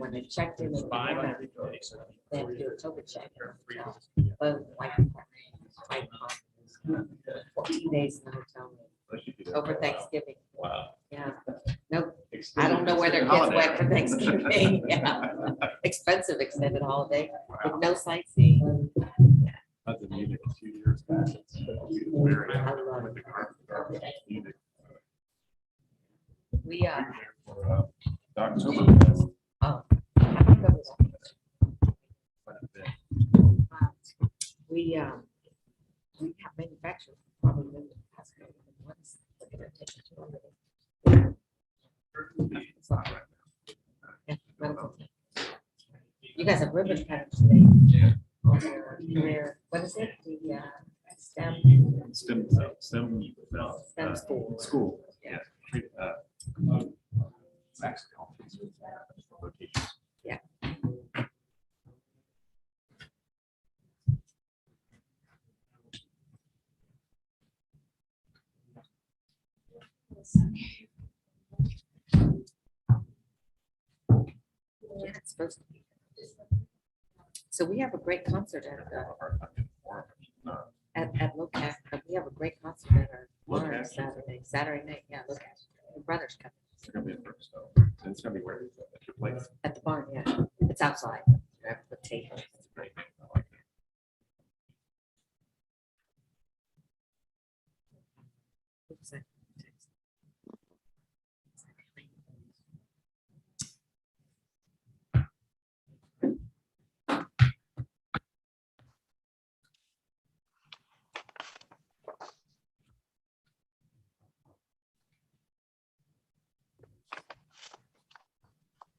when they checked in, they have to do a token check. But like, 14 days in the hotel room over Thanksgiving. Wow. Yeah. Nope. I don't know where their kids went for Thanksgiving. Yeah. Expensive extended holiday with no sightseeing. I've been Munich 2 years back. Very I with the car. Munich. We October. oh, I think that was we have manufactured probably in the past couple of months. Yeah, medical. You guys have ribbon cutting today. Yeah. Where, what is it? The STEM school. School. Yeah. Yeah. Yeah, it's supposed to be. So we have a great concert at LOCAC, but we have a great concert at our bar Saturday night. Yeah, LOCAC. The brothers coming. It's gonna be in first, so it's gonna be where at your place. At the barn, yeah. It's outside. You have to put tables. It's great. I like it. Oops, I-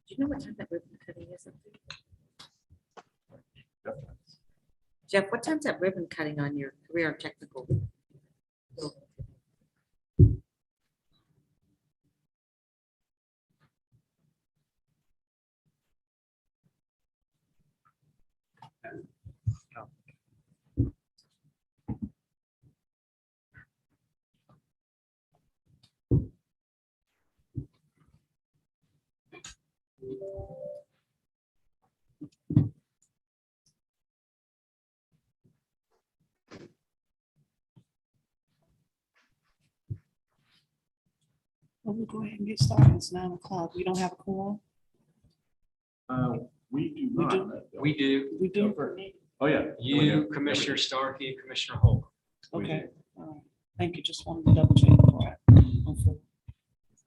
Do you know what time that ribbon cutting is? Definitely. Jeff, what time's that ribbon cutting on your career and technical? Well, we'll go ahead and get started. It's 9 o'clock. We don't have a quorum. We do We not. do. We do. We do. Oh, yeah. You, Commissioner Starkey, and Commissioner Holcomb. Okay. All right. Thank you. Just wanted to double check. All right.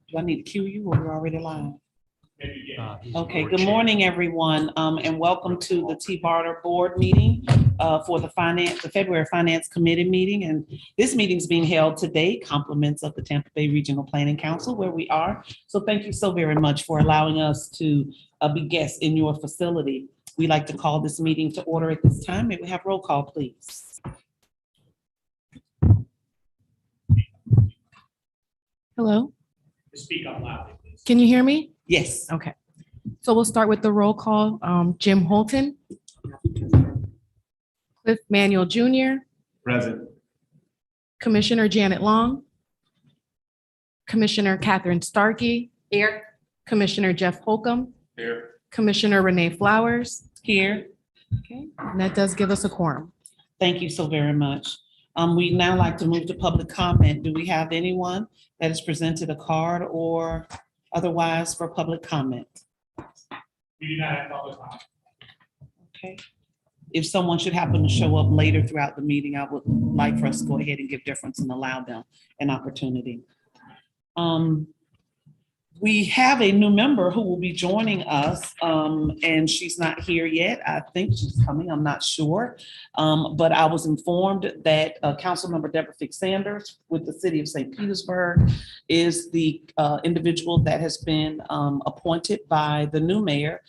Do I need to cue you or we're already live? Okay, good morning, everyone, and welcome to the TBARTA board meeting for the February Finance Committee meeting. And this meeting is being held today, compliments of the Tampa Bay Regional Planning Council, where we are. So thank you so very much for allowing us to be guests in your facility. We'd like to call this meeting to order at this time. May we have roll call, please? Hello, Speak up loudly, please. can you hear me? Yes. Okay. So we'll start with the roll call. Jim Holton. Cliff Manuel Jr., Present. Commissioner Janet Long, Commissioner Catherine Starkey, Here. Commissioner Jeff Holcomb, Here. Commissioner Renee Flowers. Here. Okay, and that does give us a quorum. Thank you so very much. We'd now like to move to public comment. Do we have anyone that has presented a card or otherwise for public comment? We do not have public comment. Okay. If someone should happen to show up later throughout the meeting, I would like for us to go ahead and give deference and allow them an opportunity. We have a new member who will be joining us, and she's not here yet. I think she's coming, I'm not sure. But I was informed that Councilmember Deborah Fix Sanders with the City of St. Petersburg is the individual that has been appointed by the new mayor,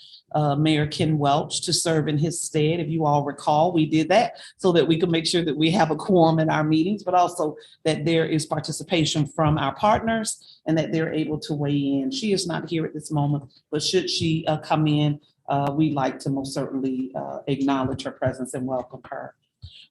Mayor Ken Welch, to serve in his stead. If you all recall, we did that so that we could make sure that we have a quorum in our meetings, but also that there is participation from our partners and that they're able to weigh in. She is not here at this moment, but should she come in, we'd like to most certainly acknowledge her presence and welcome her.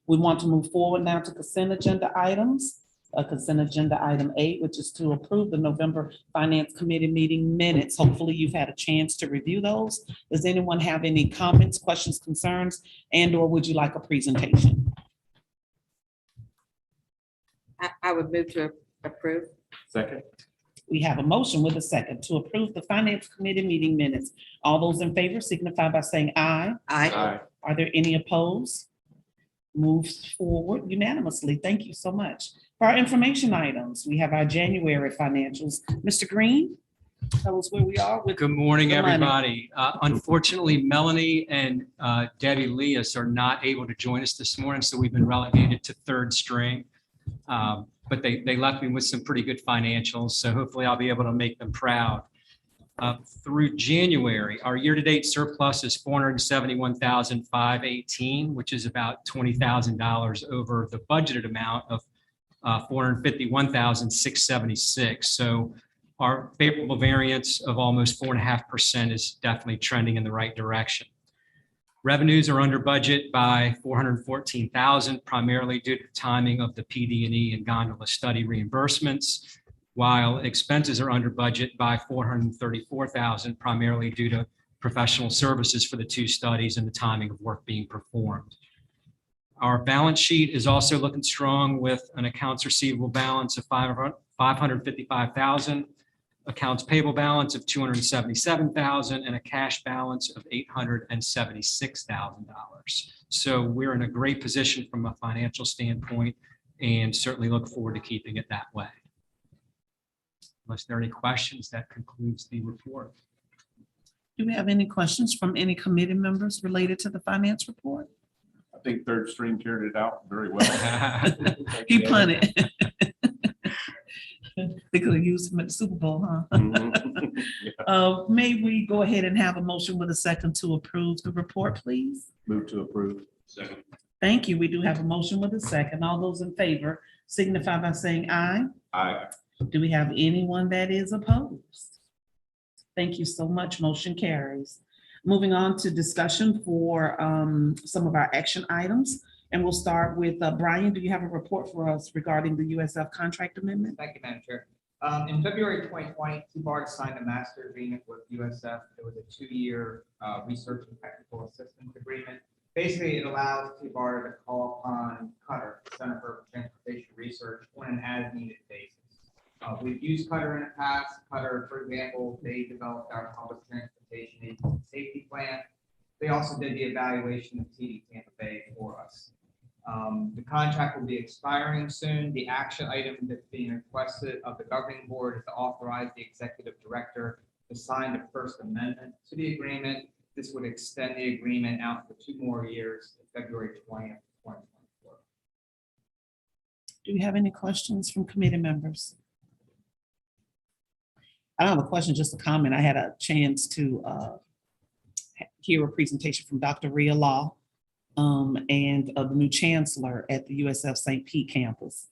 We want to move forward now to consent agenda items. Consent agenda item 8, which is to approve the November Finance Committee meeting minutes. Hopefully you've had a chance to review those. Does anyone have any comments, questions, concerns, and/or would you like a presentation? I would move to approve. Second. We have a motion with a second to approve the Finance Committee meeting minutes. All those in favor signify by saying aye. Aye. Are there any opposed? Moves forward unanimously. Thank you so much. For our information items, we have our January financials. Mr. Green, tell us where we are with. Good morning, the money. everybody. Unfortunately, Melanie and Debbie Leas are not able to join us this morning, so we've been relegated to third string. But they left me with some pretty good financials, so hopefully I'll be able to make them proud. Through January, our year-to-date surplus is $471,518, which is about $20,000 over the budgeted amount of $451,676. So our favorable variance of almost 4.5% is definitely trending in the right direction. Revenues are under budget by $414,000, primarily due to the timing of the PD&E and Gondola study reimbursements, while expenses are under budget by $434,000, primarily due to professional services for the 2 studies and the timing of work being performed. Our balance sheet is also looking strong with an accounts receivable balance of $555,000, accounts payable balance of $277,000, and a cash balance of $876,000. So we're in a great position from a financial standpoint and certainly look forward to keeping it that way. Unless there are any questions, that concludes the report. Do we have any questions from any committee members related to the finance report? I think third string carried it out very well. He punted. They could have used him at the Super Bowl, huh? Mhm. May we go ahead and have a motion with a second to approve the report, please? Move to approve. Second. Thank you. We do have a motion with a second. All those in favor signify by saying aye. Aye. Do we have anyone that is opposed? Thank you so much. Motion carries. Moving on to discussion for some of our action items. And we'll start with Brian. Do you have a report for us regarding the USF contract amendment? Thank you, Madam Chair. In February 2020, TBARTA signed a master agreement with USF. It was a 2-year research and technical assistance agreement. Basically, it allows TBARTA to call upon Qatar, the Center for Transportation Research, on an as-needed basis. We've used Qatar in the past. Qatar, for example, they developed our public transportation agency safety plan. They also did the evaluation of TD Tampa Bay for us. The contract will be expiring soon. The action item that's being requested of the governing board is to authorize the executive director to sign the first amendment to the agreement. This would extend the agreement out for 2 more years, February 20th, 2024. Do you have any questions from committee members? I don't have a question, just a comment. I had a chance to hear a presentation from Dr. Rhea Law and the new chancellor at the USF St. Pete campus.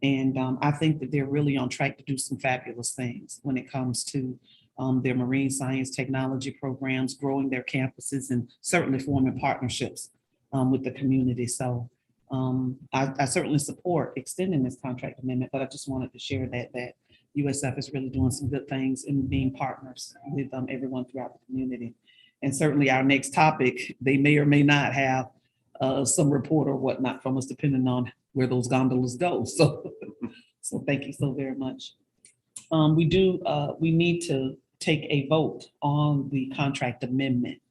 And I think that they're really on track to do some fabulous things when it comes to their marine science technology programs, growing their campuses, and certainly forming partnerships with the community. So I certainly support extending this contract amendment, but I just wanted to share that USF is really doing some good things in being partners with everyone throughout the community. And certainly our next topic, they may or may not have some report or whatnot from us, depending on where those gondolas go. So, so thank you so very much. We need to take a vote on the contract amendment.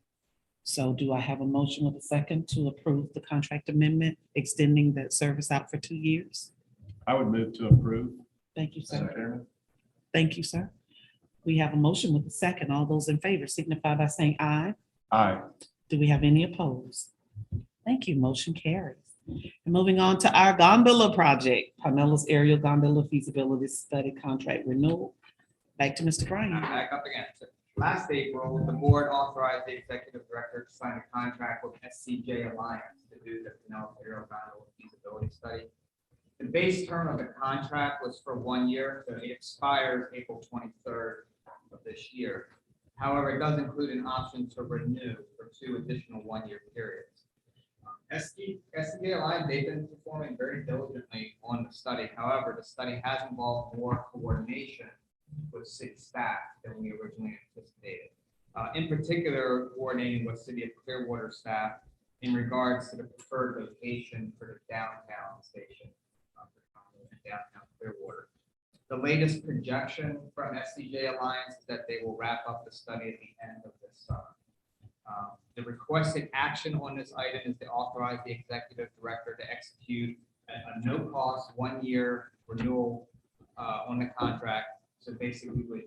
So do I have a motion with a second to approve the contract amendment, extending that service out for 2 years? I would move to approve. Thank you, sir. Madam Chairman. Thank you, sir. We have a motion with a second. All those in favor signify by saying aye. Aye. Do we have any opposed? Thank you. Motion carries. And moving on to our gondola project, Carmelo's aerial gondola feasibility study contract renewal. Back to Mr. Bryan. Back up again. So last April, the board authorized the executive director to sign a contract with SCJ Alliance to do the Canal Aerial Gondola feasibility study. The base term of the contract was for 1 year, so it expires April 23rd of this year. However, it does include an option to renew for 2 additional 1-year periods. SDJ Alliance, they've been performing very diligently on the study. However, the study has involved more coordination with city staff than we originally anticipated. In particular, coordinating with City of Clearwater staff in regards to the preferred location for the downtown station, downtown Clearwater. The latest projection from SDJ Alliance is that they will wrap up the study at the end of this summer. The requested action on this item is to authorize the executive director to execute a no-cost 1-year renewal on the contract. So basically, with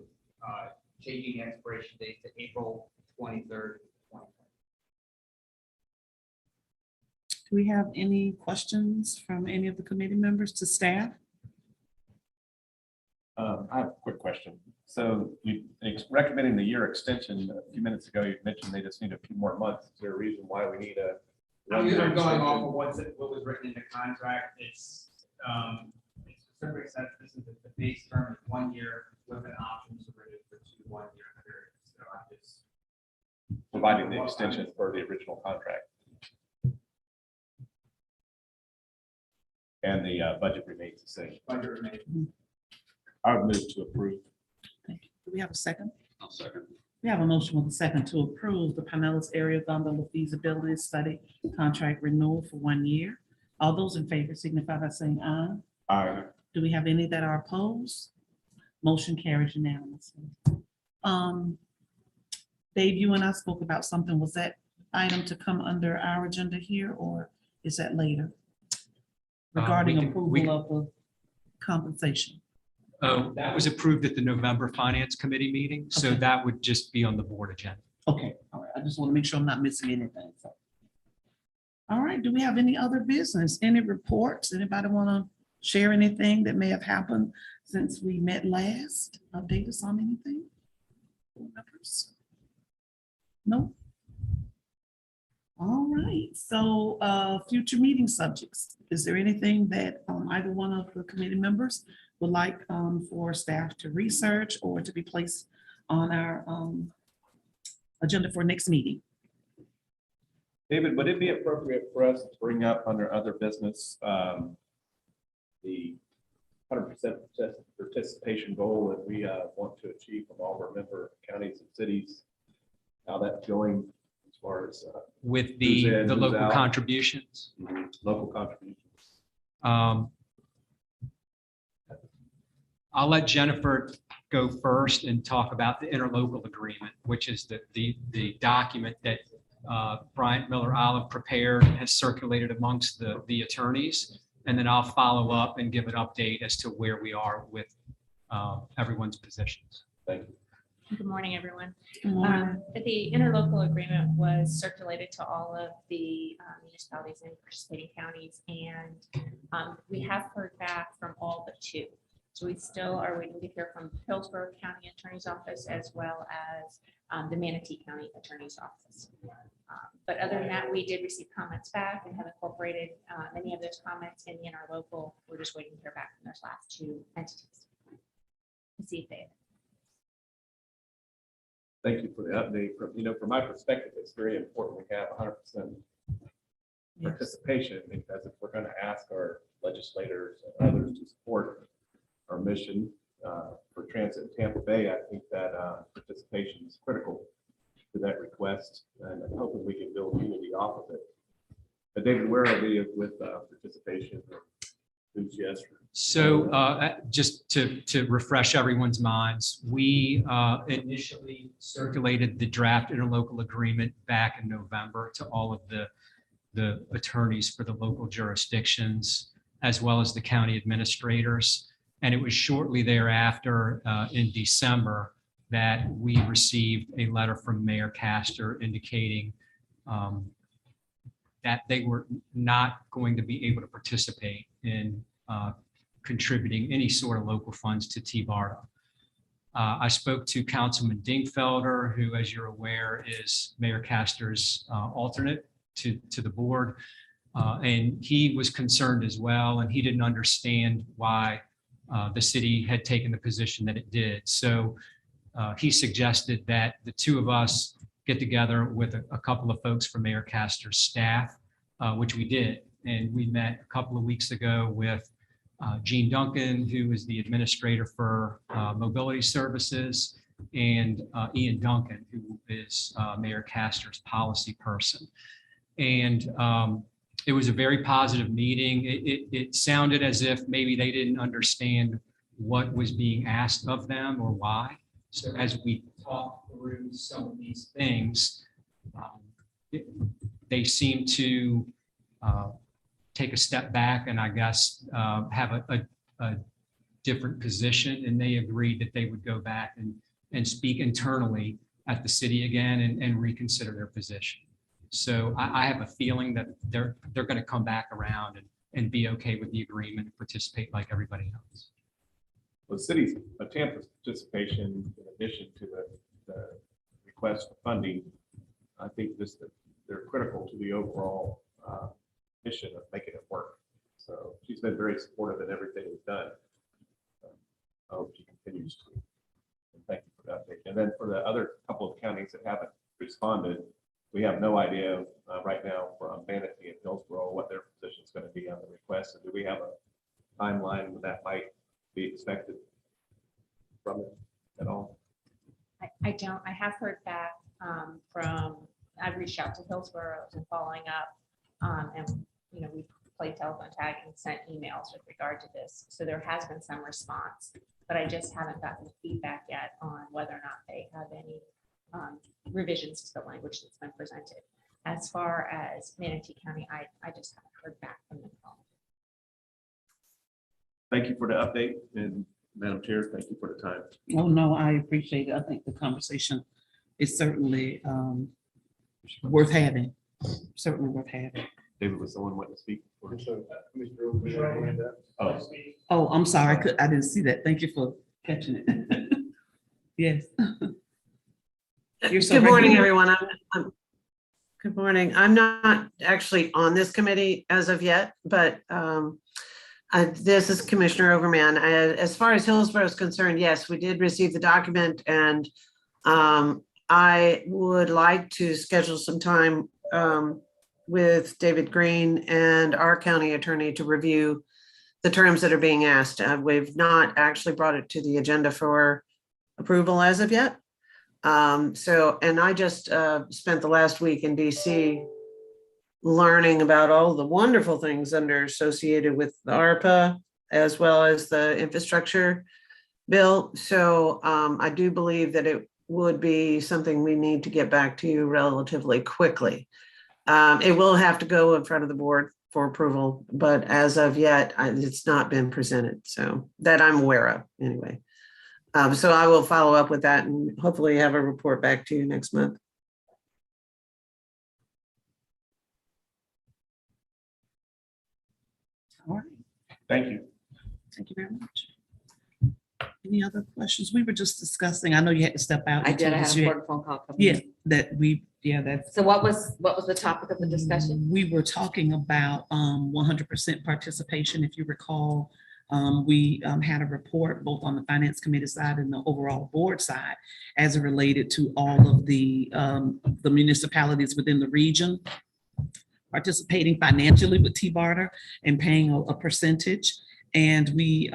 changing the expiration date to April 23rd, 2020. Do we have any questions from any of the committee members to staff? I have a quick question. So you recommending the year extension a few minutes ago, you mentioned they just need a few more months. Is there a reason why we need a? I'm one-year going off extension? of what was written in the contract. It's specifically says this is the base term is 1 year with an option to renew for 2 1-year periods. So I just Providing the extension for the original contract. And the budget remains the same. budget remains. I would move to approve. Thank you. Do we have a second? I'll second. We have a motion with a second to approve the Pinellas Area Gondola Feasibility Study Contract Renewal for 1 year. All those in favor signify by saying aye. Aye. Do we have any that are opposed? Motion carries unanimously. Dave, you and I spoke about something. Was that item to come under our agenda here, or is that later? Regarding we can- approval of the compensation. Oh, that was approved at the November Finance Committee meeting, so Okay. that would just be on the board agenda. Okay, all right. I just want to make sure I'm not missing anything. So. All right, do we have any other business? Any reports? Anybody want to share anything that may have happened since we met last? Update us on anything? Board members? No? All right, so future meeting subjects. Is there anything that either one of the committee members would like for staff to research or to be placed on our agenda for next meeting? David, would it be appropriate for us to bring up under other business the 100% participation goal that we want to achieve from all of our member counties and cities? How that's going as far as With Who's the in, who's local out? contributions. local contributions? I'll let Jennifer go first and talk about the interlocal agreement, which is the document that Bryant Miller Olive prepared and has circulated amongst the attorneys. And then I'll follow up and give an update as to where we are with everyone's positions. Thank you. Good morning, everyone. Good morning. The interlocal agreement was circulated to all of the municipalities and participating counties, and we have heard back from all but 2. So we still are waiting to hear from Hillsborough County Attorney's Office as well as the Manatee County Attorney's Office. But other than that, we did receive comments back and have incorporated many of those comments in the interlocal. We're just waiting to hear back from those last 2 entities to see if they. Thank you for the update. From my perspective, it's very important we have 100% participation, because if we're going to ask our legislators and others to support our mission for transit in Tampa Bay, I think that participation is critical to that request, and I'm hoping we can build unity off of it. But David, where are we with participation? Who's yes? So just to refresh everyone's minds, we initially circulated the draft interlocal agreement back in November to all of the attorneys for the local jurisdictions, as well as the county administrators. And it was shortly thereafter in December that we received a letter from Mayor Castor indicating that they were not going to be able to participate in contributing any sort of local funds to TBARTA. I spoke to Councilman Dingfelder, who, as you're aware, is Mayor Castor's alternate to the board. And he was concerned as well, and he didn't understand why the city had taken the position that it did. So he suggested that the 2 of us get together with a couple of folks from Mayor Castor's staff which we did. And we met a couple of weeks ago with Gene Duncan, who is the administrator for mobility services, and Ian Duncan, who is Mayor Castor's policy person. And it was a very positive meeting. It sounded as if maybe they didn't understand what was being asked of them or why. So as we talk through some of these things, they seem to take a step back and I guess have a different position, and they agreed that they would go back and speak internally at the city again and reconsider their position. So I have a feeling that they're going to come back around and be okay with the agreement and participate like everybody else. Well, the city's Tampa's participation, in addition to the request for funding, I think just that they're critical to the overall mission of making it work. So she's been very supportive in everything we've done. I hope she continues to. And thank you for that update. And then for the other couple of counties that haven't responded, we have no idea right now from Manatee and Hillsborough what their position is going to be on the request. So do we have a timeline when that might be expected from it at all? I don't. I have heard back from, I've reached out to Hillsborough and following up. And, we played telephone tag and sent emails with regard to this. So there has been some response, but I just haven't gotten the feedback yet on whether or not they have any revisions to the language that's been presented. As far as Manatee County, I just haven't heard back from them at all. Thank you for the update, and Madam Chair, thank you for the time. Oh, no, I appreciate it. I think the conversation is certainly worth having, certainly worth having. David, was someone wanting to speak? Oh. Oh, I'm sorry. I didn't see that. Thank you for catching it. Yes. Good morning, everyone. Good morning. I'm not actually on this committee as of yet, but this is Commissioner Overman. As far as Hillsborough is concerned, yes, we did receive the document, and I would like to schedule some time with David Green and our county attorney to review the terms that are being asked. We've not actually brought it to the agenda for approval as of yet. And I just spent the last week in DC learning about all the wonderful things associated with the ARPA as well as the infrastructure bill. So I do believe that it would be something we need to get back to you relatively quickly. It will have to go in front of the board for approval, but as of yet, it's not been presented. So that I'm aware of anyway. So I will follow up with that and hopefully have a report back to you next month. All right. Thank you. Thank you very much. Any other questions? We were just discussing, I know you had to step out. I did. I had because a you important phone call. coming Yeah, in. that's. So what was the topic of the discussion? We were talking about 100% participation. If you recall, we had a report both on the finance committee side and the overall board side as it related to all of the municipalities within the region participating financially with TBARTA and paying a percentage. And we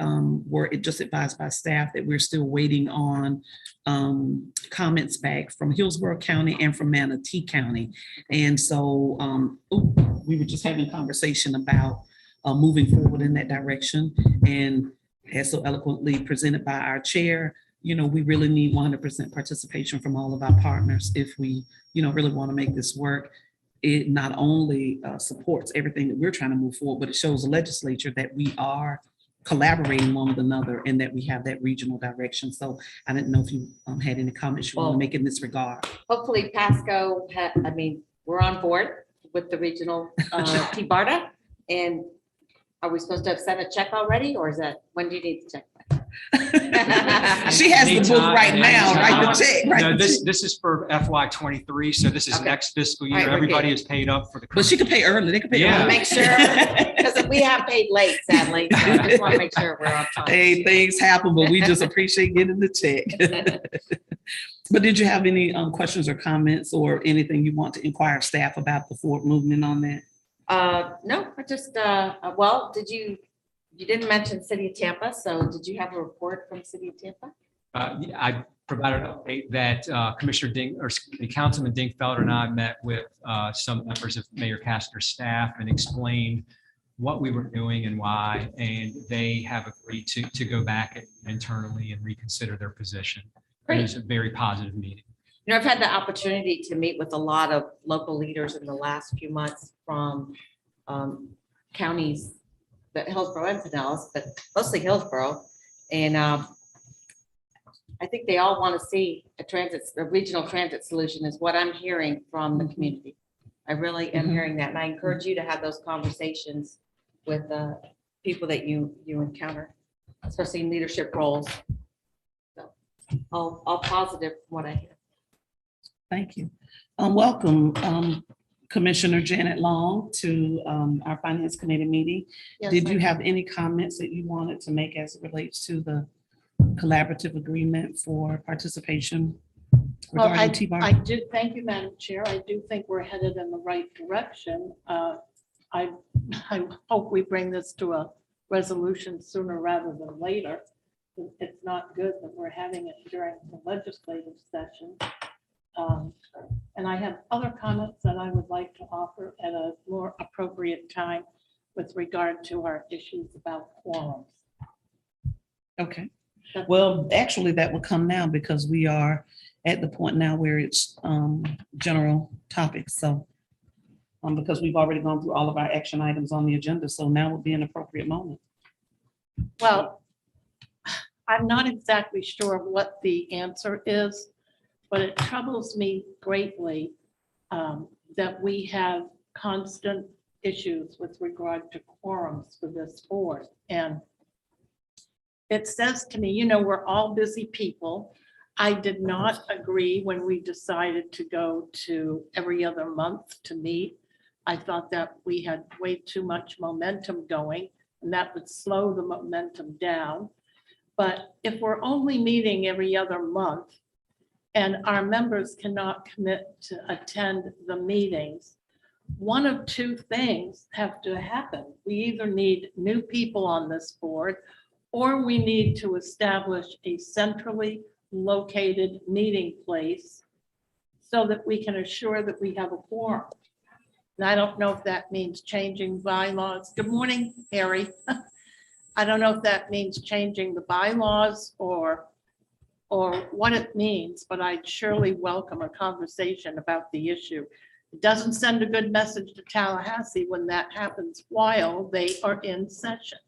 were just advised by staff that we're still waiting on comments back from Hillsborough County and from Manatee County. And so we were just having a conversation about moving forward in that direction. And as so eloquently presented by our chair, we really need 100% participation from all of our partners if we, really want to make this work. It not only supports everything that we're trying to move forward, but it shows the legislature that we are collaborating one with another and that we have that regional direction. So I didn't know if you had any comments you want to make in this regard. Hopefully Pasco, we're on board with the regional TBARTA. And are we supposed to have sent a check already, or is that, when do you need the check? She has the book right now, right? The check. Right? No, this is for FY23, so this is Okay. next fiscal year. All right, Everybody is paid up for the. But she could pay early. They could pay Yeah. early. Make sure, because we have paid late, sadly. So I just want to make sure we're on time. Hey, things happen, but we just appreciate getting the check. But did you have any questions or comments or anything you want to inquire of staff about the forward movement on that? No, I just, well, you didn't mention City of Tampa, so did you have a report from City of Tampa? I provided an update that Commissioner Ding, or the Councilman Dingfelder and I met with some members of Mayor Kastner's staff and explained what we were doing and why, and they have agreed to go back internally and reconsider their position. It was a very positive meeting. You know, I've had the opportunity to meet with a lot of local leaders in the last few months from counties, that Hillsborough and Pinellas, but mostly Hillsborough. And I think they all want to see a regional transit solution is what I'm hearing from the community. I really am hearing that. And I encourage you to have those conversations with people that you encounter, especially in leadership roles. So all positive from what I hear. Thank you. Welcome, Commissioner Janet Long, to our Finance Committee meeting. Yes, Did you have any comments that you wanted to make as it relates to the collaborative agreement for participation Well, regarding I TBARTA? do, thank you, Madam Chair. I do think we're headed in the right direction. I hope we bring this to a resolution sooner rather than later. It's not good that we're having it during the legislative session. And I have other comments that I would like to offer at a more appropriate time with regard to our issues about quorums. Okay. Well, actually, that will come now because we are at the point now where it's general topics. So because we've already gone through all of our action items on the agenda, so now would be an appropriate moment. Well, I'm not exactly sure what the answer is, but it troubles me greatly that we have constant issues with regard to quorums for this board. And it says to me, you know, we're all busy people. I did not agree when we decided to go to every other month to meet. I thought that we had way too much momentum going, and that would slow the momentum down. But if we're only meeting every other month and our members cannot commit to attend the meetings, one of two things have to happen. We either need new people on this board, or we need to establish a centrally located meeting place so that we can assure that we have a quorum. And I don't know if that means changing bylaws. Good morning, Harry. I don't know if that means changing the bylaws or what it means, but I'd surely welcome a conversation about the issue. It doesn't send a good message to Tallahassee when that happens while they are in session.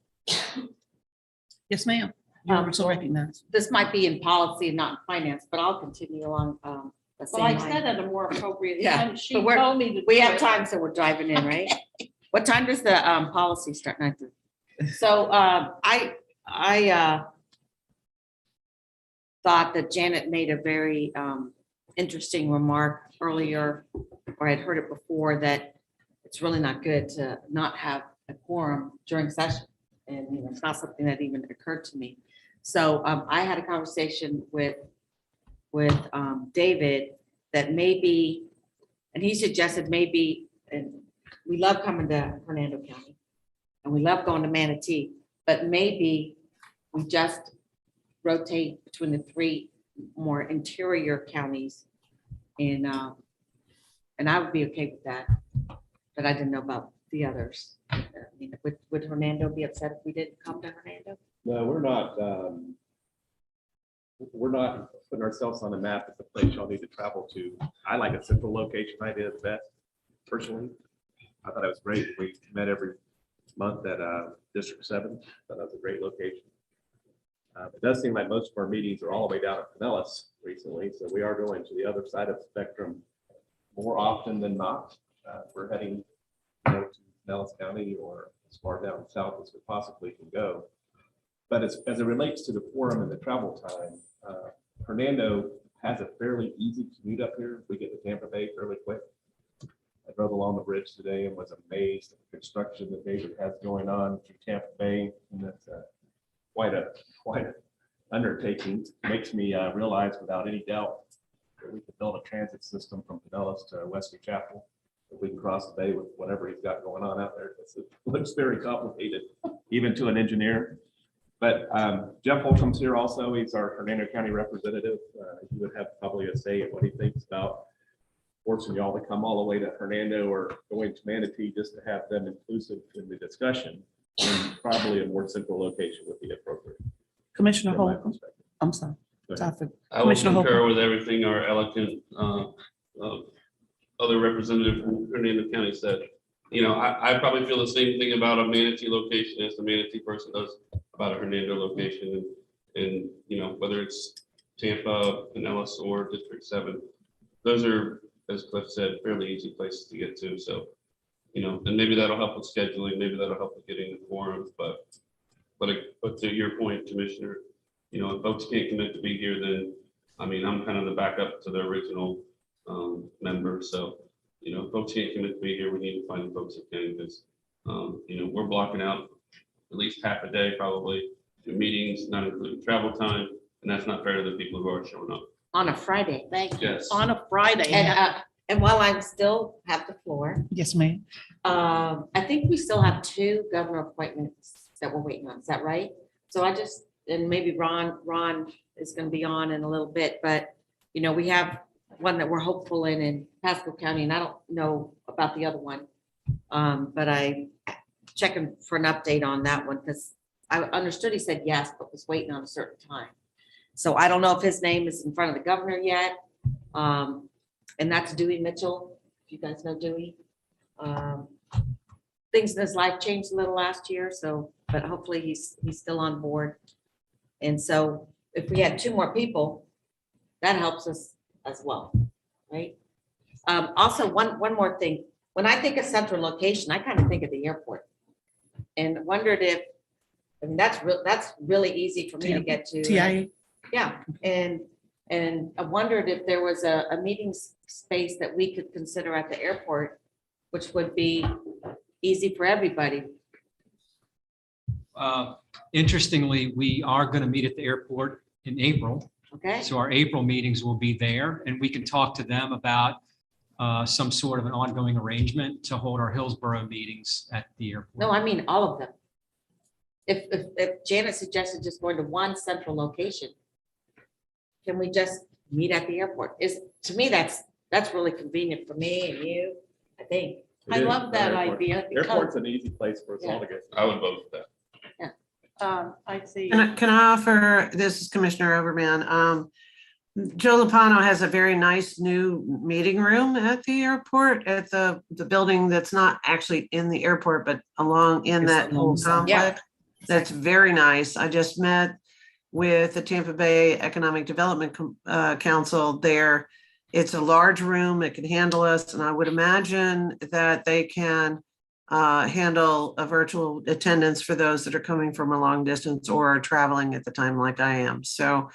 Yes, ma'am. You're so recognized. This might be in policy and not in finance, but I'll continue along the same Well, I line. said at a more appropriate Yeah, time. She but we're- told me to. We do have it. time, so we're driving in, right? What time does the policy start? So I thought that Janet made a very interesting remark earlier, or I'd heard it before, that it's really not good to not have a quorum during session. And you know, it's not something that even occurred to me. So I had a conversation with David that maybe, and he suggested maybe, and we love coming to Hernando County and we love going to Manatee, but maybe we just rotate between the three more interior counties. And I would be okay with that, but I didn't know about the others. I mean, would Hernando be upset if we didn't come to Hernando? No, we're not putting ourselves on the map as a place y'all need to travel to. I like a central location idea the best, personally. I thought it was great. We met every month at District 7. Thought that was a great location. It does seem like most of our meetings are all the way down at Pinellas recently, so we are going to the other side of the spectrum more often than not. We're heading to Pinellas County or as far down south as we possibly can go. But as it relates to the quorum and the travel time, Hernando has a fairly easy commute up here. We get to Tampa Bay fairly quick. I drove along the bridge today and was amazed at the construction that David has going on through Tampa Bay. And that's quite an undertaking. Makes me realize without any doubt that we could build a transit system from Pinellas to Wesley Chapel. we can cross the bay with whatever he's got going on out there. It looks very complicated, even to an engineer. But Jeff Holcomb's here also. He's our Hernando County representative. He would have probably a say in what he thinks about forcing y'all to come all the way to Hernando or going to Manatee just to have them inclusive in the discussion. And probably a more central location would be appropriate. Commissioner from my Holcomb, perspective. I'm sorry. Go ahead. Sorry for- I will Commissioner concur Holcomb. with everything our eloquent other representative from Hernando County said. You know, I probably feel the same thing about a Manatee location as the Manatee person does about a Hernando location. And you know, whether it's Tampa, Pinellas, or District 7, those are, as Cliff said, fairly easy places to get to. So, you know, and maybe that'll help with scheduling, maybe that'll help with getting the quorum, but to your point, Commissioner, you know, if folks can't commit to be here, then, I mean, I'm kind of the backup to the original member. So, you know, if folks can't commit to be here, we need to find folks that can, because, you know, we're blocking out at least half a day, probably, to meetings, not including travel time, and that's not fair to the people who are showing up. On a Friday. Thank you. Yes. On a Friday. And while I'm still have the floor, Yes, ma'am. I think we still have 2 governor appointments that we're waiting on. Is that right? So and maybe Ron is going to be on in a little bit, but you know, we have one that we're hopeful in Pasco County, and I don't know about the other one. But I checking for an update on that one because I understood he said yes, but was waiting on a certain time. So I don't know if his name is in front of the governor yet. And that's Dewey Mitchell. If you guys know Dewey. Things in his life changed a little last year, so, but hopefully he's still on board. And so if we had 2 more people, that helps us as well, right? Also, one more thing. When I think of central location, I kind of think of the airport. And wondered if, I mean, that's really easy for me to get to. TIA. Yeah, and I wondered if there was a meeting space that we could consider at the airport, which would be easy for everybody. Interestingly, we are going to meet at the airport in April. Okay, So our April meetings will be there, and we can talk to them about some sort of an ongoing arrangement to hold our Hillsborough meetings at the airport. no, I mean, all of them. If Janet suggested just going to one central location, can we just meet at the airport? To me, that's really convenient for me and you, I think. It I is, love that airport. idea because Airport's an easy place for us all to get. I would vote for that. I see. Can I offer, this is Commissioner Overman. Joe Lupano has a very nice new meeting room at the airport, at the building that's not actually in the airport, but along in It's that whole alongside. complex. That's very nice. I just met with the Tampa Bay Economic Development Council there. It's a large room, it can handle us, and I would imagine that they can handle a virtual attendance for those that are coming from a long distance or are traveling at the time like I am. So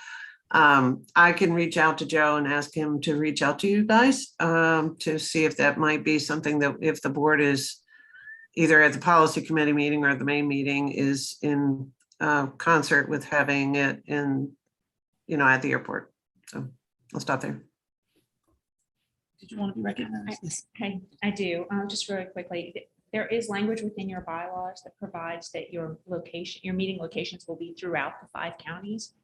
I can reach out to Joe and ask him to reach out to you guys to see if that might be something that, if the board is either at the policy committee meeting or the main meeting, is in concert with having it in, at the airport. So I'll stop there. Did you want to be recognized? Yes. I do. Just really quickly, there is language within your bylaws that provides that your meeting locations will be throughout the 5 counties.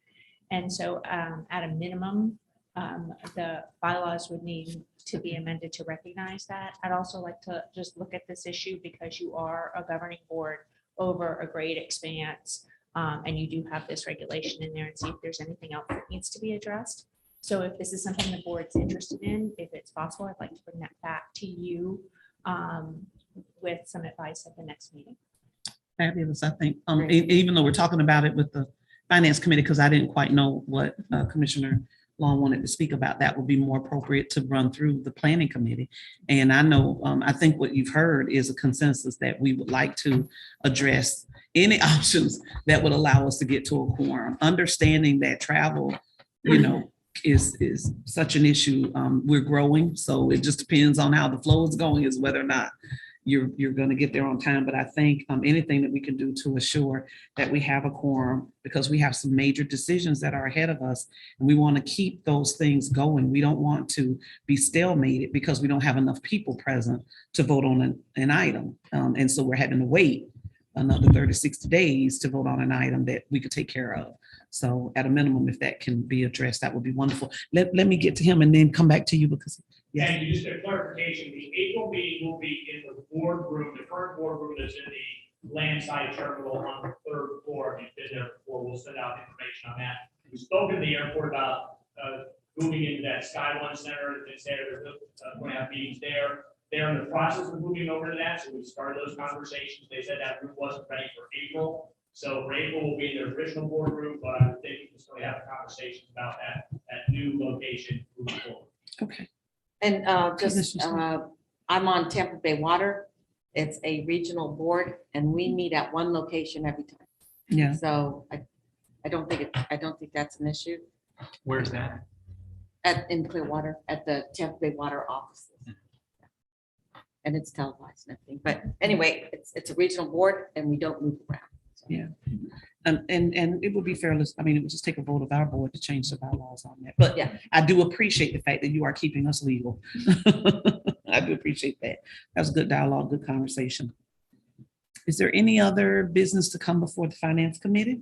And so at a minimum, the bylaws would need to be amended to recognize that. I'd also like to just look at this issue because you are a governing board over a great expanse. And you do have this regulation in there, and see if there's anything else that needs to be addressed. So if this is something the board's interested in, if it's possible, I'd like to bring that back to you with some advice at the next meeting. Fabulous, I think. Even though we're talking about it with the Finance Committee, because I didn't quite know what Commissioner Long wanted to speak about, that would be more appropriate to run through the Planning Committee. And I know, I think what you've heard is a consensus that we would like to address any options that would allow us to get to a quorum, understanding that travel, is such an issue. We're growing, so it just depends on how the flow is going, is whether or not, you're going to get there on time. But I think anything that we can do to assure that we have a quorum, because we have some major decisions that are ahead of us, and we want to keep those things going. We don't want to be stalemated because we don't have enough people present to vote on an item. And so we're having to wait another 30, 60 days to vote on an item that we could take care of. So at a minimum, if that can be addressed, that would be wonderful. Let me get to him and then come back to you because. Yeah. And just a clarification, the April meeting will be in the boardroom, the current boardroom that's in the landside terminal on the third floor. If you've been there before, we'll send out information on that. We spoke in the airport about moving into that Sky One Center. It's there, we're going to have meetings there. They're in the process of moving over to that, so we started those conversations. They said that group wasn't ready for April. So for April will be in their original boardroom, but I think we're still have conversations about that new location moving forward. Okay. And I'm on Tampa Bay Water. It's a regional board and we meet at one location every time. Yeah. So I don't think that's an issue Where's that? in Clearwater at the Tampa Bay Water offices. And it's televised and everything. But anyway, it's a regional board and we don't move around. So. Yeah. And it would be fairless. I mean, it would just take a vote of our board to change the bylaws on that. But Yeah. I do appreciate the fact that you are keeping us legal. I do appreciate that. That was a good dialogue, good conversation. Is there any other business to come before the Finance Committee?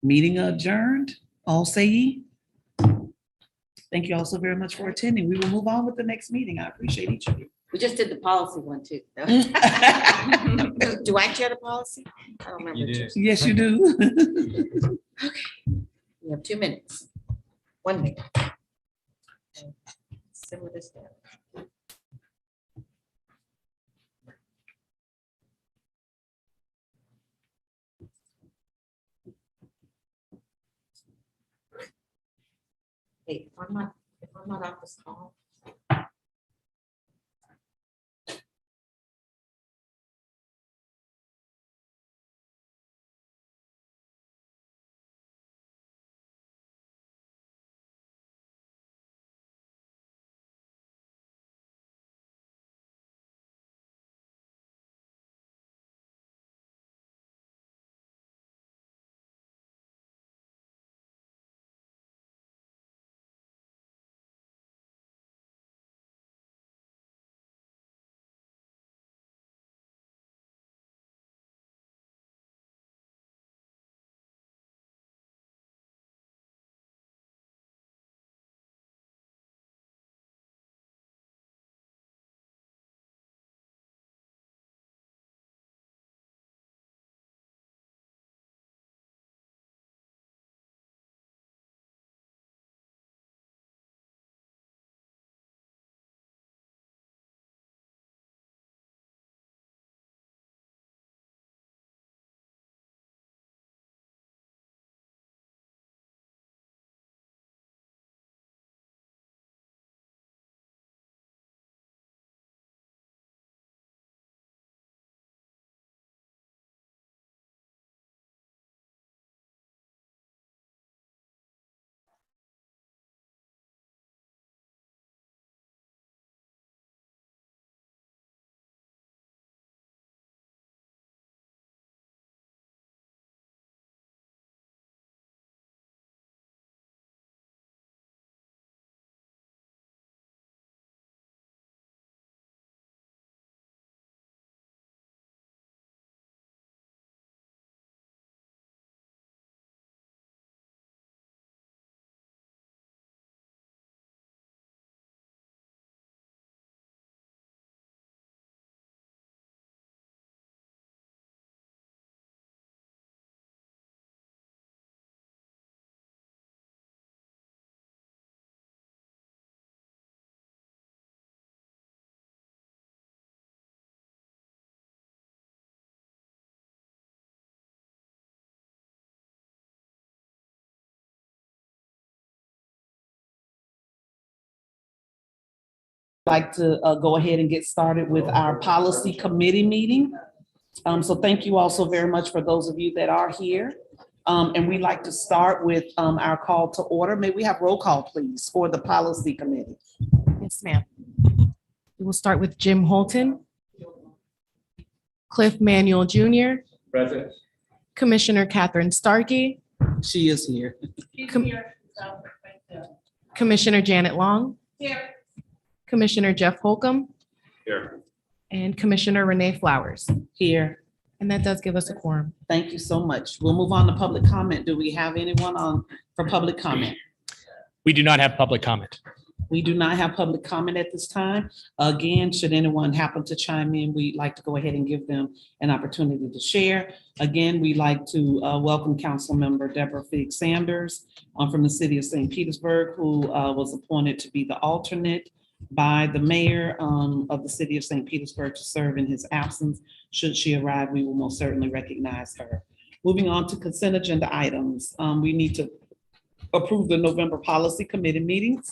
Meeting adjourned. All say ye. Thank you all so very much for attending. We will move on with the next meeting. I appreciate each of you. We just did the policy one too. Do I chair the policy? I don't remember. You do. Yes, you do. We have 2 minutes. 1 minute. Simmer this down. Hey, if I'm not off this call. Like to go ahead and get started with our policy committee meeting. So thank you all so very much for those of you that are here. And we'd like to start with our call to order. May we have roll call, please, for the policy committee? Yes, ma'am. We will start with Jim Holton, Cliff Manuel Jr., Present. Commissioner Catherine Starkey, She is here. Com- Commissioner Janet Long, Commissioner Jeff Holcomb, Here. and Commissioner Renee Flowers. Here. And that does give us a quorum. Thank you so much. We'll move on to public comment. Do we have anyone on for public comment? We do not have public comment. We do not have public comment at this time. Again, should anyone happen to chime in, we'd like to go ahead and give them an opportunity to share. Again, we'd like to welcome Councilmember Deborah Fig Sanders from the city of St. Petersburg, who was appointed to be the alternate by the mayor of the city of St. Petersburg to serve in his absence. Should she arrive, we will most certainly recognize her. Moving on to consent agenda items, we need to approve the November Policy Committee meeting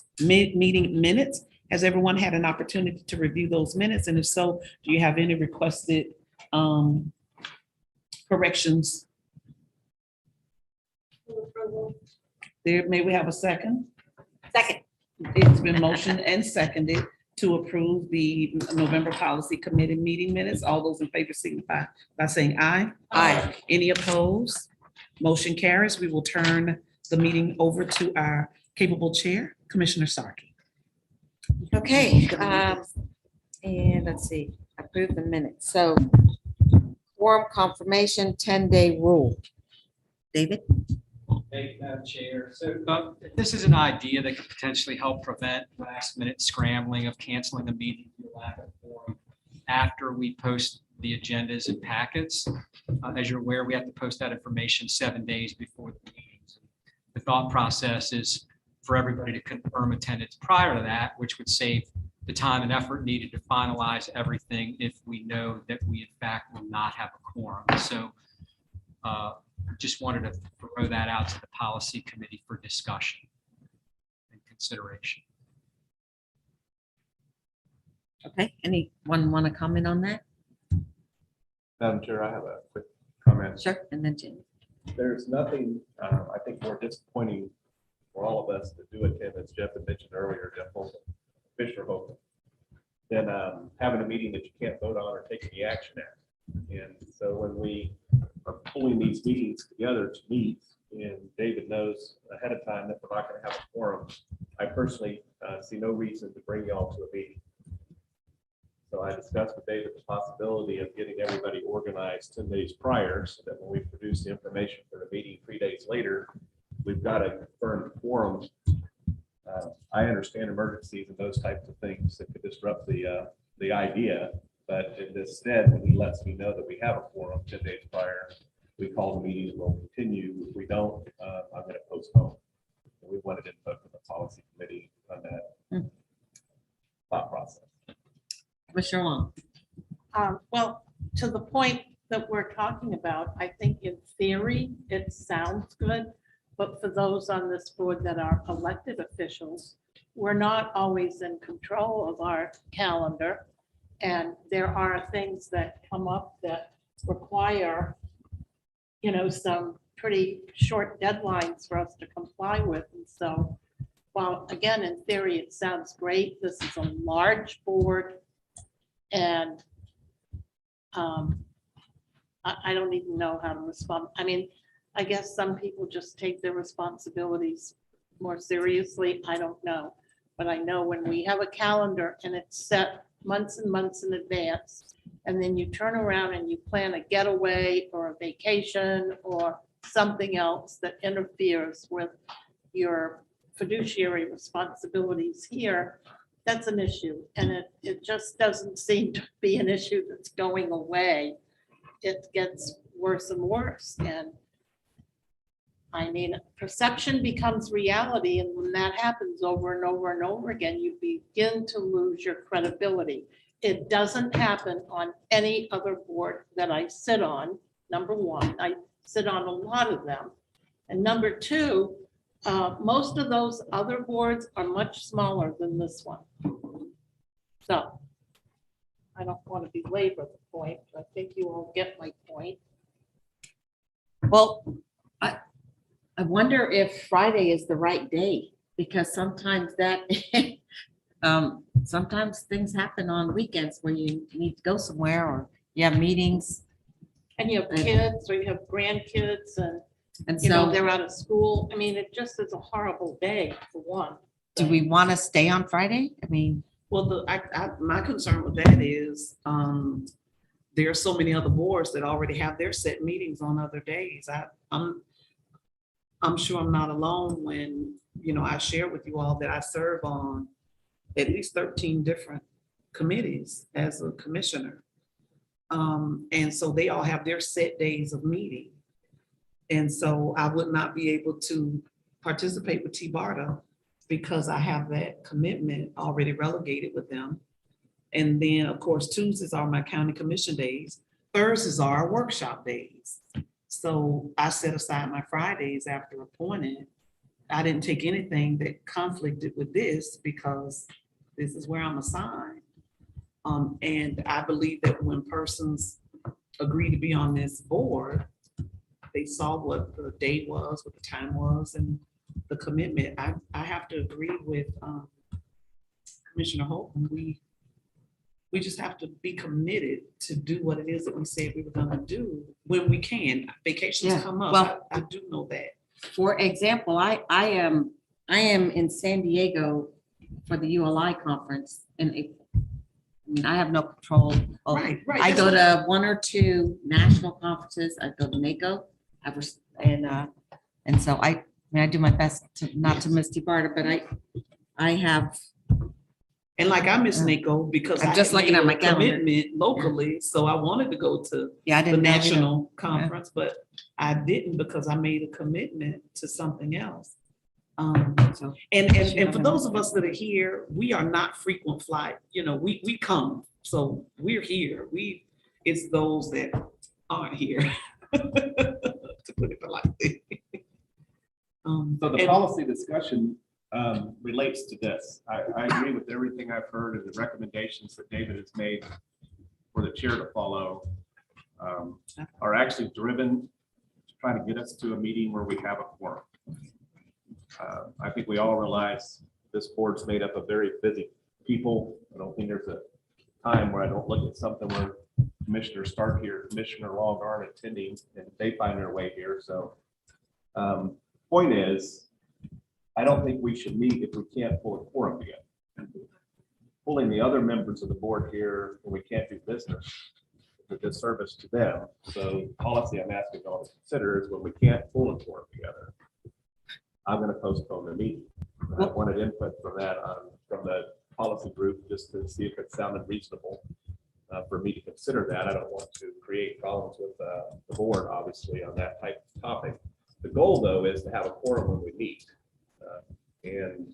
minutes. Has everyone had an opportunity to review those minutes? And if so, do you have any requested corrections? There, may we have a second? Second. It's been motioned and seconded to approve the November Policy Committee meeting minutes. All those in favor signify by saying aye. Aye. Any opposed? Motion carries. We will turn the meeting over to our capable chair, Commissioner Starkey. Okay, and let's see, approve the minutes. So quorum confirmation, 10-day rule. David? Thank you, Madam Chair. So this is an idea that could potentially help prevent last minute scrambling of canceling the meeting due to lack of quorum after we post the agendas and packets. As you're aware, we have to post that information 7 days before the meetings. The thought process is for everybody to confirm attendance prior to that, which would save the time and effort needed to finalize everything if we know that we in fact will not have a quorum. So just wanted to throw that out to the policy committee for discussion and consideration. Okay, anyone want to comment on that? Madam Chair, I have a quick comment. Sure, and then Jim. There's nothing, I think, more disappointing for all of us to do attend, as Jeff had mentioned earlier, Jeff Holcomb, Commissioner Holcomb, than having a meeting that you can't vote on or take any action at. And so when we are pulling these meetings together to meet, and David knows ahead of time that we're not going to have a quorum, I personally see no reason to bring y'all to a meeting. So I discussed with David the possibility of getting everybody organized 10 days prior, so that when we produce the information for the meeting 3 days later, we've got a confirmed quorum. I understand emergencies and those types of things that could disrupt the idea, but in this stead, when he lets me know that we have a quorum 10 days prior, we call the meeting, we'll continue. If we don't, I'm going to postpone. We wanted input from the policy committee on that thought process. Commissioner Long. Well, to the point that we're talking about, I think in theory, it sounds good. But for those on this board that are elected officials, we're not always in control of our calendar. And there are things that come up that require, some pretty short deadlines for us to comply with. And so, while again, in theory, it sounds great, this is a large board. And I don't even know how to respond. I mean, I guess some people just take their responsibilities more seriously. I don't know. But I know when we have a calendar and it's set months and months in advance, and then you turn around and you plan a getaway or a vacation or something else that interferes with your fiduciary responsibilities here, that's an issue. And it just doesn't seem to be an issue that's going away. It gets worse and worse. And I mean, perception becomes reality. And when that happens over and over and over again, you begin to lose your credibility. It doesn't happen on any other board that I sit on. Number one, I sit on a lot of them. And number two, most of those other boards are much smaller than this one. So I don't want to belabor the point, but I think you all get my point. Well, I wonder if Friday is the right day, because sometimes that sometimes things happen on weekends where you need to go somewhere or you have meetings. And you have kids or you have grandkids and, And you know, so they're out of school. I mean, it just is a horrible day for one. do we want to stay on Friday? I mean, Well, my concern with that is, there are so many other boards that already have their set meetings on other days. I'm sure I'm not alone when, you know, I share with you all that I serve on at least 13 different committees as a commissioner. And so they all have their set days of meeting. And so I would not be able to participate with TBARTA because I have that commitment already relegated with them. And then, of course, Tuesdays are my county commission days. Thursdays are our workshop days. So I set aside my Fridays after appointed. I didn't take anything that conflicted with this because this is where I'm assigned. And I believe that when persons agree to be on this board, they saw what the date was, what the time was, and the commitment. I have to agree with Commissioner Holcomb. We just have to be committed to do what it is that we said we were gonna do when we can. Vacations Yeah, come up. well- I do know that. for example, I am in San Diego for the ULI conference in April. I mean, I have no control. Right. I go to one or two national conferences. I go to NACO. And so I do my best to not to miss TBARTA, but I have. And like I miss NACO because I'm I just had looking at made my a calendar. commitment locally, so I wanted to go to Yeah, I the didn't know either. national conference, but I didn't because I made a commitment to something else. So, And for those of us that are here, we are not frequent flight, you know, we come, so we're here. It's those that aren't here. To put it politely. So the and- policy discussion relates to this. I agree with everything I've heard and the recommendations that David has made for the chair to follow are actually driven to try to get us to a meeting where we have a quorum. I think we all realize this board's made up of very busy people. I don't think there's a time where I don't look at something where Commissioner Stark here, Commissioner Long aren't attending and they find their way here. So point is, I don't think we should meet if we can't pull a quorum together. Pulling the other members of the board here when we can't do business is a disservice to them. So policy I'm asking y'all to consider is when we can't pull a quorum together, I'm going to postpone the meeting. I wanted input from that from the policy group just to see if it sounded reasonable for me to consider that. I don't want to create problems with the board, obviously, on that type of topic. The goal, though, is to have a quorum when we meet. And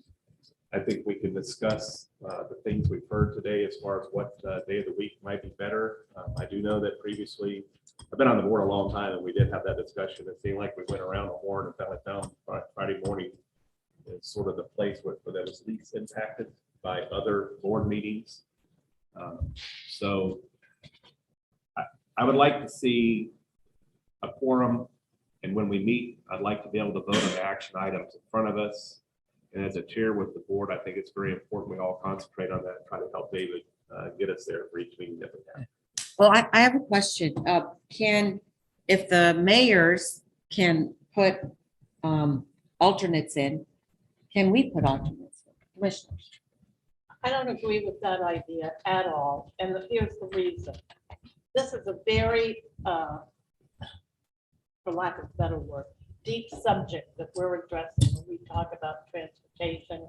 I think we can discuss the things we've heard today as far as what day of the week might be better. I do know that previously, I've been on the board a long time, and we did have that discussion. It seemed like we went around the horn and found Friday morning is sort of the place where that was least impacted by other board meetings. So I would like to see a quorum, and when we meet, I'd like to be able to vote on the action items in front of us. And as a chair with the board, I think it's very important we all concentrate on that and try to help David get us there for each meeting that we have. well, I have a question. If the mayors can put alternates in, can we put alternates in? Commissioners? I don't agree with that idea at all, and here's the reason. This is a very, for lack of a better word, deep subject that we're addressing when we talk about transportation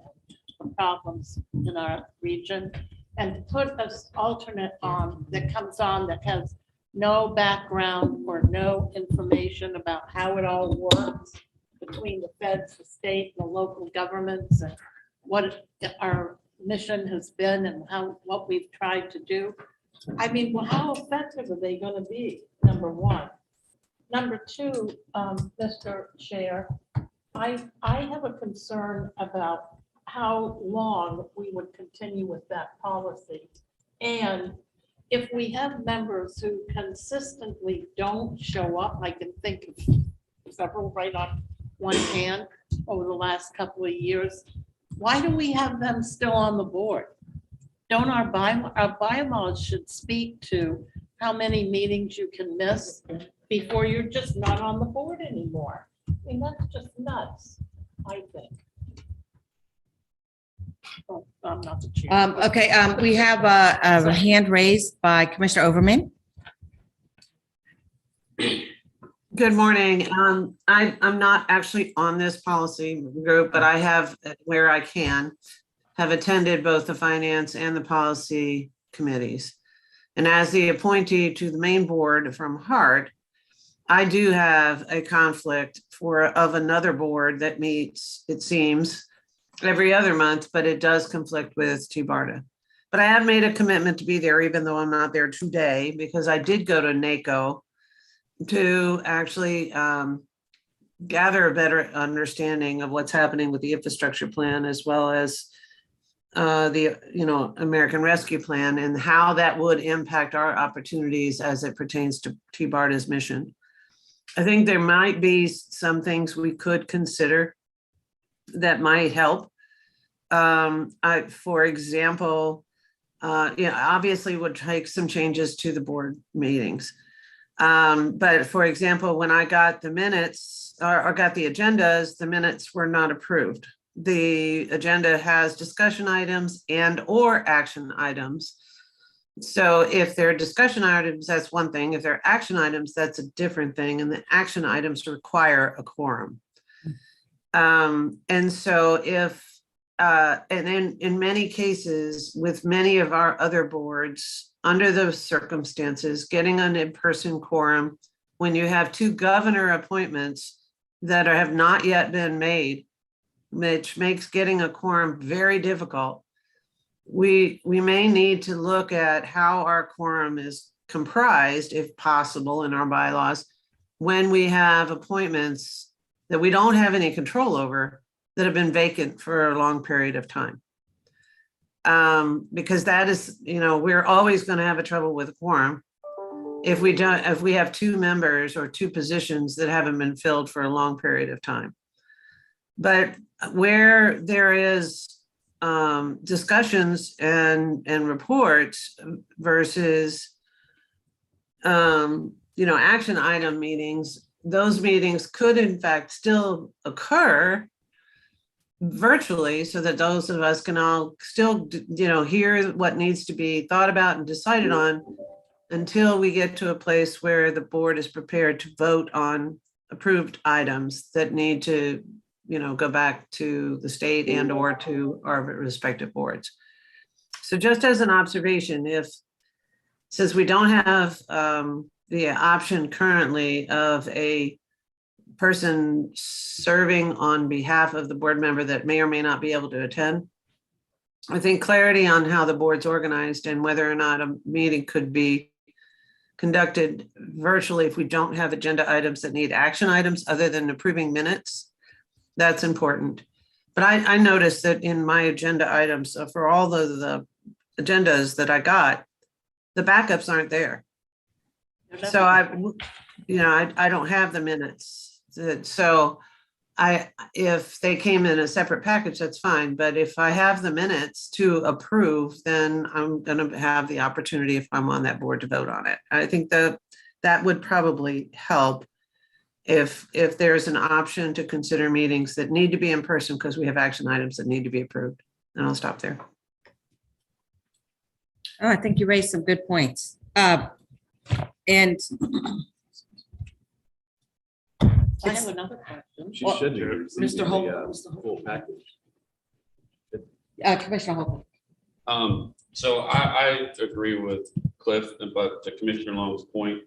and problems in our region. And to put us alternate on that comes on that has no background or no information about how it all works between the feds, the state, and the local governments, and what our mission has been and what we've tried to do. I mean, well, how effective are they going to be? Number one. Number two, Mr. Chair, I have a concern about how long we would continue with that policy. And if we have members who consistently don't show up, I can think of several right on one hand over the last couple of years, Why do we have them still on the board? Don't our bylaws should speak to how many meetings you can miss before you're just not on the board anymore? I mean, that's just nuts, I think. Oh, I'm not the chair. Okay, we have a hand raised by Commissioner Overman. Good morning. I'm not actually on this policy group, but I have, where I can, have attended both the finance and the policy committees. And as the appointee to the main board from Hart, I do have a conflict of another board that meets, it seems, every other month, but it does conflict with TBARTA. But I have made a commitment to be there, even though I'm not there today, because I did go to NACO to actually gather a better understanding of what's happening with the infrastructure plan, as well as the American Rescue Plan, and how that would impact our opportunities as it pertains to TBARTA's mission. I think there might be some things we could consider that might help. For example, obviously would take some changes to the board meetings. But for example, when I got the minutes or got the agendas, the minutes were not approved. The agenda has discussion items and or action items. So if they're discussion items, that's one thing. If they're action items, that's a different thing. And the action items require a quorum. And so and in many cases, with many of our other boards, under those circumstances, getting an in-person quorum, when you have two governor appointments that have not yet been made, which makes getting a quorum very difficult, we may need to look at how our quorum is comprised, if possible, in our bylaws, when we have appointments that we don't have any control over that have been vacant for a long period of time. Because that is, we're always going to have a trouble with a quorum if we have two members or two positions that haven't been filled for a long period of time. But where there is discussions and reports versus action item meetings, those meetings could in fact still occur virtually, so that those of us can all still hear what needs to be thought about and decided on until we get to a place where the board is prepared to vote on approved items that need to go back to the state and or to our respective boards. So just as an observation, since we don't have the option currently of a person serving on behalf of the board member that may or may not be able to attend, I think clarity on how the board's organized and whether or not a meeting could be conducted virtually if we don't have agenda items that need action items other than approving minutes, that's important. But I noticed that in my agenda items, for all the agendas that I got, the backups aren't there. So I don't have the minutes. So if they came in a separate package, that's fine. But if I have the minutes to approve, then I'm going to have the opportunity, if I'm on that board, to vote on it. I think that would probably help if there's an option to consider meetings that need to be in person because we have action items that need to be approved. And I'll stop there. Oh, I think you raised some good points. And I have another question. She should be receiving Mr. Holt, the full package. Commissioner Holcomb. So I agree with Cliff, but to Commissioner Long's point,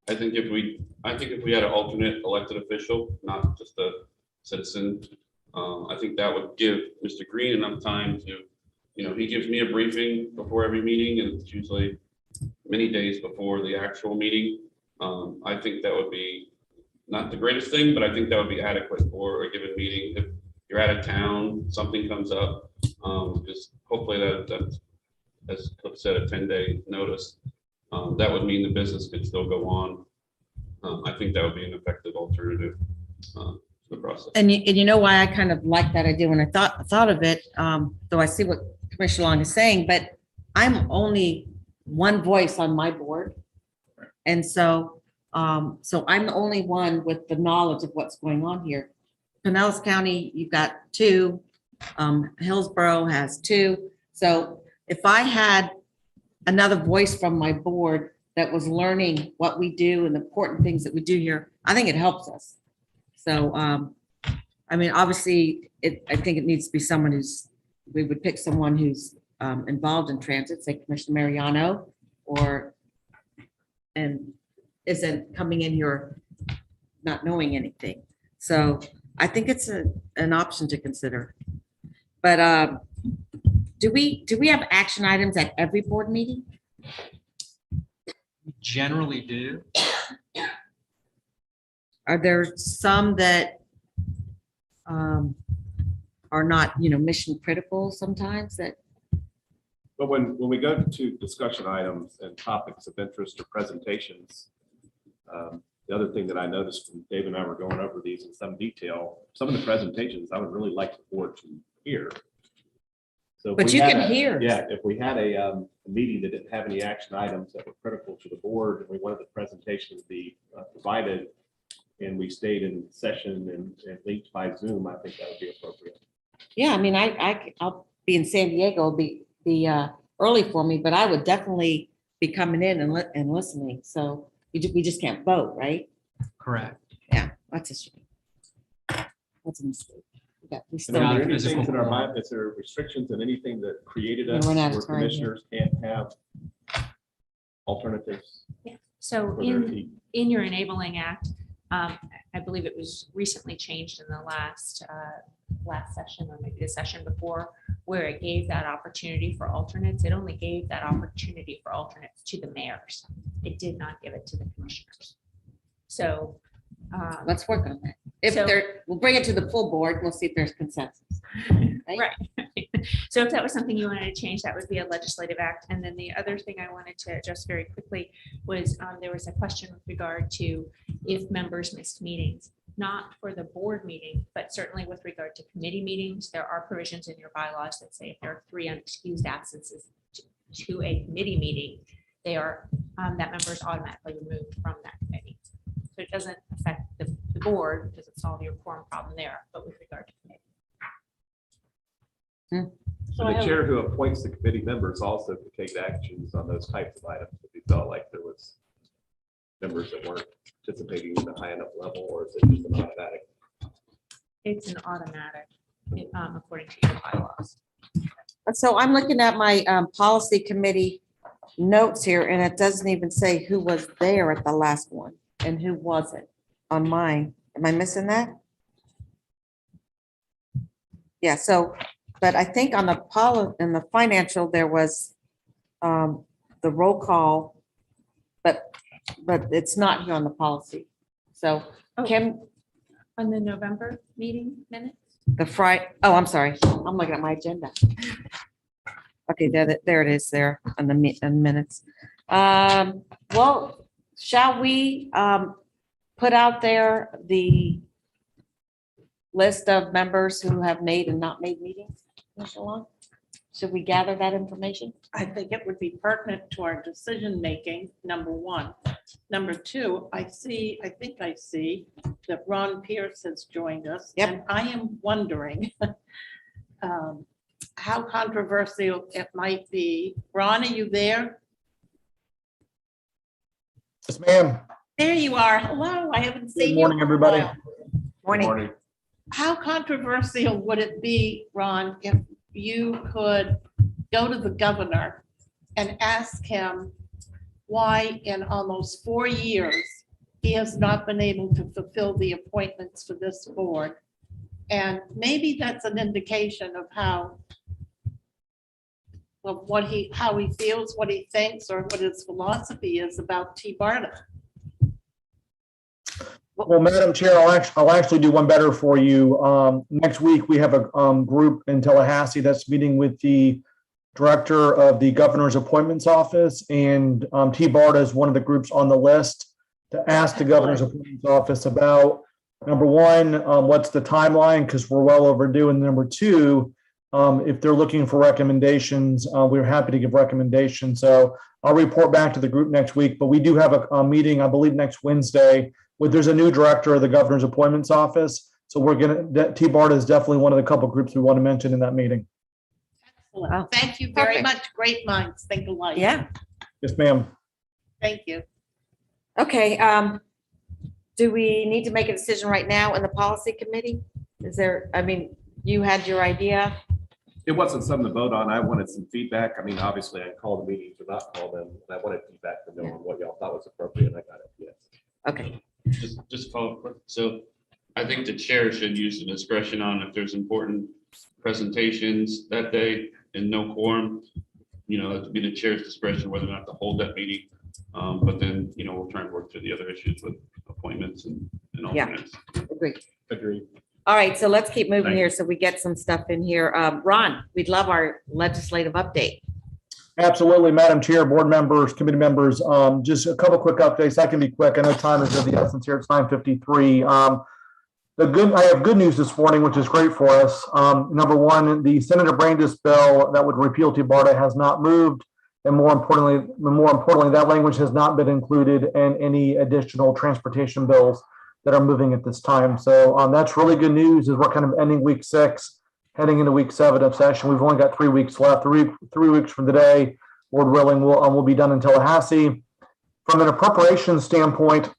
I think if we had an alternate elected official, not just a citizen, I think that would give Mr. Green enough time to, he gives me a briefing before every meeting, and it's usually many days before the actual meeting. I think that would be not the greatest thing, but I think that would be adequate for a given meeting. If you're out of town, something comes up, just hopefully that's, as Cliff said, a 10-day notice. That would mean the business could still go on. I think that would be an effective alternative. the process. And you know why I kind of like that idea when I thought of it, though I see what Commissioner Long is saying, but I'm only one voice on my board. And so I'm the only one with the knowledge of what's going on here. Pinellas County, you've got 2, Hillsborough has 2. So if I had another voice from my board that was learning what we do and the important things that we do here, I think it helps us. So, I mean, obviously, I think it needs to be someone we would pick someone who's involved in transit, say Commissioner Mariano, and isn't coming in here not knowing anything. So I think it's an option to consider. But do we have action items at every board meeting? We generally do. Are there some that are not, mission critical sometimes that? But when we go to discussion items and topics of interest or presentations, the other thing that I noticed when Dave and I were going over these in some detail, some of the presentations I would really like the board to hear. So if But we you had can hear. Yeah, if we had a meeting that didn't have any action items that were critical to the board, and we wanted the presentation to be provided, and we stayed in session and linked by Zoom, I think that would be appropriate. Yeah, I mean, I'll be in San Diego, be early for me, but I would definitely be coming in and listening. So we just can't vote, right? Correct. Yeah, that's a shame. That's a mistake. We And still are need- there any physical things in our form. mind, is there restrictions and anything that created We're us running out where of time here. commissioners can't have alternatives? So for their in, seat? in your enabling act, I believe it was recently changed in the last session or maybe the session before, where it gave that opportunity for alternates. It only gave that opportunity for alternates to the mayors. It did not give it to the commissioners. So. Let's work on that. If So- we'll bring it to the full board. We'll see if there's consensus. Right. So if that was something you wanted to change, that would be a legislative act. And then the other thing I wanted to address very quickly was there was a question with regard to if members missed meetings, not for the board meeting, but certainly with regard to committee meetings. There are provisions in your bylaws that say if there are 3 unexcused absences to a committee meeting, they are, that member is automatically removed from that committee. So it doesn't affect the board because it's solve your quorum problem there, but with regard to committee. So the chair who appoints the committee members also could take actions on those types of items if he felt like there was members that weren't participating at a high enough level, or is it just an automatic? It's an automatic, according to your bylaws. So I'm looking at my policy committee notes here, and it doesn't even say who was there at the last one and who wasn't on mine. Am I missing that? Yeah, so, but I think on in the financial, there was the roll call, but it's not here on the policy. So Kim, On the November meeting minutes? I'm sorry, I'm looking at my agenda. Okay, there it is there on the minutes. Well, shall we put out there the list of members who have made and not made meetings? Mr. Long? Should we gather that information? I think it would be pertinent to our decision-making, number one. Number two, I think I see that Ron Pierce has joined us. Yep. And I am wondering how controversial it might be. Ron, are you there? Yes, ma'am. There you are. Hello, I haven't seen you. Good morning, in a everybody. while. Morning. How controversial would it be, Ron, if you could go to the governor and ask him why in almost 4 years he has not been able to fulfill the appointments for this board? And maybe that's an indication of how how he feels, what he thinks, or what his philosophy is about TBARTA. Well, Madam Chair, I'll actually do one better for you. Next week, we have a group in Tallahassee that's meeting with the director of the governor's appointments office, and TBARTA is one of the groups on the list to ask the governor's appointments office about Number one, what's the timeline? Because we're well overdue. And number two, if they're looking for recommendations, we're happy to give recommendations. So I'll report back to the group next week, but we do have a meeting, I believe, next Wednesday. There's a new director of the governor's appointments office. So TBARTA is definitely one of the couple groups we want to mention in that meeting. Excellent. Thank you very Perfect. much. Great minds think alike. Yeah. Yes, ma'am. Thank you. Okay, do we need to make a decision right now in the policy committee? Is there, I mean, you had your idea. It wasn't something to vote on. I wanted some feedback. I mean, obviously I call the meetings or not call them. And I wanted feedback from them on what y'all thought was appropriate. And I got it. Yes. Okay, Just follow up. Quick. So I think the chair should use the discretion on if there's important presentations that day and no quorum. You know, it'd be the chair's discretion whether or not to hold that meeting. But then, you know, we'll try and work through the other issues with appointments and Yeah. alternates. agree. All right, so let's keep moving Thank here so we get some stuff in here. Ron, we'd love our legislative update. Absolutely, Madam Chair, board members, committee members, just a couple quick updates. I can be quick. I know time is of the essence here. It's 9:53. I have good news this morning, which is great for us. Number one, the Senator Brandis bill that would repeal TBARTA has not moved. And more importantly, that language has not been included in any additional transportation bills that are moving at this time. So that's really good news as we're kind of ending week 6, heading into week 7 of session. We've only got 3 weeks left. Three weeks from today, Lord willing, we'll be done in Tallahassee. From an appropriation standpoint,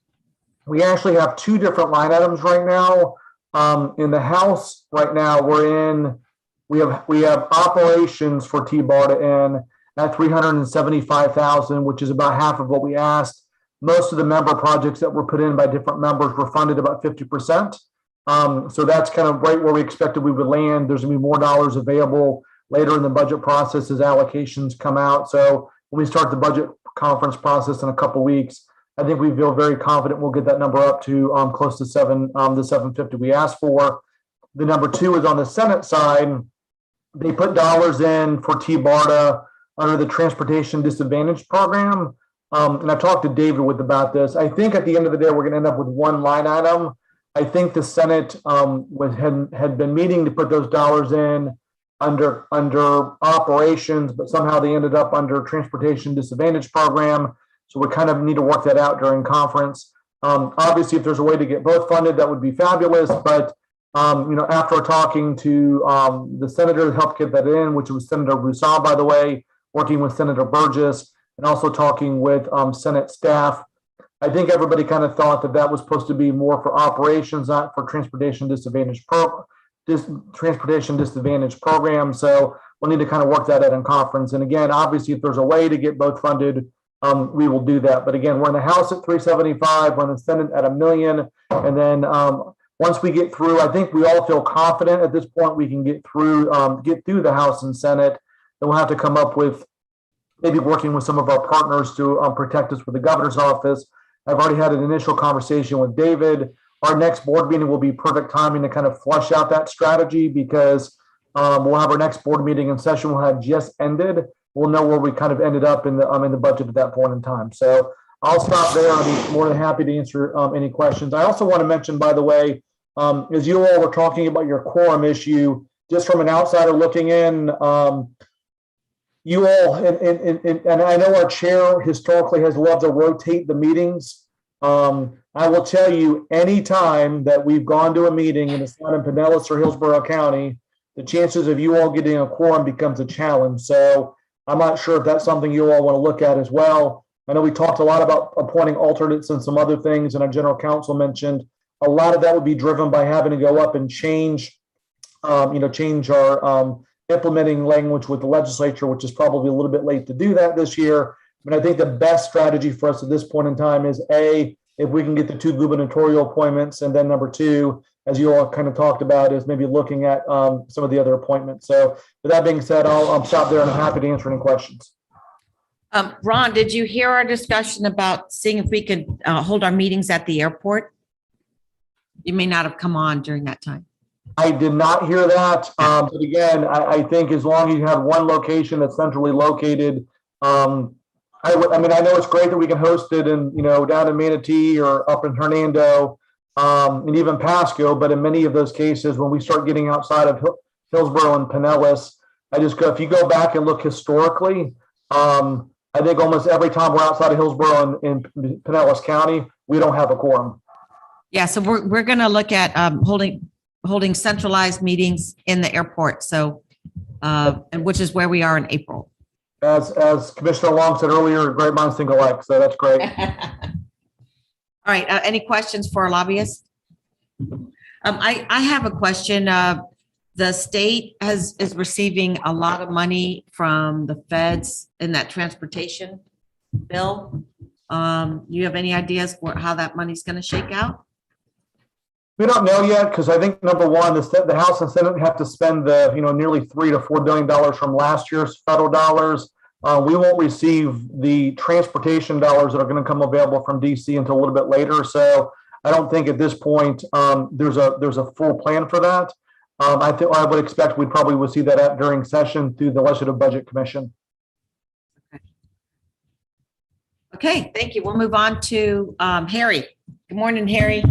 we actually have 2 different line items right now. In the House right now, we have operations for TBARTA in at $375,000, which is about half of what we asked. Most of the member projects that were put in by different members were funded about 50%. So that's kind of right where we expected we would land. There's gonna be more dollars available later in the budget process as allocations come out. So when we start the budget conference process in a couple weeks, I think we feel very confident we'll get that number up to close to the 750 we asked for. The number 2 is on the Senate side. They put dollars in for TBARTA under the Transportation Disadvantage Program. And I've talked to David about this. I think at the end of the day, we're gonna end up with one line item. I think the Senate had been meeting to put those dollars in under operations, but somehow they ended up under Transportation Disadvantage Program. So we kind of need to work that out during conference. Obviously, if there's a way to get both funded, that would be fabulous. But after talking to the senator that helped get that in, which was Senator Roussel, by the way, working with Senator Burgess, and also talking with Senate staff, I think everybody kind of thought that was supposed to be more for operations, not for transportation disadvantage program. So we'll need to kind of work that out in conference. And again, obviously, if there's a way to get both funded, we will do that. But again, we're in the House at 375, we're in the Senate at $1 million. And then once we get through, I think we all feel confident at this point we can get through the House and Senate. Then we'll have to come up with maybe working with some of our partners to protect us with the governor's office. I've already had an initial conversation with David. Our next board meeting will be perfect timing to kind of flush out that strategy because we'll have our next board meeting and session will have just ended. We'll know where we kind of ended up in the budget at that point in time. So I'll stop there. I'll be more than happy to answer any questions. I also want to mention, by the way, as you all were talking about your quorum issue, just from an outsider looking in, you all, and I know our chair historically has loved to rotate the meetings. I will tell you, anytime that we've gone to a meeting and it's not in Pinellas or Hillsborough County, the chances of you all getting a quorum becomes a challenge. So I'm not sure if that's something you all want to look at as well. I know we talked a lot about appointing alternates and some other things, and our general counsel mentioned a lot of that would be driven by having to go up and change our implementing language with the legislature, which is probably a little bit late to do that this year. But I think the best strategy for us at this point in time is A, if we can get the 2 gubernatorial appointments, and then number 2, as you all kind of talked about, is maybe looking at some of the other appointments. So with that being said, I'll stop there and I'm happy to answer any questions. Ron, did you hear our discussion about seeing if we could hold our meetings at the airport? You may not have come on during that time. I did not hear that. But again, I think as long as you have one location that's centrally located, I know it's great that we can host it in, down in Manatee or up in Hernando. and even Pasco, but in many of those cases, when we start getting outside of Hillsborough and Pinellas, if you go back and look historically, I think almost every time we're outside of Hillsborough and Pinellas County, we don't have a quorum. Yeah, so we're gonna look at holding centralized meetings in the airport, so and which is where we are in April. As Commissioner Long said earlier, great minds think alike, so that's great. All right, any questions for our lobbyists? I have a question. The state is receiving a lot of money from the feds in that transportation bill. You have any ideas for how that money's gonna shake out? We don't know yet, because I think number one, the House and Senate have to spend nearly $3 to $4 billion from last year's federal dollars. We won't receive the transportation dollars that are going to come available from DC until a little bit later. So I don't think at this point there's a full plan for that. I would expect we probably will see that during session through the Legislative Budget Commission. Okay, thank you. We'll move on to Harry. Good morning, Harry.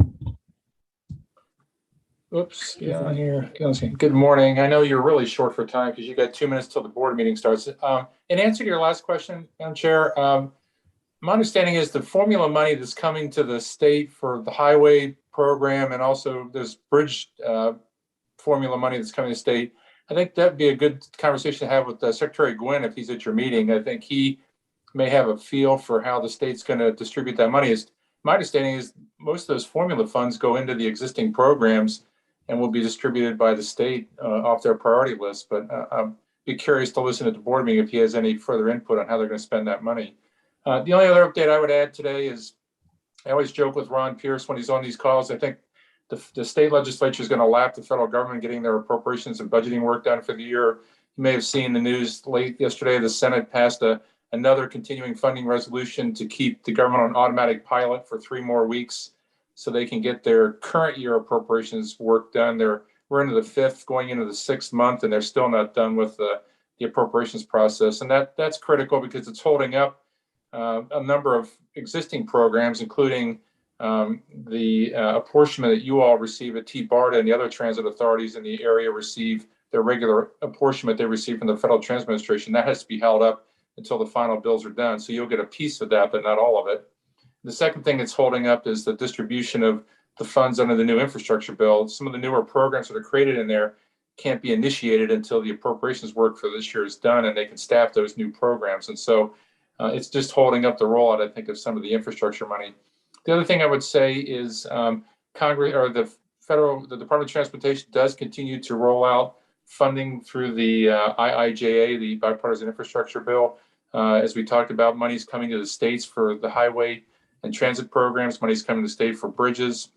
Oops, yeah, here. Good morning. I know you're really short for time because you got 2 minutes till the board meeting starts. In answer to your last question, Madam Chair, my understanding is the formula money that's coming to the state for the highway program, and also this bridge formula money that's coming to the state. I think that'd be a good conversation to have with Secretary Gwynn if he's at your meeting. I think he may have a feel for how the state's going to distribute that money. My understanding is most of those formula funds go into the existing programs and will be distributed by the state off their priority list. But I'd be curious to listen at the board meeting if he has any further input on how they're going to spend that money. The only other update I would add today is I always joke with Ron Pierce when he's on these calls. I think the state legislature is going to lap the federal government getting their appropriations and budgeting work done for the year. You may have seen the news late yesterday. The Senate passed another continuing funding resolution to keep the government on automatic pilot for 3 more weeks, so they can get their current year appropriations work done. We're into the 5th, going into the 6th month, and they're still not done with the appropriations process. And that's critical because it's holding up a number of existing programs, including the apportionment that you all receive at TBARTA and the other transit authorities in the area receive their regular apportionment they receive from the Federal Transit Administration. That has to be held up until the final bills are done. So you'll get a piece of that, but not all of it. The second thing that's holding up is the distribution of the funds under the new infrastructure bill. Some of the newer programs that are created in there can't be initiated until the appropriations work for this year is done and they can staff those new programs. And so it's just holding up the rollout, I think, of some of the infrastructure money. The other thing I would say is Congress or the Department of Transportation does continue to roll out funding through the IIJA, the Bipartisan Infrastructure Bill. As we talked about, money's coming to the states for the highway and transit programs. Money's coming to the state for bridges.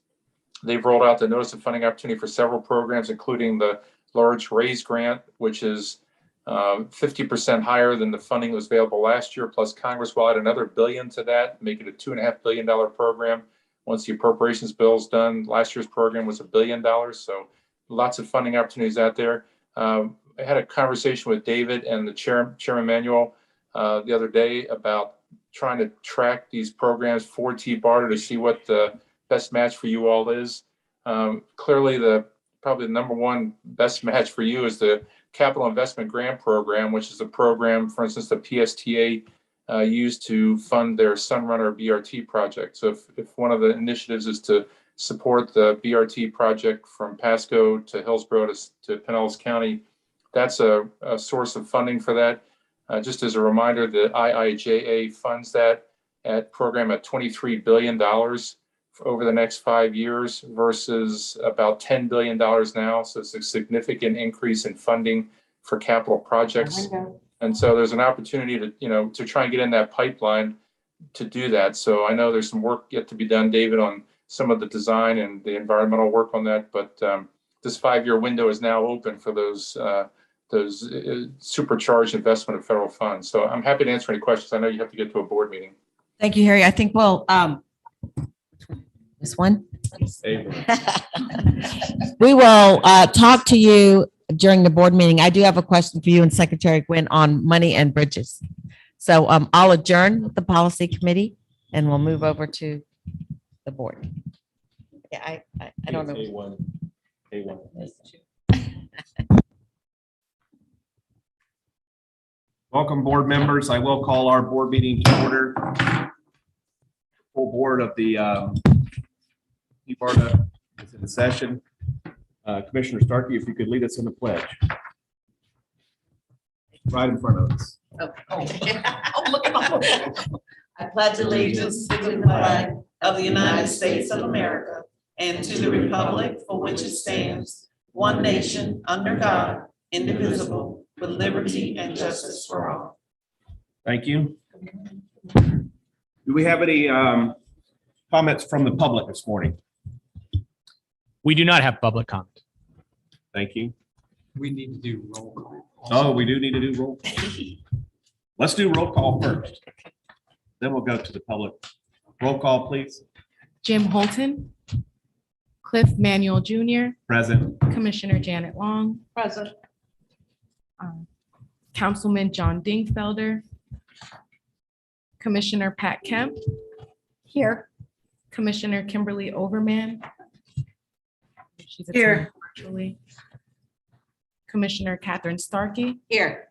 They've rolled out the notice of funding opportunity for several programs, including the large RAISE grant, which is 50% higher than the funding that was available last year. Plus, Congress will add another $1 billion to that, make it a $2.5 billion program once the appropriations bill is done. Last year's program was $1 billion, so lots of funding opportunities out there. I had a conversation with David and the Chairman Manuel the other day about trying to track these programs for TBARTA to see what the best match for you all is. Clearly, probably the number one best match for you is the Capital Investment Grant Program, which is a program, for instance, the PSTA used to fund their Sunrunner BRT project. So if one of the initiatives is to support the BRT project from Pasco to Hillsborough to Pinellas County, that's a source of funding for that. Just as a reminder, the IIJA funds that program at $23 billion over the next 5 years versus about $10 billion now. So it's a significant increase in funding for capital projects. And so there's an opportunity to try and get in that pipeline to do that. So I know there's some work yet to be done, David, on some of the design and the environmental work on that. But this 5-year window is now open for those supercharged investment of federal funds. So I'm happy to answer any questions. I know you have to get to a board meeting. Thank you, Harry. I think we'll, this one. We will talk to you during the board meeting. I do have a question for you and Secretary Gwynn on money and bridges. So I'll adjourn the policy committee and we'll move over to the board. Yeah, I don't know. A1. Welcome, board members. I will call our board meeting to order. Full board of the TBARTA is in session. Commissioner Starkey, if you could lead us in the pledge. Right in front of us. I pledge allegiance to the flag of the United States of America and to the republic for which it stands, one nation, under God, indivisible, with liberty and justice for all. Thank you. Do we have any comments from the public this morning? We do not have public comment. Thank you. We need to do roll call. Oh, we do need to do roll call. Let's do roll call first. Then we'll go to the public. Roll call, please. Jim Holton, Cliff Manuel Jr., Present. Commissioner Janet Long, Present. Councilman John Dingfelder, Commissioner Pat Kemp. Here. Commissioner Kimberly Overman. She's Here. attending virtually. Commissioner Catherine Starkey, Here.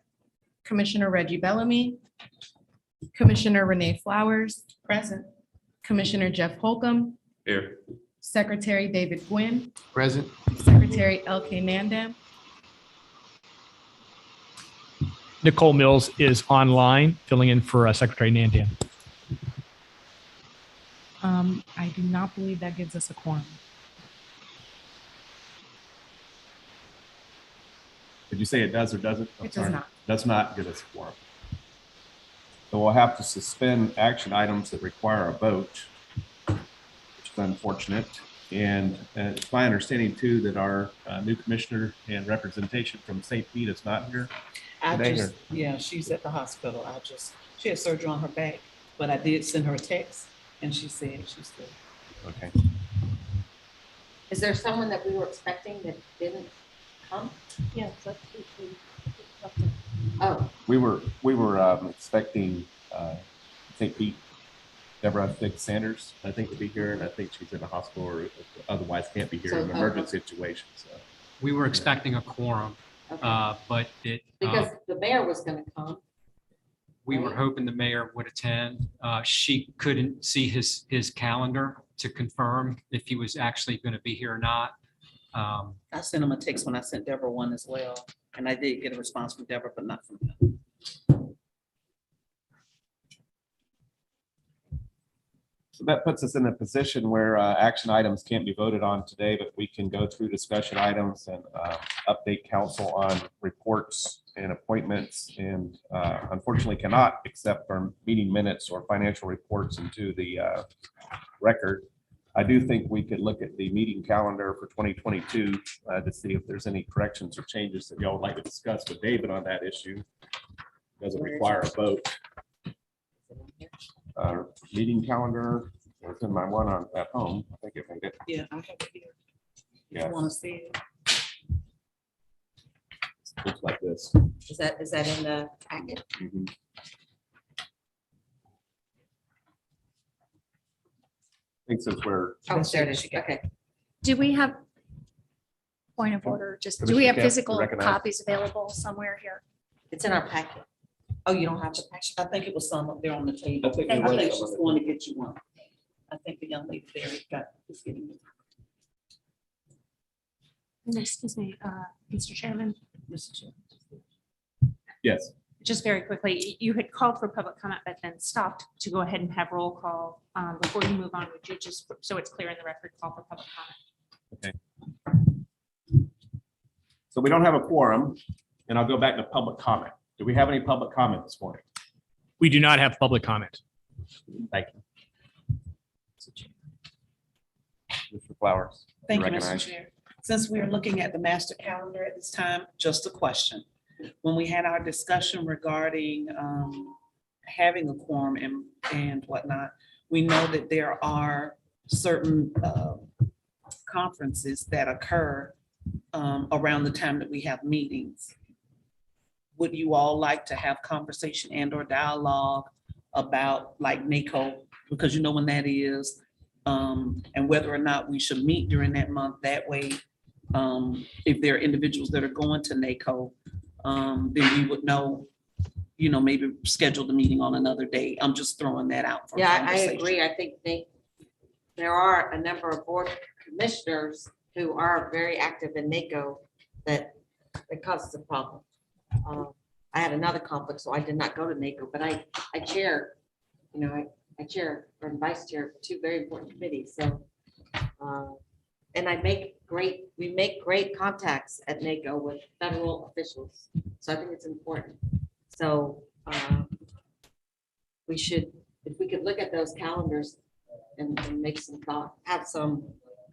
Commissioner Reggie Bellamy, Commissioner Renee Flowers, present. Commissioner Jeff Holcomb, Here. Secretary David Gwynn, Present. Secretary LK Nandam, Nicole Mills is online, filling in for Secretary Nandan. I do not believe that gives us a quorum. Did you say it does or doesn't? I'm It does sorry. not. Does not give us a quorum. So we'll have to suspend action items that require a vote, which is unfortunate. And it's my understanding too that our new commissioner and representation from St. Pete is not here. Yeah, she's at the hospital. She had surgery on her back, but I did send her a text and she said she's good. Okay. Is there someone that we were expecting that didn't come? Yes, that's. Oh, We were expecting St. Pete, Deborah Sanders, I think, to be here, and I think she's in the hospital or otherwise can't be here in an emergency situation. So We were expecting a quorum, okay. but Because the mayor was gonna come. we were hoping the mayor would attend. She couldn't see his calendar to confirm if he was actually going to be here or not. I sent him a text when I sent Deborah one as well, and I did get a response from Deborah, but not from him. So that puts us in a position where action items can't be voted on today, but we can go through discussion items and update council on reports and appointments, and unfortunately cannot accept our meeting minutes or financial reports into the record. I do think we could look at the meeting calendar for 2022 to see if there's any corrections or changes that y'all would like to discuss with David on that issue. Doesn't require a vote. Meeting calendar, it's in my one on at home. I think if I get, Yeah, I have it here. yeah, You want to see it? looks like this. Is that in the packet? Mhm. I think since we're, Oh, there it is. Okay. Do we have, point of order, just, do Commissioner we have Kemp, physical recognize. copies available somewhere here? It's in our packet. Oh, you don't have the packet? I think it was some up there on the table. I think Thank I you. think she's going to get you one. I think the young lady there is getting you. Excuse me, Mr. Chairman, Mr. Chair. yes, just very quickly, you had called for public comment, but then stopped to go ahead and have roll call. Before you move on, would you just, so it's clear in the record, call for public comment? so we don't have a quorum, and I'll go back to public comment. Do we have any public comment this morning? We do not have public comment. Thank you. Mr. Flowers. Thank you, Mr. recognized. Chair. Since we are looking at the master calendar at this time, just a question. When we had our discussion regarding having a quorum and whatnot, we know that there are certain conferences that occur around the time that we have meetings. Would you all like to have conversation and or dialogue about like NACO, because you know when that is, and whether or not we should meet during that month. That way, if there are individuals that are going to NACO, then we would know, maybe schedule the meeting on another day. I'm just throwing that out. For Yeah, I conversation. agree. I think there are a number of board commissioners who are very active in NACO that causes a problem. I had another conflict, so I did not go to NACO, but I chair, I chair or vice chair for two very important committees, so. And we make great contacts at NACO with federal officials, so I think it's important. So if we could look at those calendars and make some thought, have some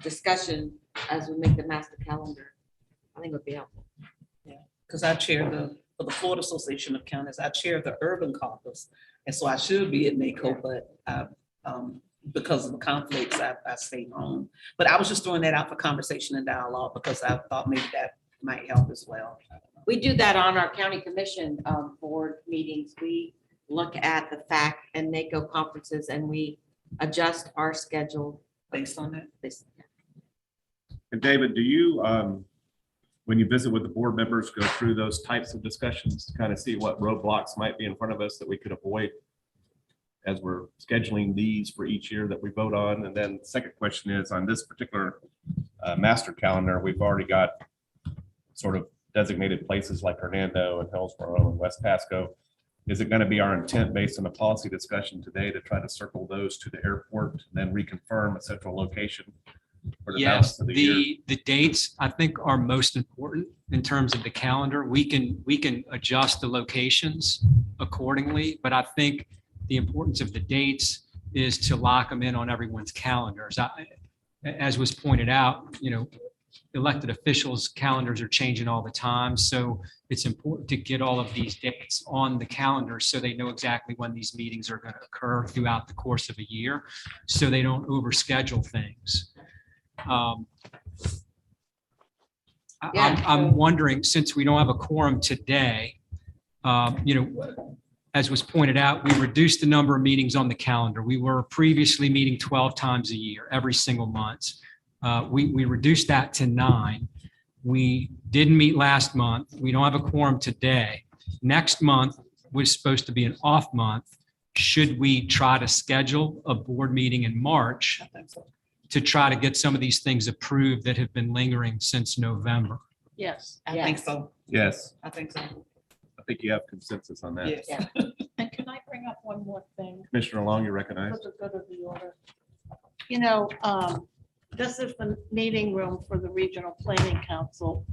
discussion as we make the master calendar, I think it would be helpful. Because I chair for the Florida Association of Counties, I chair the urban caucus. And so I should be at NACO, but because of the conflicts, I stayed home. But I was just throwing that out for conversation and dialogue because I thought maybe that might help as well. We do that on our county commission board meetings. We look at the FAC and NACO conferences and we adjust our schedule Based on that. And David, do you, when you visit with the board members, go through those types of discussions to kind of see what roadblocks might be in front of us that we could avoid as we're scheduling these for each year that we vote on? And then the second question is, on this particular master calendar, we've already got sort of designated places like Hernando and Hillsborough and West Pasco. Is it going to be our intent, based on the policy discussion today, to try to circle those to the airport and then reconfirm a central location for the balance Yes, of the year? the dates I think are most important in terms of the calendar. We can adjust the locations accordingly, but I think the importance of the dates is to lock them in on everyone's calendars. As was pointed out, elected officials' calendars are changing all the time. So it's important to get all of these dates on the calendar so they know exactly when these meetings are going to occur throughout the course of a year, so they don't overschedule things. I'm wondering, since we don't have a quorum today, as was pointed out, we reduced the number of meetings on the calendar. We were previously meeting 12 times a year, every single month. We reduced that to 9. We didn't meet last month. We don't have a quorum today. Next month was supposed to be an off month. Should we try to schedule a board meeting in March to try to get some of these things approved that have been lingering since November? Yes. I think so. Yes, I think so. I think you have consensus on that. Yes. And can I bring up one more thing? Commissioner Long, you recognize? For the good of the order. This is the meeting room for the Regional Planning Council.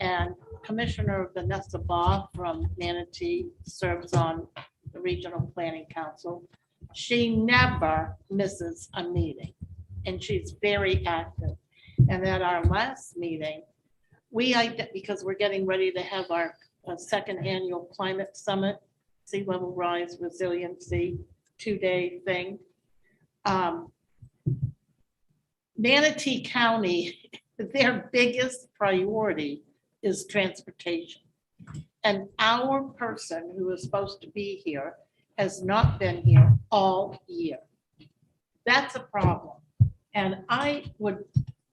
And Commissioner Vanessa Baugh from Manatee serves on the Regional Planning Council. She never misses a meeting and she's very active. And at our last meeting, because we're getting ready to have our second annual climate summit, sea level rise resiliency 2-day thing. Manatee County, their biggest priority is transportation. And our person who is supposed to be here has not been here all year. That's a problem. And I would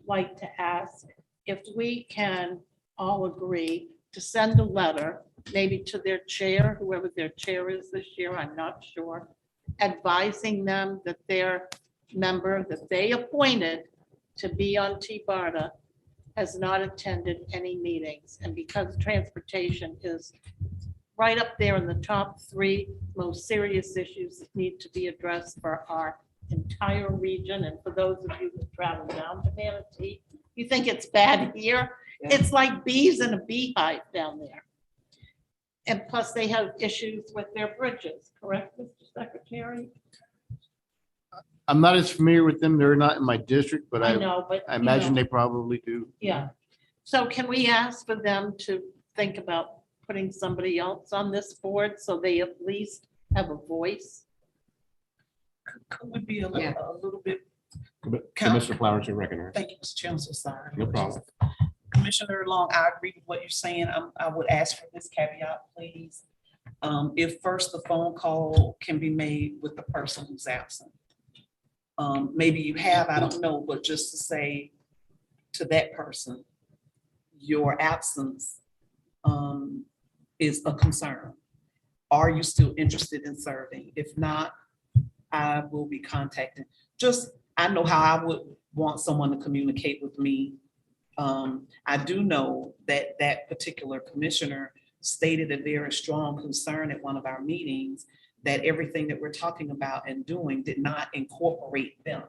like to ask if we can all agree to send a letter, maybe to their chair, whoever their chair is this year, I'm not sure, advising them that their member that they appointed to be on TBARTA has not attended any meetings. And because transportation is right up there in the top 3 most serious issues that need to be addressed for our entire region. And for those of you who travel down to Manatee, you think it's bad here. It's like bees in a beehive down there. And plus they have issues with their bridges, correct, Mr. Secretary? I'm not as familiar with them. They're not in my district, but I know, but I imagine they probably do. Yeah. So can we ask for them to think about putting somebody else on this board so they at least have a voice? Could we be a little bit? Commissioner Flowers, you recognize? Thank you, Mr. Chancellor. Sorry. No problem. Commissioner Long, I agree with what you're saying. I would ask for this caveat, please. If first the phone call can be made with the person who's absent. Maybe you have, I don't know, but just to say to that person, your absence is a concern. Are you still interested in serving? If not, I will be contacting. Just, I know how I would want someone to communicate with me. I do know that that particular commissioner stated a very strong concern at one of our meetings that everything that we're talking about and doing did not incorporate them.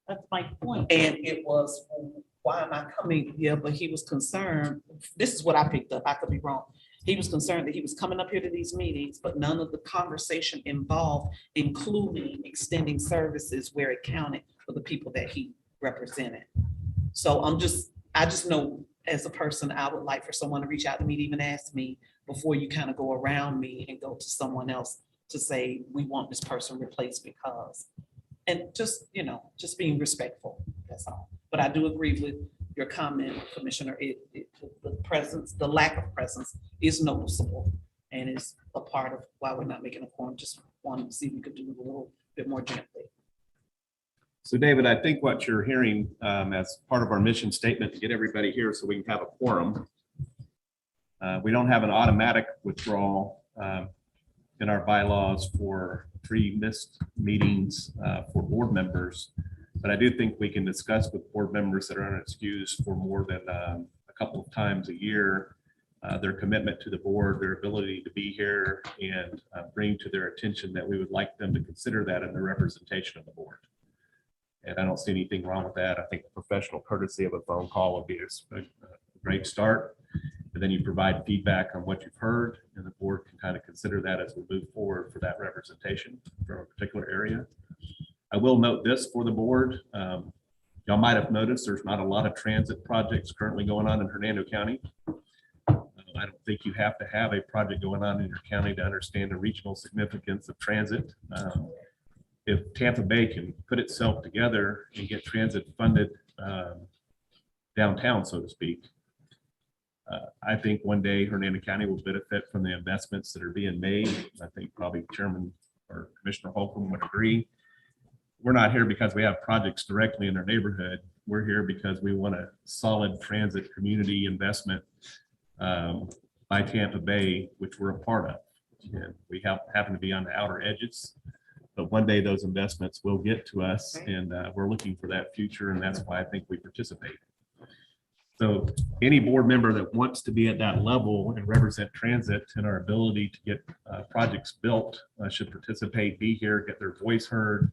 That's my point. And it was, why am I coming here? But he was concerned, this is what I picked up, I could be wrong. He was concerned that he was coming up here to these meetings, but none of the conversation involved including extending services where it counted for the people that he represented. So I just know as a person, I would like for someone to reach out to me to even ask me before you kind of go around me and go to someone else to say, we want this person replaced because, and just, you know, just being respectful, that's all. But I do agree with your comment, Commissioner, the presence, the lack of presence is noticeable and is a part of why we're not making a quorum. Just wanted to see if we could do it a little bit more gently. So David, I think what you're hearing as part of our mission statement to get everybody here so we can have a quorum. We don't have an automatic withdrawal in our bylaws for 3 missed meetings for board members. But I do think we can discuss with board members that are unexcused for more than a couple of times a year, their commitment to the board, their ability to be here and bring to their attention that we would like them to consider that in the representation of the board. And I don't see anything wrong with that. I think the professional courtesy of a phone call would be a great start. And then you provide feedback on what you've heard and the board can kind of consider that as we move forward for that representation from a particular area. I will note this for the board. Y'all might have noticed there's not a lot of transit projects currently going on in Hernando County. I don't think you have to have a project going on in your county to understand the regional significance of transit. If Tampa Bay can put itself together and get transit funded downtown, so to speak, I think one day Hernando County will benefit from the investments that are being made. I think probably Chairman or Commissioner Holcomb would agree. We're not here because we have projects directly in our neighborhood. We're here because we want a solid transit community investment by Tampa Bay, which we're a part of. And we happen to be on the outer edges. But one day those investments will get to us and we're looking for that future. And that's why I think we participate. So any board member that wants to be at that level and represent transit and our ability to get projects built should participate, be here, get their voice heard.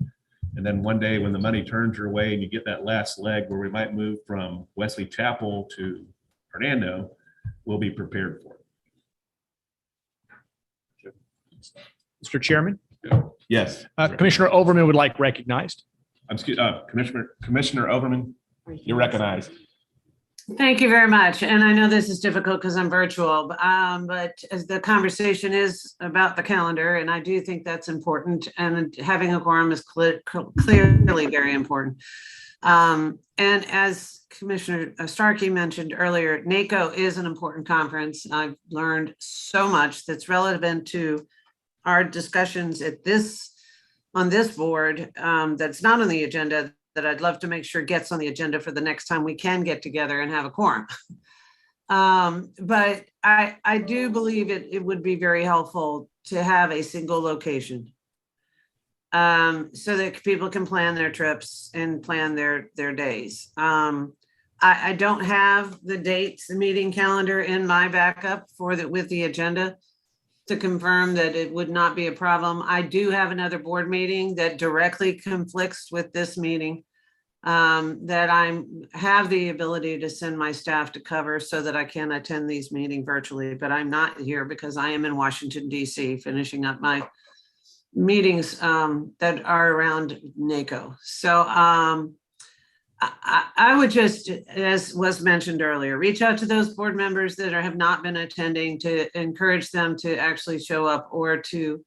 And then one day when the money turns your way and you get that last leg where we might move from Wesley Chapel to Hernando, we'll be prepared for it. Mr. Chairman? Yes. Commissioner Overman would like recognized. Commissioner Overman, you're recognized. Thank you very much. And I know this is difficult because I'm virtual, but as the conversation is about the calendar, and I do think that's important, and having a quorum is clearly very important. And as Commissioner Starkey mentioned earlier, NACO is an important conference. I've learned so much that's relevant to our discussions on this board that's not on the agenda that I'd love to make sure gets on the agenda for the next time we can get together and have a quorum. But I do believe it would be very helpful to have a single location so that people can plan their trips and plan their days. I don't have the dates, the meeting calendar in my backup with the agenda to confirm that it would not be a problem. I do have another board meeting that directly conflicts with this meeting that I have the ability to send my staff to cover so that I can attend these meetings virtually, but I'm not here because I am in Washington, D.C. finishing up my meetings that are around NACO. So I would just, as was mentioned earlier, reach out to those board members that have not been attending to encourage them to actually show up or to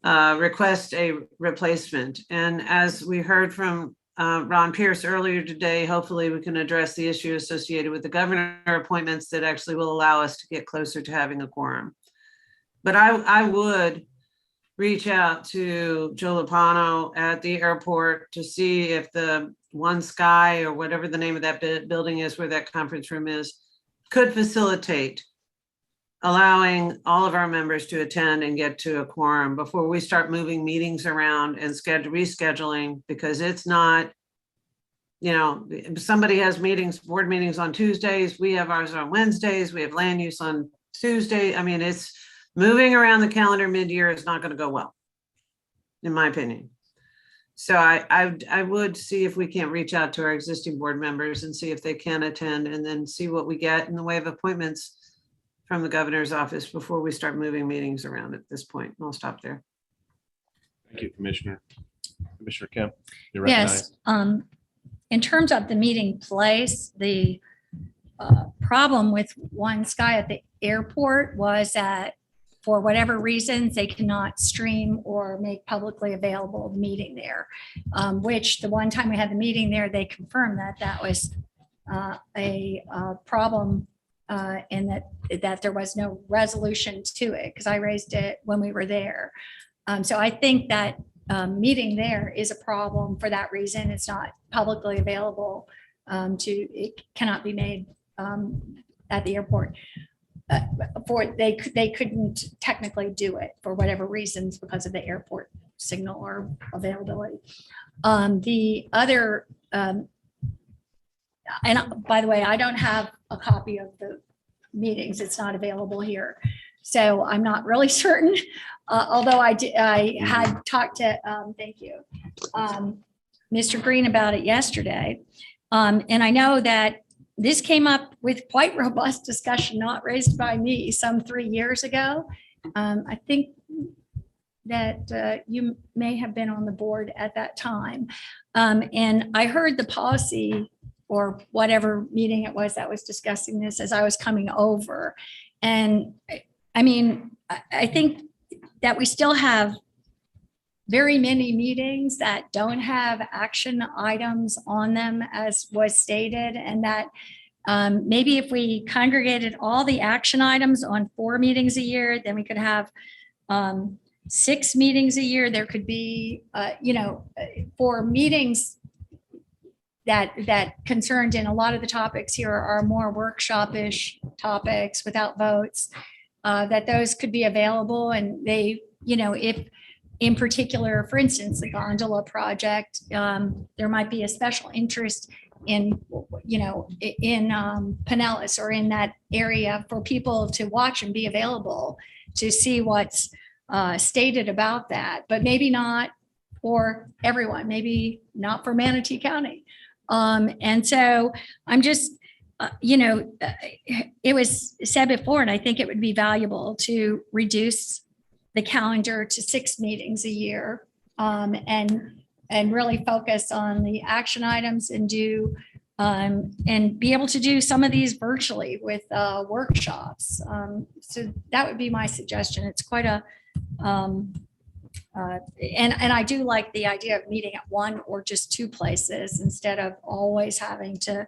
request a replacement. And as we heard from Ron Pierce earlier today, hopefully we can address the issue associated with the governor appointments that actually will allow us to get closer to having a quorum. But I would reach out to Joe Lopano at the airport to see if the One Sky or whatever the name of that building is where that conference room is, could facilitate allowing all of our members to attend and get to a quorum before we start moving meetings around and rescheduling, because it's not, you know, somebody has meetings, board meetings on Tuesdays, we have ours on Wednesdays, we have land use on Tuesday. I mean, it's moving around the calendar mid-year is not going to go well, in my opinion. So I would see if we can't reach out to our existing board members and see if they can attend, and then see what we get in the way of appointments from the governor's office before we start moving meetings around at this point. And I'll stop there. Thank you, Commissioner. Commissioner Kemp, you're Yes, recognized. in terms of the meeting place, the problem with One Sky at the airport was that for whatever reasons, they cannot stream or make publicly available the meeting there, which the one time we had the meeting there, they confirmed that that was a problem and that there was no resolution to it, because I raised it when we were there. So I think that meeting there is a problem for that reason. It's not publicly available it cannot be made at the airport. They couldn't technically do it for whatever reasons because of the airport signal or availability. The other, and by the way, I don't have a copy of the meetings. It's not available here. So I'm not really certain, although I had talked to, thank you, Mr. Green about it yesterday. And I know that this came up with quite robust discussion, not raised by me, some 3 years ago. I think that you may have been on the board at that time. And I heard the policy or whatever meeting it was that was discussing this as I was coming over. And I mean, I think that we still have very many meetings that don't have action items on them as was stated, and that maybe if we congregated all the action items on 4 meetings a year, then we could have 6 meetings a year. There could be, for meetings that concerned, in a lot of the topics here are more workshop-ish topics without votes, that those could be available. And they, if in particular, for instance, the Gondola project, there might be a special interest in, in Pinellas or in that area for people to watch and be available to see what's stated about that, but maybe not for everyone, maybe not for Manatee County. And so I'm just, it was said before, and I think it would be valuable to reduce the calendar to 6 meetings a year, and really focus on the action items and do and be able to do some of these virtually with workshops. So that would be my suggestion. It's quite a and I do like the idea of meeting at 1 or just 2 places instead of always having to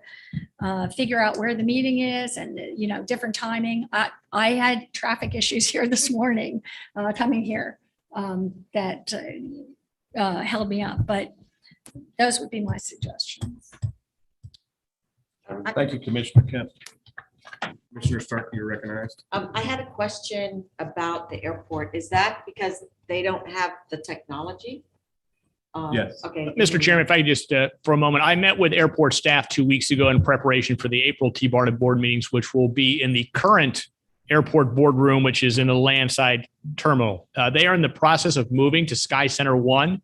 figure out where the meeting is and, different timing. I had traffic issues here this morning coming here that held me up, but those would be my suggestions. Thank you, Commissioner Kemp. Commissioner Stark, you're recognized. I had a question about the airport. Is that because they don't have the technology? Yes. Okay. Mr. Chairman, if I could just, for a moment, I met with airport staff 2 weeks ago in preparation for the April TBARTA board meetings, which will be in the current airport boardroom, which is in the landside terminal. They are in the process of moving to Sky Center 1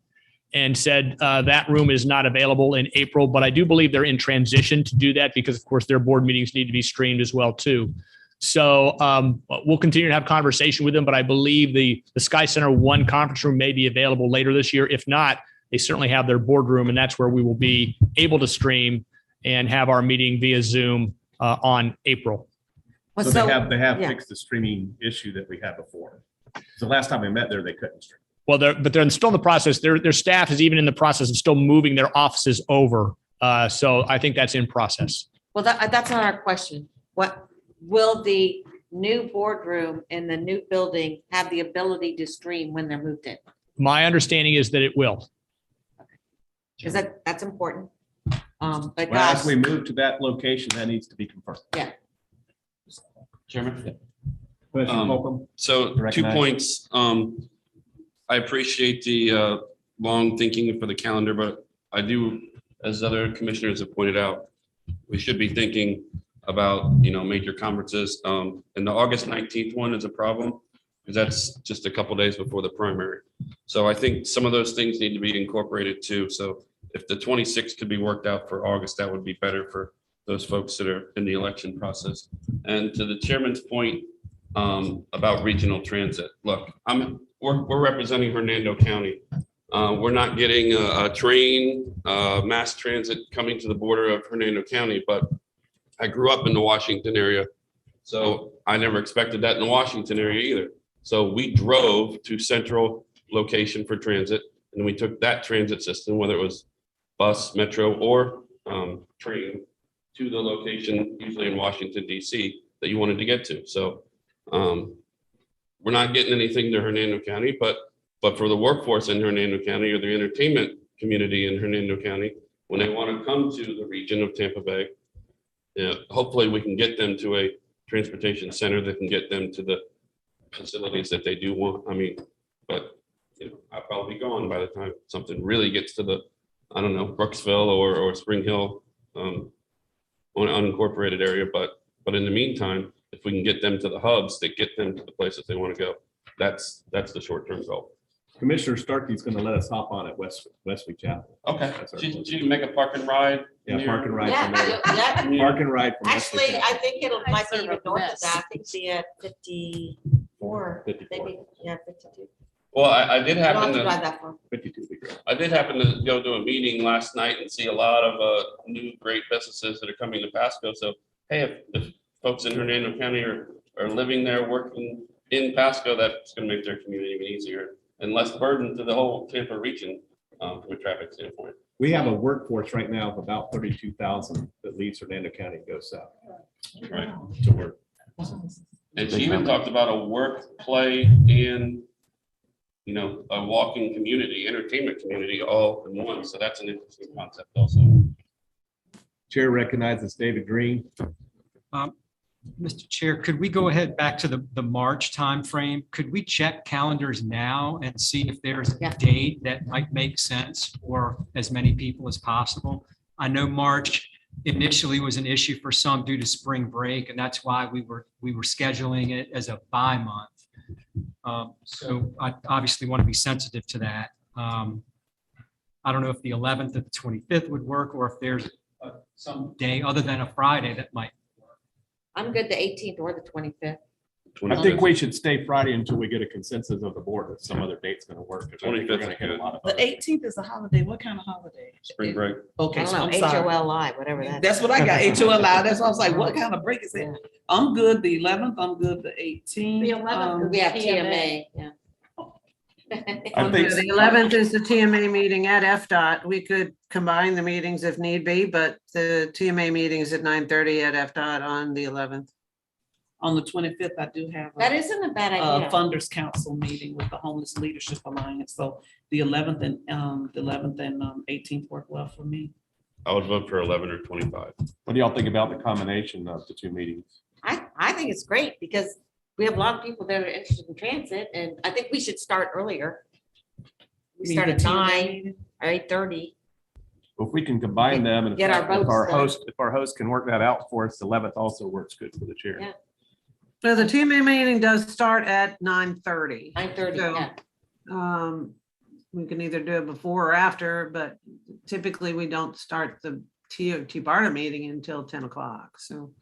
and said that room is not available in April, but I do believe they're in transition to do that because, of course, their board meetings need to be streamed as well, too. So we'll continue to have conversation with them, but I believe the Sky Center 1 conference room may be available later this year. If not, they certainly have their boardroom, and that's where we will be able to stream and have our meeting via Zoom on April. So they have fixed the streaming issue that we had before. So last time we met there, they couldn't stream. Well, they're still in the process. Their staff is even in the process of still moving their offices over. So I think that's in process. Well, that's not our question. What will the new boardroom in the new building have the ability to stream when they're moved in? My understanding is that it will. Because that's important. But Well, as gosh, we move to that location, that needs to be confirmed. yeah, Chairman? Commissioner Holcomb? So 2 Recognize. points. I appreciate the long thinking for the calendar, but I do, as other commissioners have pointed out, we should be thinking about, major conferences. And the August 19th one is a problem because that's just a couple days before the primary. So I think some of those things need to be incorporated too. So if the 26th could be worked out for August, that would be better for those folks that are in the election process. And to the chairman's point about regional transit, look, we're representing Hernando County. We're not getting a train, mass transit coming to the border of Hernando County, but I grew up in the Washington area, so I never expected that in the Washington area either. So we drove to central location for transit, and we took that transit system, whether it was bus, metro, or train, to the location, usually in Washington, DC, that you wanted to get to. So we're not getting anything to Hernando County, but for the workforce in Hernando County or the entertainment community in Hernando County, when they want to come to the region of Tampa Bay, hopefully we can get them to a transportation center that can get them to the facilities that they do want. I mean, but I'll probably be gone by the time something really gets to the, I don't know, Brooksville or Spring Hill, unincorporated area. But in the meantime, if we can get them to the hubs that get them to the places they want to go, that's the short-term goal. Commissioner Starkey's going to let us hop on at Wesley Chapel. Okay, That's our she can make a park and ride. Yeah, park and ride. yeah, from there. yeah. Park and ride from Wesley Actually, Chapel. I think it'll might be sort of even a north of mess. that. I think see at 54, 54. maybe, yeah, 52. Well, I did You don't happen have to drive to, that far. 52 would be great. I did happen to go to a meeting last night and see a lot of new great businesses that are coming to Pasco. So, hey, if folks in Hernando County are living there, working in Pasco, that's going to make their community even easier and less burden to the whole Tampa region from a traffic standpoint. We have a workforce right now of about 32,000 that leaves Hernando County and goes south Right. to work. And she even talked about a work, play, and, a walking community, entertainment community all in one. So that's an interesting concept also. Chair recognizes David Green. Mr. Chair, could we go ahead back to the March timeframe? Could we check calendars now and see if there's a date that might make sense for as many people as possible? I know March initially was an issue for some due to spring break, and that's why we were scheduling it as a bi-month. So I obviously want to be sensitive to that. I don't know if the 11th or the 25th would work, or if there's some day other than a Friday that might. I'm good the 18th or the 25th. I think we should stay Friday until we get a consensus of the board that some other date's going to work. 'Cause I think we're 25th gonna is hit a good. lot of The other- 18th is a holiday. What kind of holiday? Spring break. I Okay, don't so know, I'm sorry. HOLI, whatever that is. That's what I got, HOLI. That's why I was like, what kind of break is it? I'm good the 11th, I'm good the 18th. The 11th We have TMA. TMA, yeah. I think The 11th is the TMA meeting at FDOT. We could combine the meetings if need be, but the TMA meeting is at 9:30 at FDOT on the 11th. On the 25th, I do have That isn't a bad a idea. Funders Council meeting with the Homeless Leadership Alliance. So the 11th and 18th work well for me. I would vote for 11 or 25. What do y'all think about the combination of the two meetings? I think it's great because we have a lot of people that are interested in transit, and I think we should start earlier. We start at 9 or 8:30. If we can combine them and Get our if votes our done. host can work that out for us, the 11th also works good for the chair. Yeah. So the TMA meeting does start at 9:30. 9:30, So, yeah. We can either do it before or after, but typically we don't start the TBARTA meeting until 10 o'clock, so.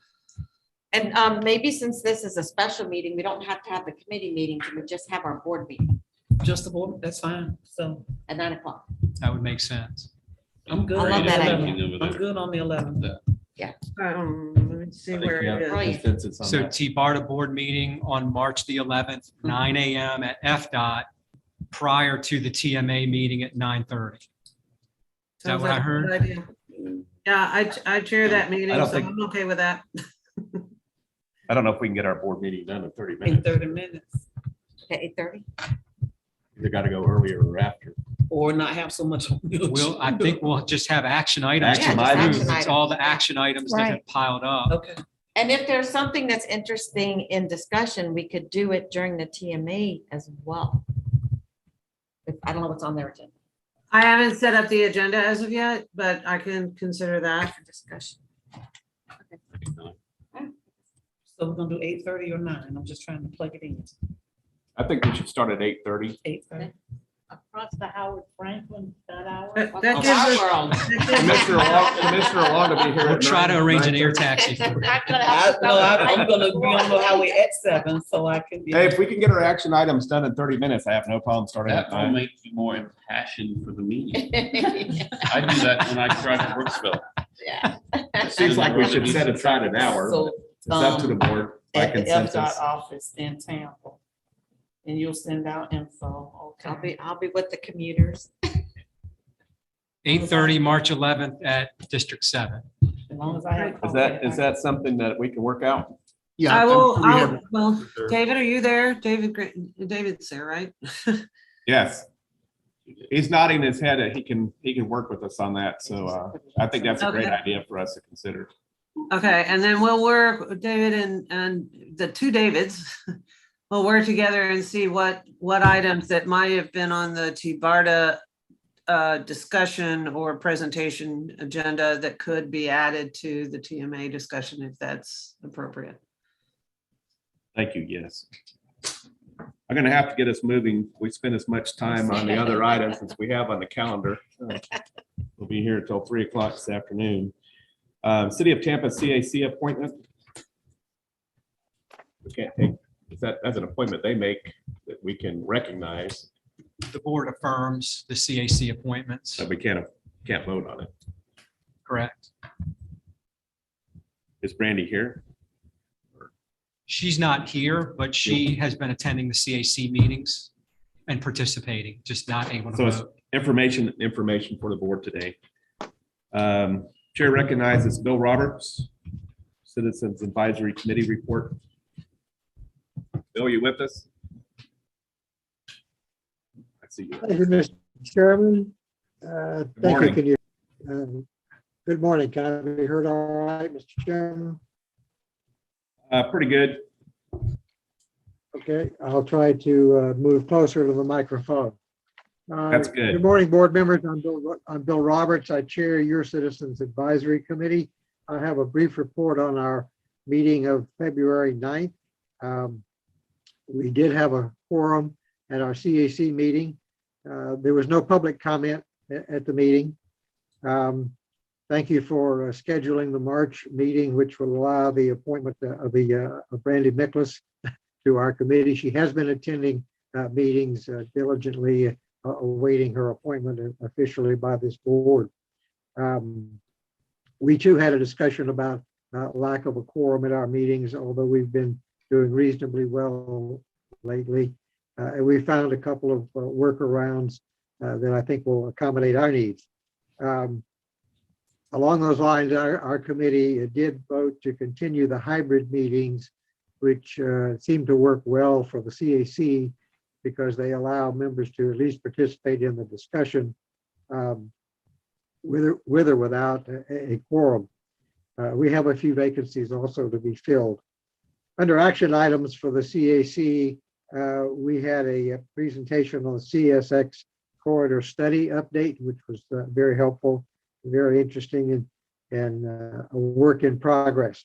And maybe since this is a special meeting, we don't have to have the committee meetings, we just have our board meeting Just the board, that's fine. So at 9 o'clock. That would make sense. I'm good. I on love the that 11th. idea. I'm good on the 11th. Let me see I think where we have it is. Brilliant. consensus on So that. TBARTA board meeting on March the 11th, 9 a.m. at FDOT prior to the TMA meeting at 9:30. Is that Sounds what I like a heard? good idea. Yeah, I chair that meeting, I don't so think- I'm okay with that. I don't know if we can get our board meeting done in 30 In minutes. 30 minutes, Okay, 8:30? They got to go earlier or after. or not have so much. on the I agenda. think we'll just have action items. Action to items. approve. It's all the action items that have Right. piled up. Okay. And if there's something that's interesting in discussion, we could do it during the TMA as well. I don't know what's on their agenda I haven't set up the agenda as of yet, but I can consider that. for discussion. So we're gonna do 8:30 or 9. I'm just trying to plug it in. I think we should start at 8:30. 8:30. Across the Howard Franklin, that hour. That Welcome gives to our us- world. Commissioner Long will be here. We'll at try to 9, arrange an air 9:30. taxi. for you. I'm gonna be on the highway at 7, so I can. Hey, if we can get our action items done in 30 minutes, I have no problem starting at That will 9. make you more impassioned for the meeting. I do that when I drive to Brooksville. Yeah. It seems like we should set aside an hour. So, It's up to the board by At the consensus. FDOT office in Tampa. And you'll send out info. Okay. I'll be with the commuters. 8:30, March 11th at District 7. As long as I have. Is that something that we can work out? Yeah. I will, I'm sure we have- well, David, are you there? David's there, right? Yes. He's nodding his head. He can work with us on that. So I think that's a great Okay. idea for us to consider. Okay, and then we'll work, David and the two Davids, we'll work together and see what items that might have been on the TBARTA discussion or presentation agenda that could be added to the TMA discussion if that's appropriate. Thank you. Yes. I'm going to have to get us moving. We spend as much time on the other items as we have on the calendar. We'll be here until 3 o'clock this afternoon. City of Tampa CAC appointment. We can't take, that's an appointment they make that we can recognize, The board affirms the CAC appointments, but we can't vote on it. correct? Is Brandy here? She's not here, but she has been attending the CAC meetings and participating, just not able So to it's vote. information for the board today. Chair recognizes Bill Roberts, Citizens Advisory Committee report. Bill, you with us? I see you. Thank you, Mr. Chairman. Thank you. morning. Can you, good morning. Can I be heard all right, Mr. Chairman? Pretty good. Okay, I'll try to move closer to the microphone. That's good. Good morning, board members. I'm Bill Roberts. I chair your Citizens Advisory Committee. I have a brief report on our meeting of February 9th. We did have a quorum at our CAC meeting. There was no public comment at the meeting. Thank you for scheduling the March meeting, which will allow the appointment of Brandy Miklas to our committee. She has been attending meetings diligently, awaiting her appointment officially by this board. We too had a discussion about lack of a quorum at our meetings, although we've been doing reasonably well lately. And we found a couple of workarounds that I think will accommodate our needs. Along those lines, our committee did vote to continue the hybrid meetings, which seem to work well for the CAC because they allow members to at least participate in the discussion with or without a quorum. We have a few vacancies also to be filled. Under action items for the CAC, we had a presentation on the CSX corridor study update, which was very helpful, very interesting, and a work in progress.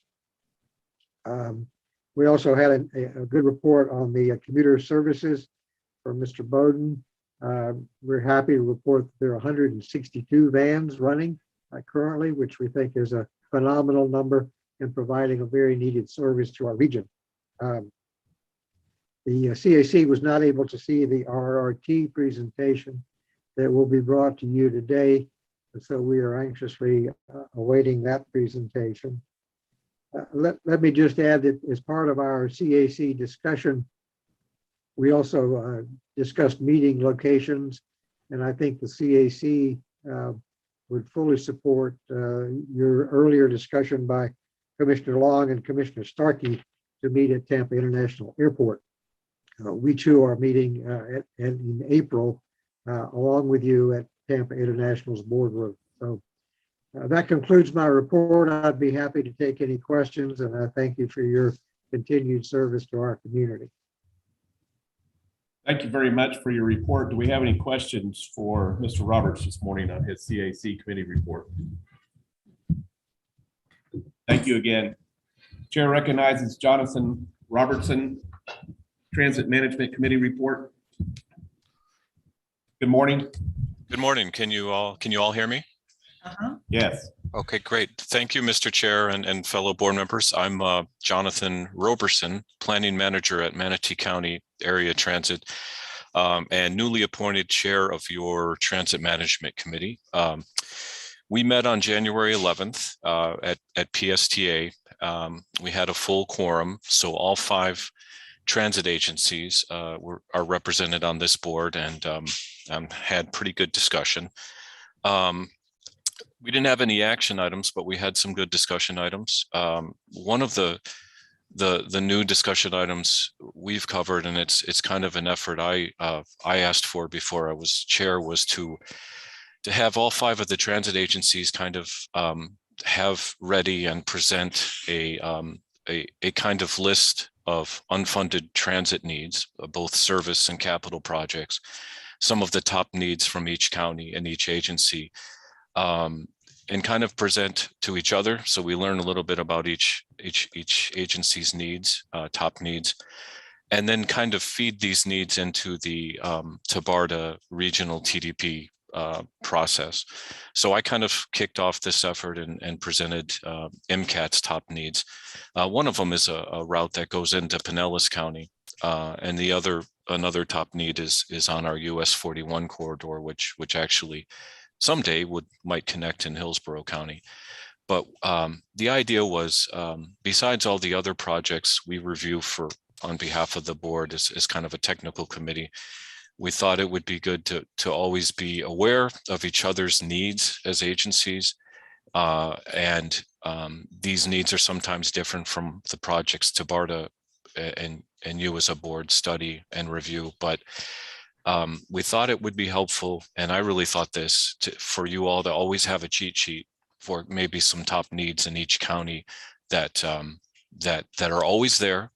We also had a good report on the commuter services from Mr. Bowden. We're happy to report that there are 162 vans running currently, which we think is a phenomenal number in providing a very needed service to our region. The CAC was not able to see the RRT presentation that will be brought to you today, so we are anxiously awaiting that presentation. Let me just add that as part of our CAC discussion, we also discussed meeting locations, and I think the CAC would fully support your earlier discussion by Commissioner Long and Commissioner Starkey to meet at Tampa International Airport. We too are meeting in April along with you at Tampa International's boardroom. So that concludes my report. I'd be happy to take any questions, and I thank you for your continued service to our community. Thank you very much for your report. Do we have any questions for Mr. Roberts this morning on his CAC committee report? Thank you again. Chair recognizes Jonathan Roberson, Transit Management Committee report. Good morning. Good morning. Can you all hear me? Yes. Okay, great. Thank you, Mr. Chair and fellow board members. I'm Jonathan Roberson, Planning Manager at Manatee County Area Transit, and newly appointed chair of your Transit Management Committee. We met on January 11th at PSTA. We had a full quorum, so all 5 transit agencies are represented on this board, and had pretty good discussion. We didn't have any action items, but we had some good discussion items. One of the new discussion items we've covered, and it's kind of an effort I asked for before I was chair, was to have all 5 of the transit agencies kind of have ready and present a kind of list of unfunded transit needs, both service and capital projects, some of the top needs from each county and each agency, and kind of present to each other. So we learn a little bit about each agency's needs, top needs, and then kind of feed these needs into the Tabarda regional TDP process. So I kind of kicked off this effort and presented MCAT's top needs. One of them is a route that goes into Pinellas County, and another top need is on our US 41 corridor, which actually someday might connect in Hillsborough County. But the idea was, besides all the other projects we review on behalf of the board as kind of a technical committee, we thought it would be good to always be aware of each other's needs as agencies. And these needs are sometimes different from the projects Tabarda and you as a board study and review. But we thought it would be helpful, and I really thought this, for you all to always have a cheat sheet for maybe some top needs in each county that are always there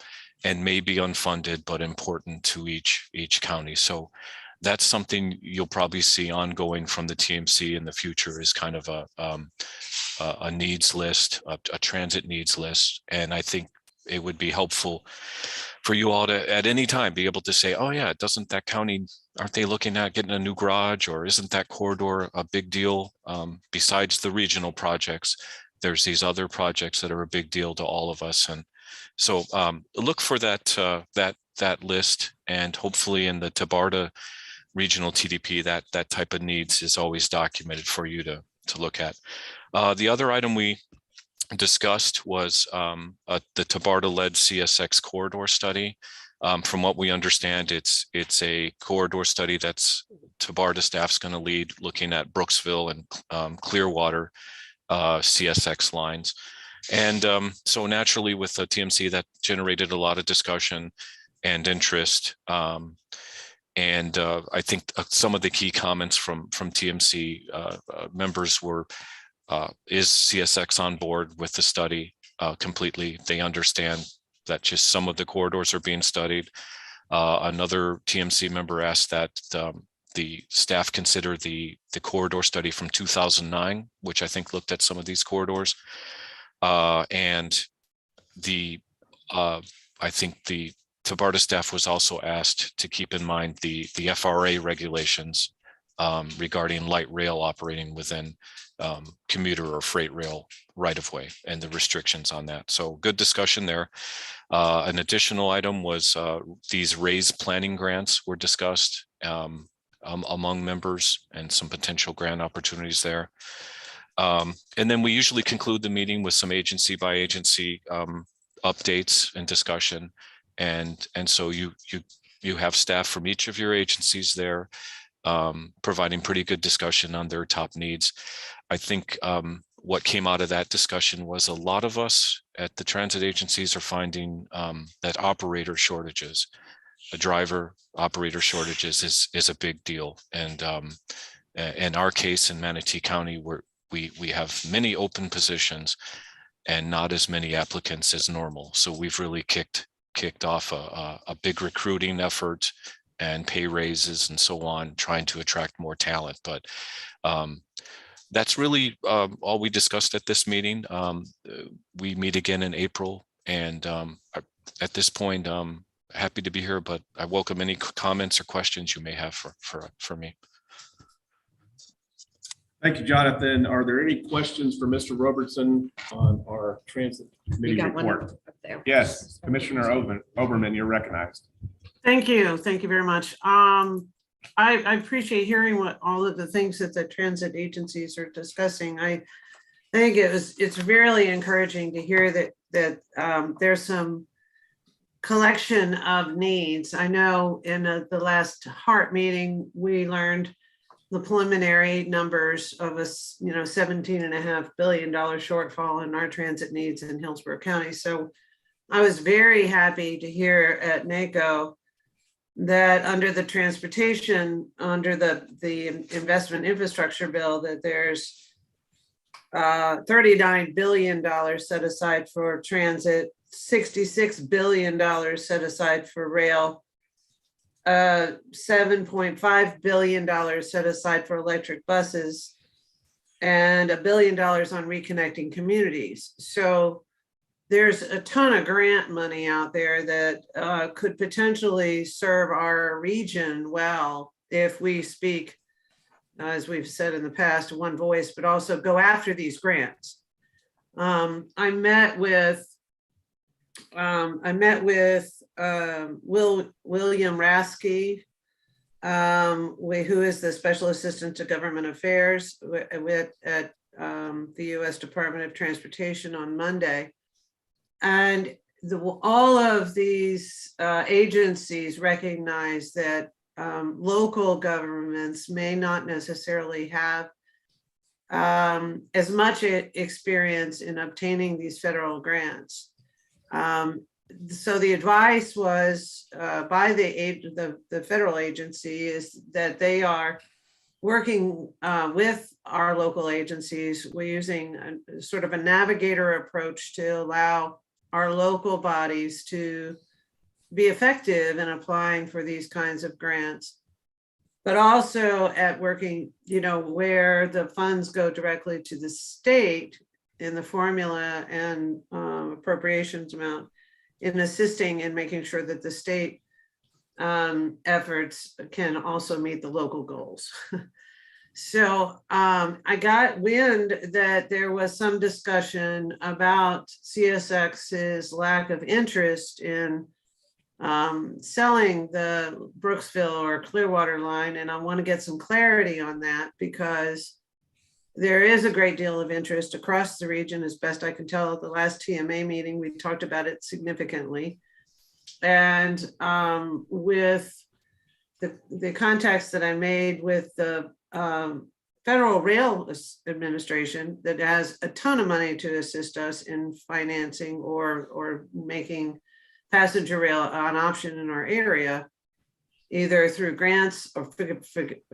and may be unfunded but important to each county. So that's something you'll probably see ongoing from the TMC in the future, is kind of a needs list, a transit needs list. And I think it would be helpful for you all to at any time be able to say, oh yeah, doesn't that county, aren't they looking at getting a new garage, or isn't that corridor a big deal? Besides the regional projects, there's these other projects that are a big deal to all of us. And so look for that list, and hopefully in the Tabarda regional TDP, that type of needs is always documented for you to look at. The other item we discussed was the Tabarda-led CSX corridor study. From what we understand, it's a corridor study that's Tabarda staff's going to lead, looking at Brooksville and Clearwater CSX lines. And so naturally with the TMC, that generated a lot of discussion and interest. And I think some of the key comments from TMC members were, is CSX on board with the study completely? They understand that just some of the corridors are being studied. Another TMC member asked that the staff consider the corridor study from 2009, which I think looked at some of these corridors. And I think the Tabarda staff was also asked to keep in mind the FRA regulations regarding light rail operating within commuter or freight rail right-of-way and the restrictions on that. So good discussion there. An additional item was these raised planning grants were discussed among members, and some potential grant opportunities there. And then we usually conclude the meeting with some agency by agency updates and discussion. And so you have staff from each of your agencies there providing pretty good discussion on their top needs. I think what came out of that discussion was a lot of us at the transit agencies are finding that operator shortages, a driver operator shortages is a big deal. And in our case in Manatee County, we have many open positions and not as many applicants as normal. So we've really kicked off a big recruiting effort and pay raises and so on, trying to attract more talent. But that's really all we discussed at this meeting. We meet again in April, and at this point, happy to be here, but I welcome any comments or questions you may have for me. Thank you, Jonathan. Are there any questions for Mr. Roberson on our transit committee got one report? up there. Yes, Commissioner Oberman, you're recognized. Thank you. Thank you very much. I appreciate hearing what all of the things that the transit agencies are discussing. I think it's really encouraging to hear that there's some collection of needs. I know in the last HART meeting, we learned the preliminary numbers of a $17.5 billion shortfall in our transit needs in Hillsborough County. So I was very happy to hear at NACO that under the transportation, under the investment infrastructure bill, that there's $39 billion set aside for transit, $66 billion set aside for rail, $7.5 billion set aside for electric buses, and $1 billion on reconnecting communities. So there's a ton of grant money out there that could potentially serve our region well if we speak, as we've said in the past, one voice, but also go after these grants. I met with William Rasky, who is the Special Assistant to Government Affairs at the U.S. Department of Transportation on Monday. And all of these agencies recognize that local governments may not necessarily have as much experience in obtaining these federal grants. So the advice was by the federal agency is that they are working with our local agencies. We're using a sort of a navigator approach to allow our local bodies to be effective in applying for these kinds of grants, but also at working, where the funds go directly to the state in the formula and appropriations amount, in assisting in making sure that the state efforts can also meet the local goals. So I got wind that there was some discussion about CSX's lack of interest in selling the Brooksville or Clearwater line. And I want to get some clarity on that, because there is a great deal of interest across the region, as best I can tell. At the last TMA meeting, we talked about it significantly. And with the contacts that I made with the Federal Rail Administration, that has a ton of money to assist us in financing or making passenger rail an option in our area, either through grants or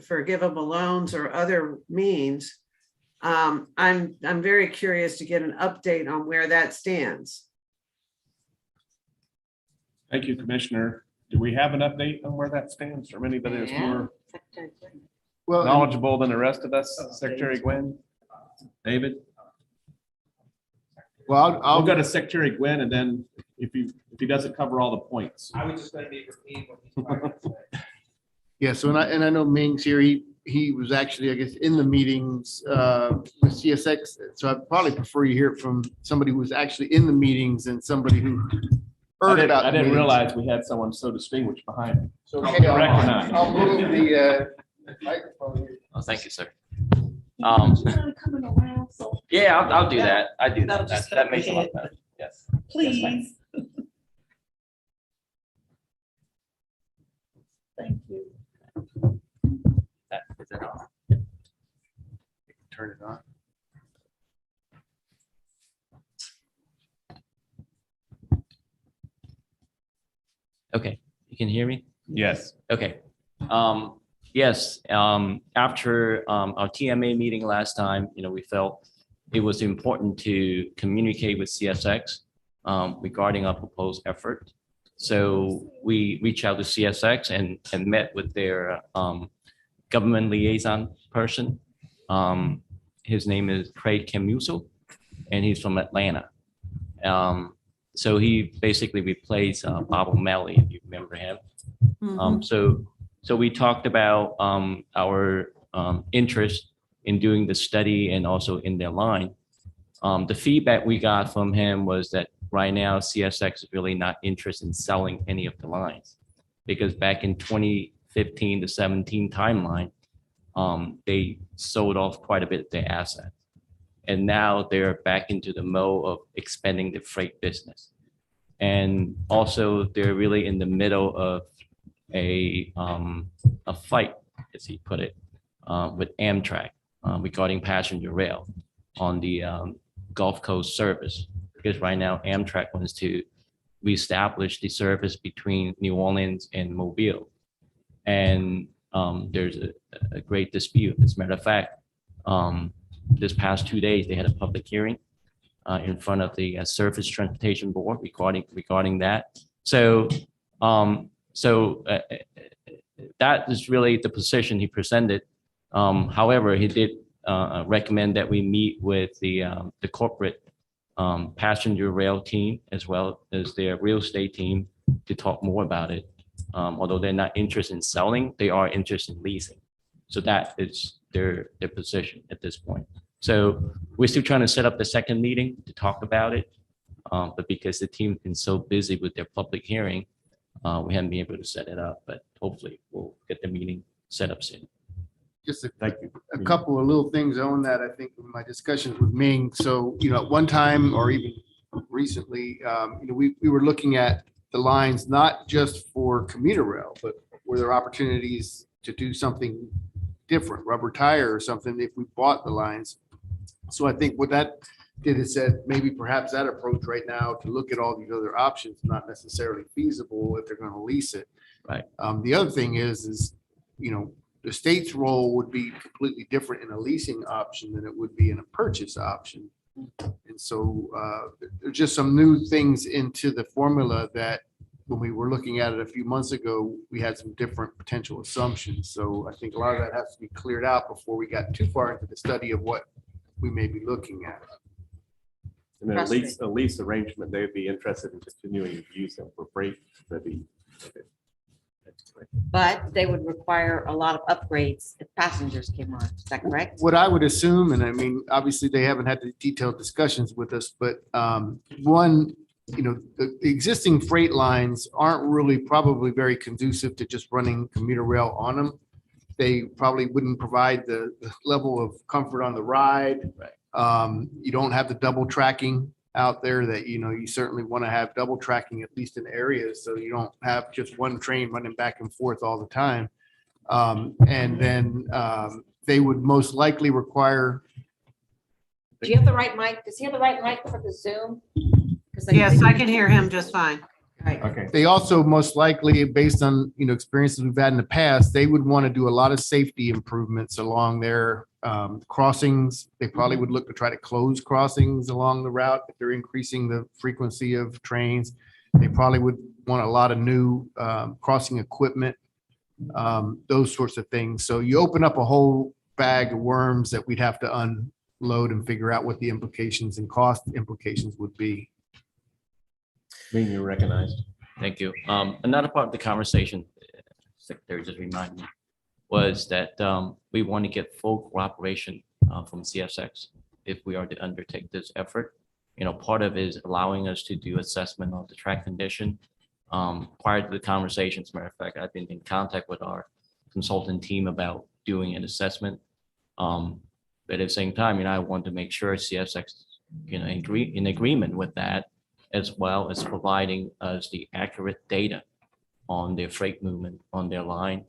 forgivable loans or other means. I'm very curious to get an update on where that stands. Thank you, Commissioner. Do we have an update on where that stands from anybody that's more knowledgeable than the rest of us? Secretary Gwynn? David? Well, I'll go to Secretary Gwynn, and then if he doesn't cover all the points. I was just going to be repeating what he's trying to say. Yeah, so and I know Ming's here. He was actually, I guess, in the meetings with CSX. So I'd probably prefer you hear it from somebody who was actually in the meetings than somebody who heard about. I didn't realize we had someone so distinguished behind me. So okay, I'll move the microphone here. Oh, thank you, sir. Yeah, I'll do that. I do that. That makes a lot better. Yes. Please. Yes, Thank you. that is it on. Turn it on. Okay, you can hear me? Yes. Okay. Yes, after our TMA meeting last time, we felt it was important to communicate with CSX regarding our proposed effort. So we reached out to CSX and met with their government liaison person. His name is Craig Camuso, and he's from Atlanta. So he basically replaced Bob O'Malley, if you remember him. So we talked about our interest in doing the study and also in their line. The feedback we got from him was that right now CSX is really not interested in selling any of the lines, because back in 2015 to 17 timeline, they sold off quite a bit of their assets. And now they're back into the mode of expanding the freight business. And also they're really in the middle of a fight, as he put it, with Amtrak regarding passenger rail on the Gulf Coast service. Because right now Amtrak wants to reestablish the service between New Orleans and Mobile. And there's a great dispute. As a matter of fact, this past 2 days, they had a public hearing in front of the Surface Transportation Board regarding that. So that is really the position he presented. However, he did recommend that we meet with the corporate passenger rail team as well as their real estate team to talk more about it. Although they're not interested in selling, they are interested in leasing. So that is their position at this point. So we're still trying to set up the second meeting to talk about it. But because the team's been so busy with their public hearing, we haven't been able to set it up, but hopefully we'll get the meeting set up soon. Just a couple of little things on that, I think, in my discussions with Ming. So, at one time or even recently, we were looking at the lines, not just for commuter rail, but were there opportunities to do something different, rubber tire or something, if we bought the lines. So I think what that did is said, maybe perhaps that approach right now to look at all these other options, not necessarily feasible if they're going to lease it. Right. The other thing is, the state's role would be completely different in a leasing option than it would be in a purchase option. And so there's just some new things into the formula that when we were looking at it a few months ago, we had some different potential assumptions. So I think a lot of that has to be cleared out before we got too far into the study of what we may be looking at. And then a lease arrangement, they would be interested in continuing to use them for freight. That'd be okay. But they would require a lot of upgrades if passengers came on. Is that correct? What I would assume, and I mean, obviously they haven't had the detailed discussions with us, but one, the existing freight lines aren't really probably very conducive to just running commuter rail on them. They probably wouldn't provide the level of comfort on the ride. Right. You don't have the double tracking out there that, you certainly want to have double tracking, at least in areas. So you don't have just one train running back and forth all the time. And then they would most likely require. Do you have the right mic? Does he have the right mic for the Zoom? Yes, I can hear him just fine. Right. Okay. They also most likely, based on, experiences we've had in the past, they would want to do a lot of safety improvements along their crossings. They probably would look to try to close crossings along the route if they're increasing the frequency of trains. They probably would want a lot of new crossing equipment, those sorts of things. So you open up a whole bag of worms that we'd have to unload and figure out what the implications and cost implications would be. Being you recognized. Thank you. Another part of the conversation, Secretary just reminded me, was that we want to get full cooperation from CSX if we are to undertake this effort. Part of it is allowing us to do assessment of the track condition. Prior to the conversation, as a matter of fact, I've been in contact with our consultant team about doing an assessment. But at the same time, I want to make sure CSX, agree in agreement with that, as well as providing us the accurate data on their freight movement on their line.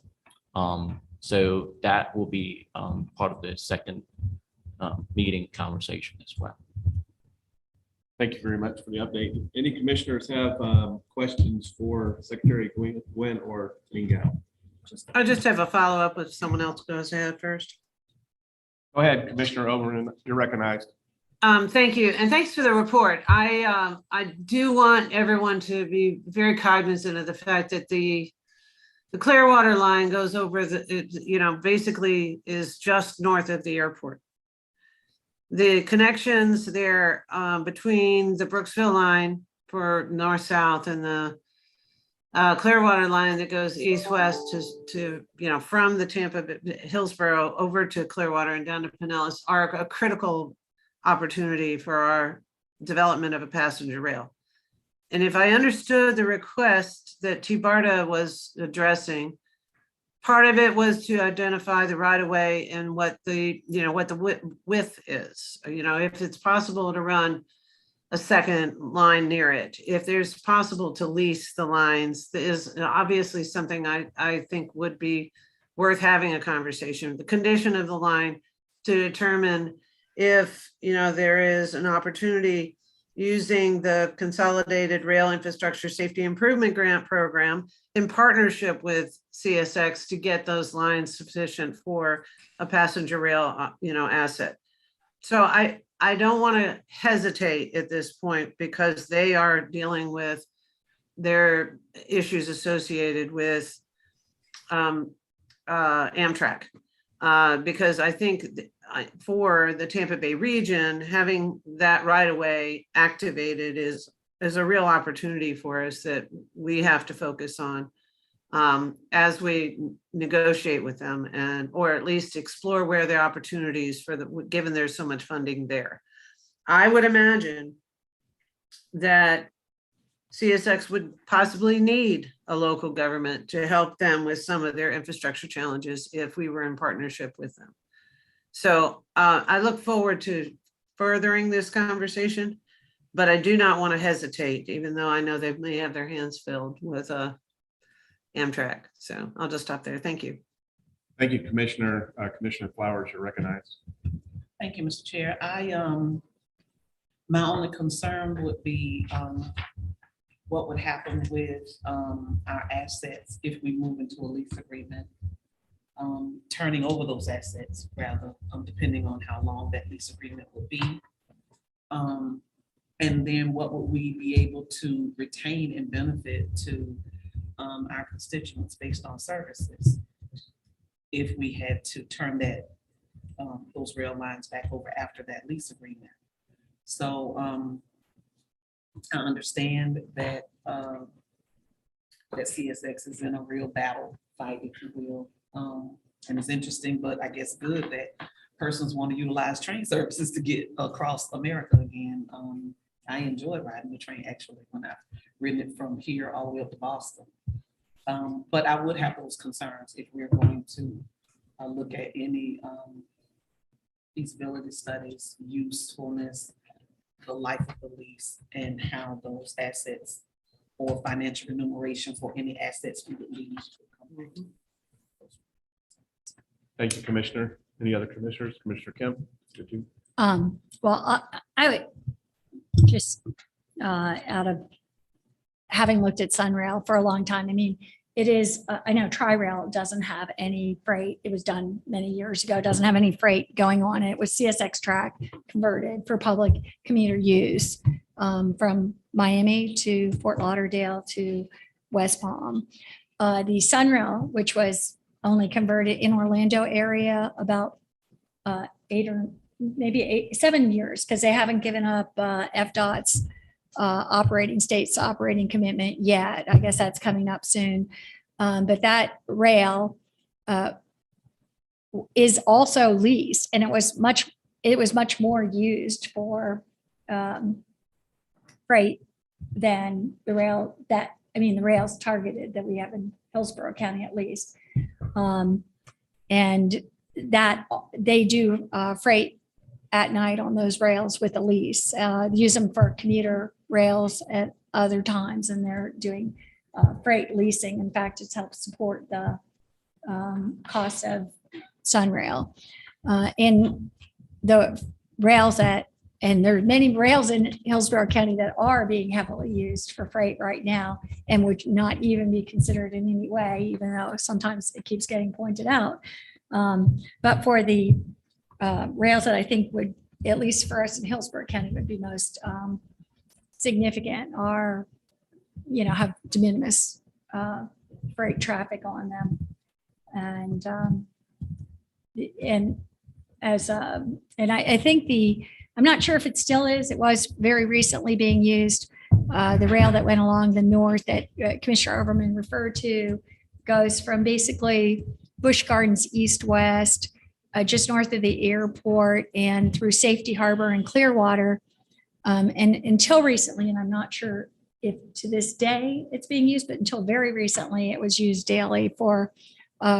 So that will be part of the second meeting conversation as well. Thank you very much for the update. Any commissioners have questions for Secretary Gwen or Mingo? I just have a follow-up if someone else goes ahead first. Go ahead, Commissioner Overman, you're recognized. Thank you, and thanks for the report. I do want everyone to be very cognizant of the fact that the Clearwater line goes over basically is just north of the airport. The connections there between the Brooksville line for north-south and the Clearwater line that goes east-west to from the Tampa Hillsborough over to Clearwater and down to Pinellas are a critical opportunity for our development of a passenger rail. And if I understood the request that TBARTA was addressing, part of it was to identify the right of way and what the width is. If it's possible to run a second line near it, if there's possible to lease the lines, that is obviously something I think would be worth having a conversation. The condition of the line to determine if there is an opportunity using the Consolidated Rail Infrastructure Safety Improvement Grant Program in partnership with CSX to get those lines sufficient for a passenger rail, asset. So I don't want to hesitate at this point because they are dealing with their issues associated with Amtrak. Because I think for the Tampa Bay region, having that right of way activated is a real opportunity for us that we have to focus on as we negotiate with them or at least explore where there are opportunities given there's so much funding there. I would imagine that CSX would possibly need a local government to help them with some of their infrastructure challenges if we were in partnership with them. So I look forward to furthering this conversation, but I do not want to hesitate, even though I know they may have their hands filled with Amtrak. So I'll just stop there. Thank you. Thank you, Commissioner. Commissioner Flowers, you're recognized. Thank you, Mr. Chair. My only concern would be what would happen with our assets if we move into a lease agreement, turning over those assets rather, depending on how long that lease agreement will be. And then what would we be able to retain and benefit to our constituents based on services if we had to turn those rail lines back over after that lease agreement. So I understand that that CSX is in a real battle fight, if you will. And it's interesting, but I guess good that persons want to utilize train services to get across America again. I enjoy riding the train actually when I've ridden it from here all the way up to Boston. But I would have those concerns if we're going to look at any feasibility studies, usefulness, the life of the lease, and how those assets or financial remuneration for any assets we would lose. Thank you, Commissioner. Any other commissioners? Commissioner Kemp? Well, I would just out of having looked at Sunrail for a long time, I mean, it is, I know Tri-Rail doesn't have any freight. It was done many years ago, doesn't have any freight going on. It was CSX track converted for public commuter use from Miami to Fort Lauderdale to West Palm. The Sunrail, which was only converted in Orlando area about 8 or maybe 7 years, because they haven't given up FDOT's state's operating commitment yet. I guess that's coming up soon. But that rail is also leased, and it was much more used for freight than the rail the rails targeted that we have in Hillsborough County at least. And that they do freight at night on those rails with a lease, use them for commuter rails at other times, and they're doing freight leasing. In fact, it's helped support the cost of Sunrail. In the rails at And there are many rails in Hillsborough County that are being heavily used for freight right now and would not even be considered in any way, even though sometimes it keeps getting pointed out. But for the rails that I think would, at least for us in Hillsborough County, would be most significant are, have de minimis freight traffic on them. And I think I'm not sure if it still is, it was very recently being used. The rail that went along the north that Commissioner Overman referred to goes from basically Busch Gardens east-west, just north of the airport and through Safety Harbor and Clearwater. And until recently, and I'm not sure if to this day it's being used, but until very recently, it was used daily for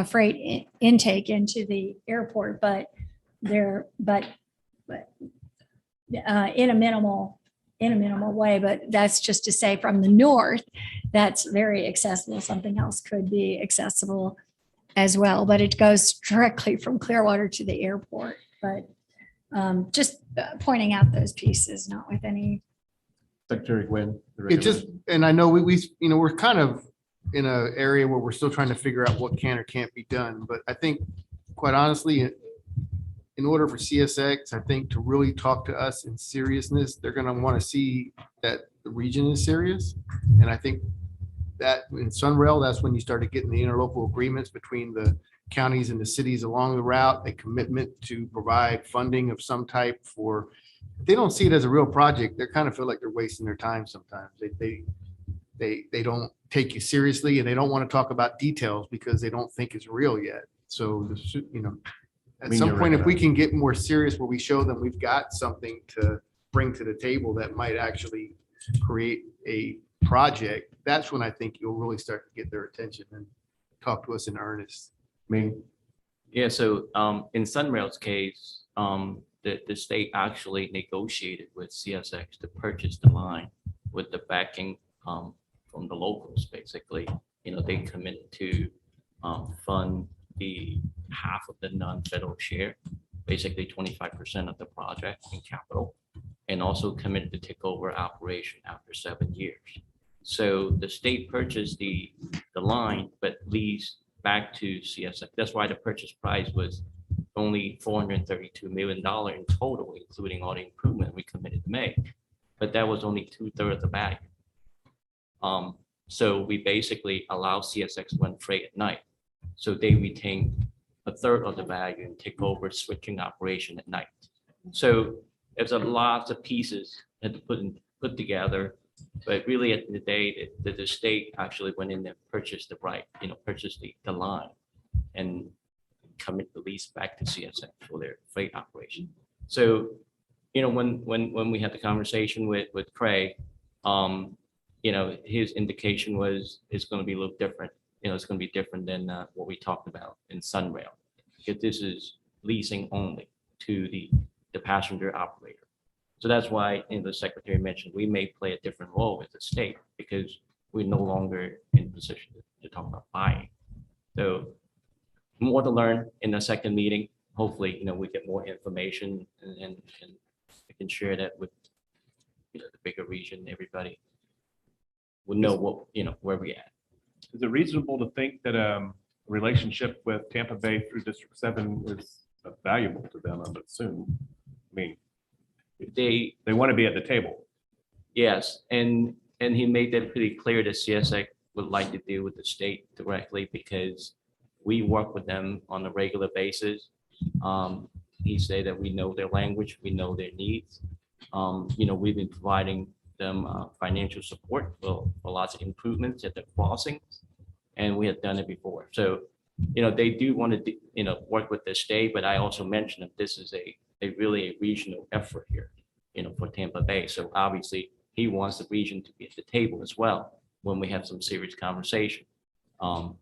freight intake into the airport, but in a minimal way. But that's just to say from the north, that's very accessible. Something else could be accessible as well, but it goes directly from Clearwater to the airport. But just pointing out those pieces, not with any. Secretary Gwynn. It just, and I know we're kind of in an area where we're still trying to figure out what can or can't be done. But I think, quite honestly, in order for CSX, I think, to really talk to us in seriousness, they're going to want to see that the region is serious. And I think that in Sunrail, that's when you started getting the interlocal agreements between the counties and the cities along the route, a commitment to provide funding of some type for, if they don't see it as a real project, they kind of feel like they're wasting their time sometimes. They don't take you seriously, and they don't want to talk about details because they don't think it's real yet. So, at some point, if we can get more serious where we show them we've got something to bring to the table that might actually create a project, that's when I think you'll really start to get their attention and talk to us in earnest. Yeah, so in Sunrail's case, the state actually negotiated with CSX to purchase the line with the backing from the locals, basically. They committed to fund the half of the non-federal share, basically 25% of the project in capital, and also committed to take over operation after 7 years. So the state purchased the line, but leased back to CSX. That's why the purchase price was only $432 million in total, including all the improvement we committed to make. But that was only 2/3 of the value. So we basically allow CSX to run freight at night. So they retain 1/3 of the value and take over switching operation at night. So there's a lot of pieces that to put together. But really, at the end of the day, the state actually went in and purchased the right, purchased the line and commit the lease back to CSX for their freight operation. So, when we had the conversation with Craig, his indication was it's going to be a little different. It's going to be different than what we talked about in Sunrail, because this is leasing only to the passenger operator. So that's why, the secretary mentioned, we may play a different role with the state because we're no longer in a position to talk about buying. So more to learn in the second meeting. Hopefully, we get more information and I can share that with the bigger region. Everybody will know where we're at. Is it reasonable to think that a relationship with Tampa Bay through District 7 is valuable to them, I would assume? I mean, they want to be at the table. Yes, and he made that pretty clear that CSX would like to deal with the state directly because we work with them on a regular basis. He said that we know their language, we know their needs. We've been providing them financial support for lots of improvements at the crossings, and we have done it before. So, they do want to, work with the state, but I also mentioned that this is a really a regional effort here, for Tampa Bay. So obviously he wants the region to be at the table as well when we have some serious conversation.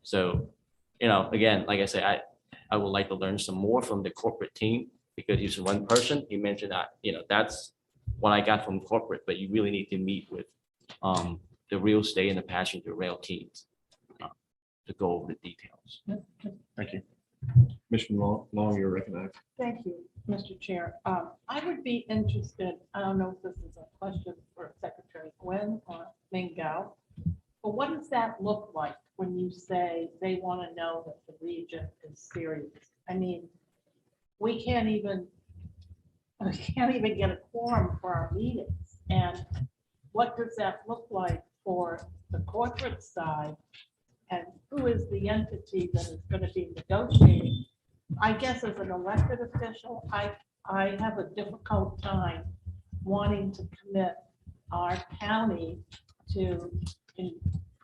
So, again, like I said, I would like to learn some more from the corporate team because he's one person. He mentioned that, that's what I got from corporate, but you really need to meet with the real estate and the passenger rail teams to go over the details. Thank you. Commissioner Long, you're recognized. Thank you. Mr. Chair, I would be interested, I don't know if this is a question for Secretary Gwen or Mingo, but what does that look like when you say they want to know that the region is serious? I mean, we can't even get a quorum for our meetings. And what does that look like for the corporate side? And who is the entity that is going to be negotiating? I guess as an elected official, I have a difficult time wanting to commit our county to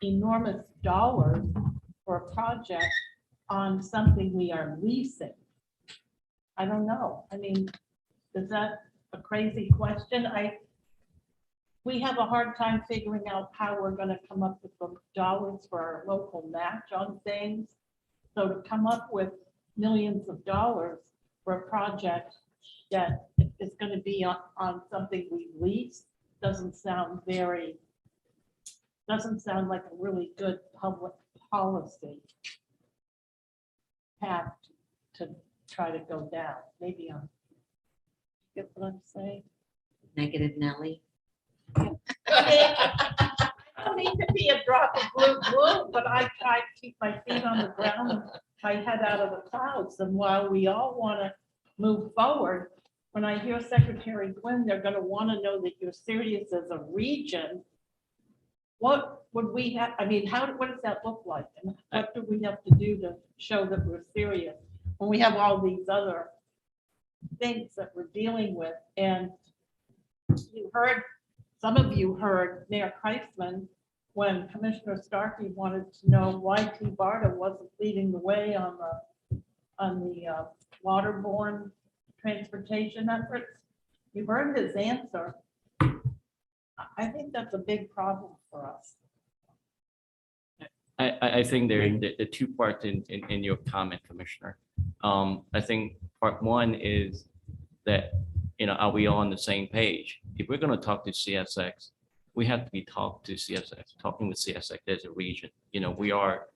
enormous dollars for a project on something we are leasing. I don't know. I mean, is that a crazy question? We have a hard time figuring out how we're going to come up with the dollars for our local match on things. So to come up with millions of dollars for a project that is going to be on something we lease doesn't sound like a really good public policy path to try to go down. Maybe I'm, get what I'm saying? Negative Nelly. I don't need to be a drop of blue, but I try to keep my feet on the ground and my head out of the clouds. And while we all want to move forward, when I hear Secretary Gwynn, they're going to want to know that you're serious as a region. What would we have? I mean, what does that look like? And what do we have to do to show that we're serious when we have all these other things that we're dealing with? And some of you heard Mayor Kreisman when Commissioner Starkey wanted to know why TBARTA wasn't leading the way on the waterborne transportation efforts. You heard his answer. I think that's a big problem for us. I think there are the two parts in your comment, Commissioner. I think part one is that, are we all on the same page? If we're going to talk to CSX, we have to be talking with CSX as a region. We are,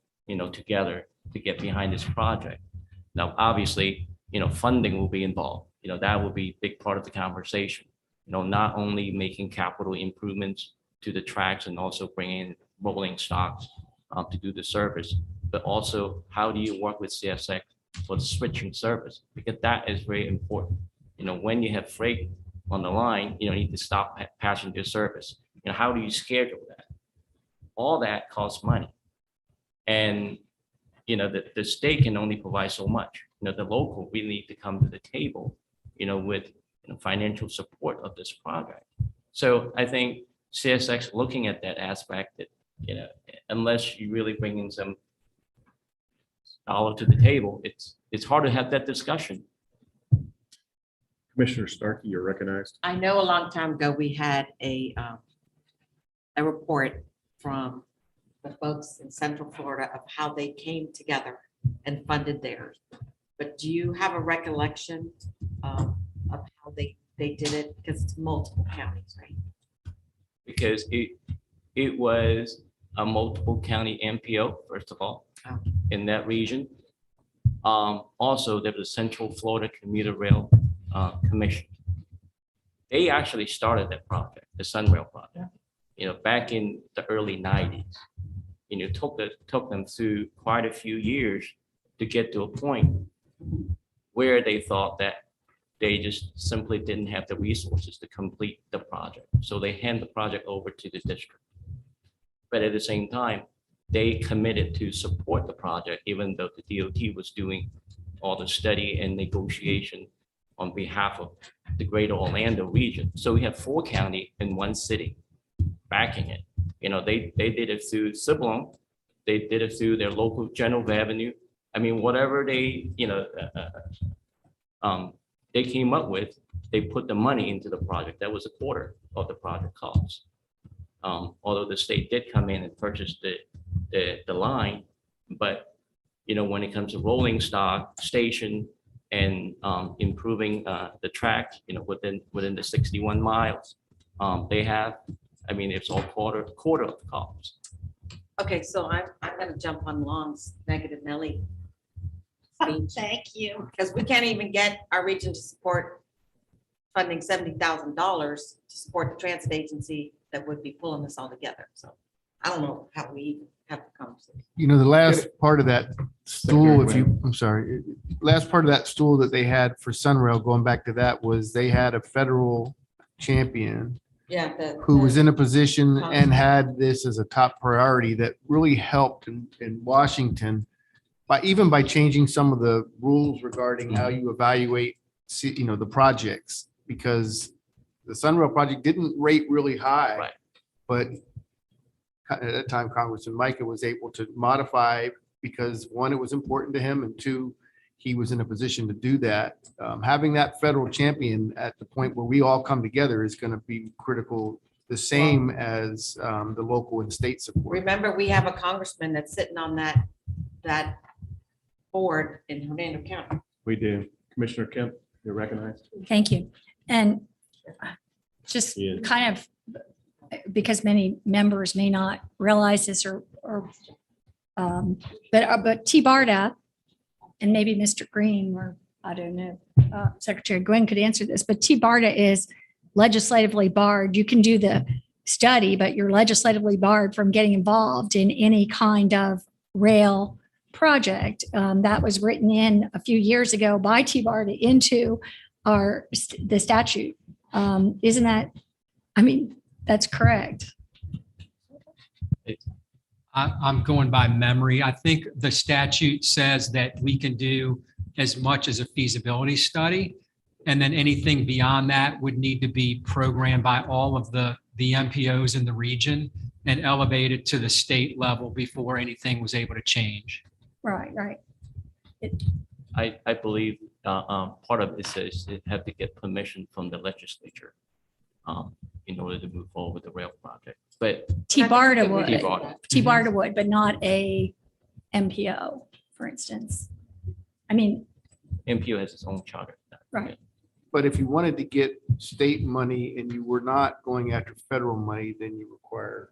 together to get behind this project. Now, obviously, funding will be involved. That will be a big part of the conversation. Not only making capital improvements to the tracks and also bringing in rolling stocks to do the service, but also how do you work with CSX for the switching service? Because that is very important. When you have freight on the line, you need to stop passenger service. How do you schedule that? All that costs money. And, the state can only provide so much. The local, we need to come to the table, with financial support of this project. So I think CSX looking at that aspect that, unless you really bring in some dollar to the table, it's hard to have that discussion. Commissioner Starkey, you're recognized. I know a long time ago, we had a report from the folks in Central Florida of how they came together and funded theirs. But do you have a recollection of how they did it? Because it's multiple counties, right? Because it was a multiple county MPO, first of all, in that region. Also, there was a Central Florida Commuter Rail Commission. They actually started that project, the Sunrail project, back in the early 90s. It took them through quite a few years to get to a point where they thought that they just simply didn't have the resources to complete the project. So they hand the project over to the district. But at the same time, they committed to support the project, even though the DOT was doing all the study and negotiation on behalf of the greater Orlando region. So we have 4 counties in one city backing it. They did it through Ciblon. They did it through their local general revenue. I mean, whatever they, they came up with, they put the money into the project. That was a quarter of the project cost. Although the state did come in and purchase the line, but when it comes to rolling stock, station, and improving the track, within the 61 miles, they have. I mean, it's all quarter of the cost. Okay, so I'm going to jump on Long's negative Nelly speech. Thank you. Because we can't even get our region to support funding $70,000 to support the transit agency that would be pulling this all together. So I don't know how we even have the conversation. You know, the last part of that stool, I'm sorry, last part of that stool that they had for Sunrail, going back to that, was they had a federal champion Yeah. who was in a position and had this as a top priority that really helped in Washington even by changing some of the rules regarding how you evaluate, the projects, because the Sunrail project didn't rate really high, but at that time, Congressman Micah was able to modify because one, it was important to him, and two, he was in a position to do that. Having that federal champion at the point where we all come together is going to be critical, the same as the local and state support. Remember, we have a congressman that's sitting on that board in Hernando County. We do. Commissioner Kemp, you're recognized. Thank you. And just kind of, because many members may not realize this but TBARTA, and maybe Mr. Green, or I don't know, Secretary Gwen could answer this, but TBARTA is legislatively barred. You can do the study, but you're legislatively barred from getting involved in any kind of rail project. That was written in a few years ago by TBARTA into the statute. Isn't that, that's correct. I'm going by memory. I think the statute says that we can do as much as a feasibility study. And then anything beyond that would need to be programmed by all of the MPOs in the region and elevated to the state level before anything was able to change. Right. I believe part of it says it have to get permission from the legislature in order to move forward with the rail project. But TBARTA would. TBARTA would, but not a MPO, for instance. MPO has its own charter. Right. But if you wanted to get state money and you were not going after federal money, then you require.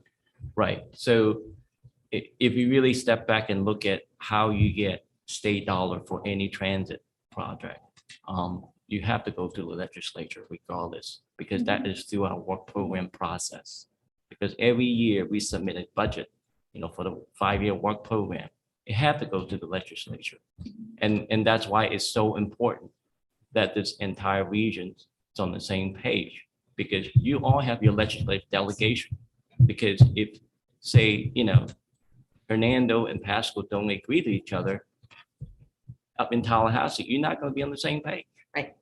Right. So if you really step back and look at how you get state dollar for any transit project, you have to go through the legislature regardless, because that is through our work program process. Because every year we submit a budget, for the 5-year work program, it have to go to the legislature. And that's why it's so important that this entire region is on the same page, because you all have your legislative delegation. Because if, say, Hernando and Pasco don't agree to each other up in Tallahassee, you're not going to be on the same page. Right.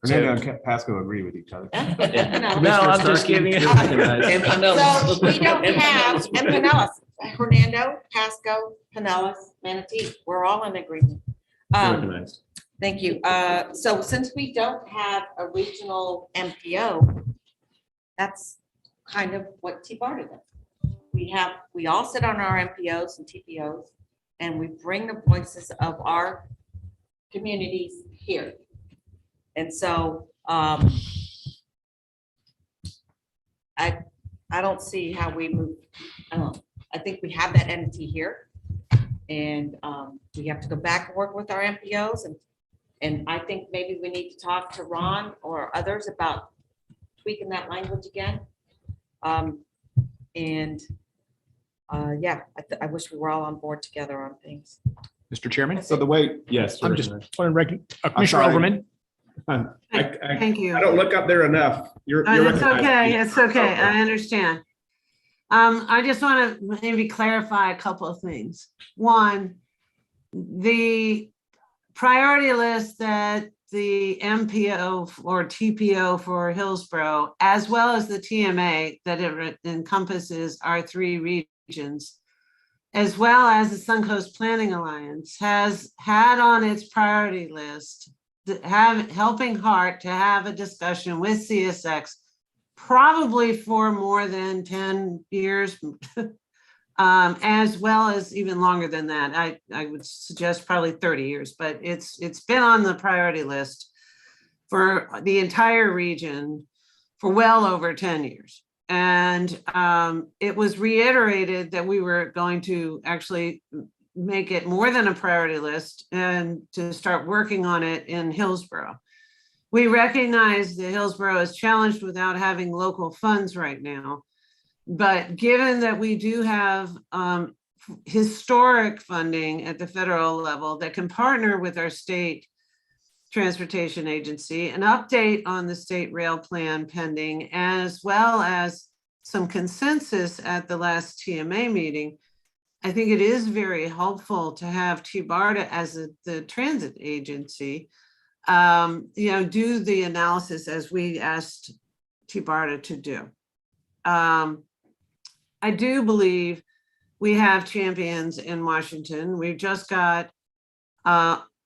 Hernando and Pasco agree with each other. No, I'm just giving you. So we don't have, and Pinellas, Hernando, Pasco, Pinellas, Manatee, we're all in agreement. Recognized. Thank you. So since we don't have a regional MPO, that's kind of what TBARTA does. We all sit on our MPOs and TPOs, and we bring the voices of our communities here. And so I don't see how we move. I don't know. I think we have that entity here, and we have to go back and work with our MPOs, and I think maybe we need to talk to Ron or others about tweaking that language again. I wish we were all on board together on things. Mr. Chairman? So the way, yes. I'm just recognized. want to recognize Commissioner sorry. Overman. Thank you. I don't look up there enough. You're It's recognized. okay, it's okay, I understand. I just want to maybe clarify a couple of things. One, the priority list that the MPO or TPO for Hillsborough, as well as the TMA that it encompasses our 3 regions, as well as the Suncoast Planning Alliance, has had on its priority list helping Heart to have a discussion with CSX, probably for more than 10 years, as well as even longer than that. I would suggest probably 30 years, but it's been on the priority list for the entire region for well over 10 years. And it was reiterated that we were going to actually make it more than a priority list and to start working on it in Hillsborough. We recognize that Hillsborough is challenged without having local funds right now. But given that we do have historic funding at the federal level that can partner with our state transportation agency, an update on the state rail plan pending, as well as some consensus at the last TMA meeting, I think it is very helpful to have TBARTA as the transit agency, do the analysis as we asked TBARTA to do. I do believe we have champions in Washington. We've just got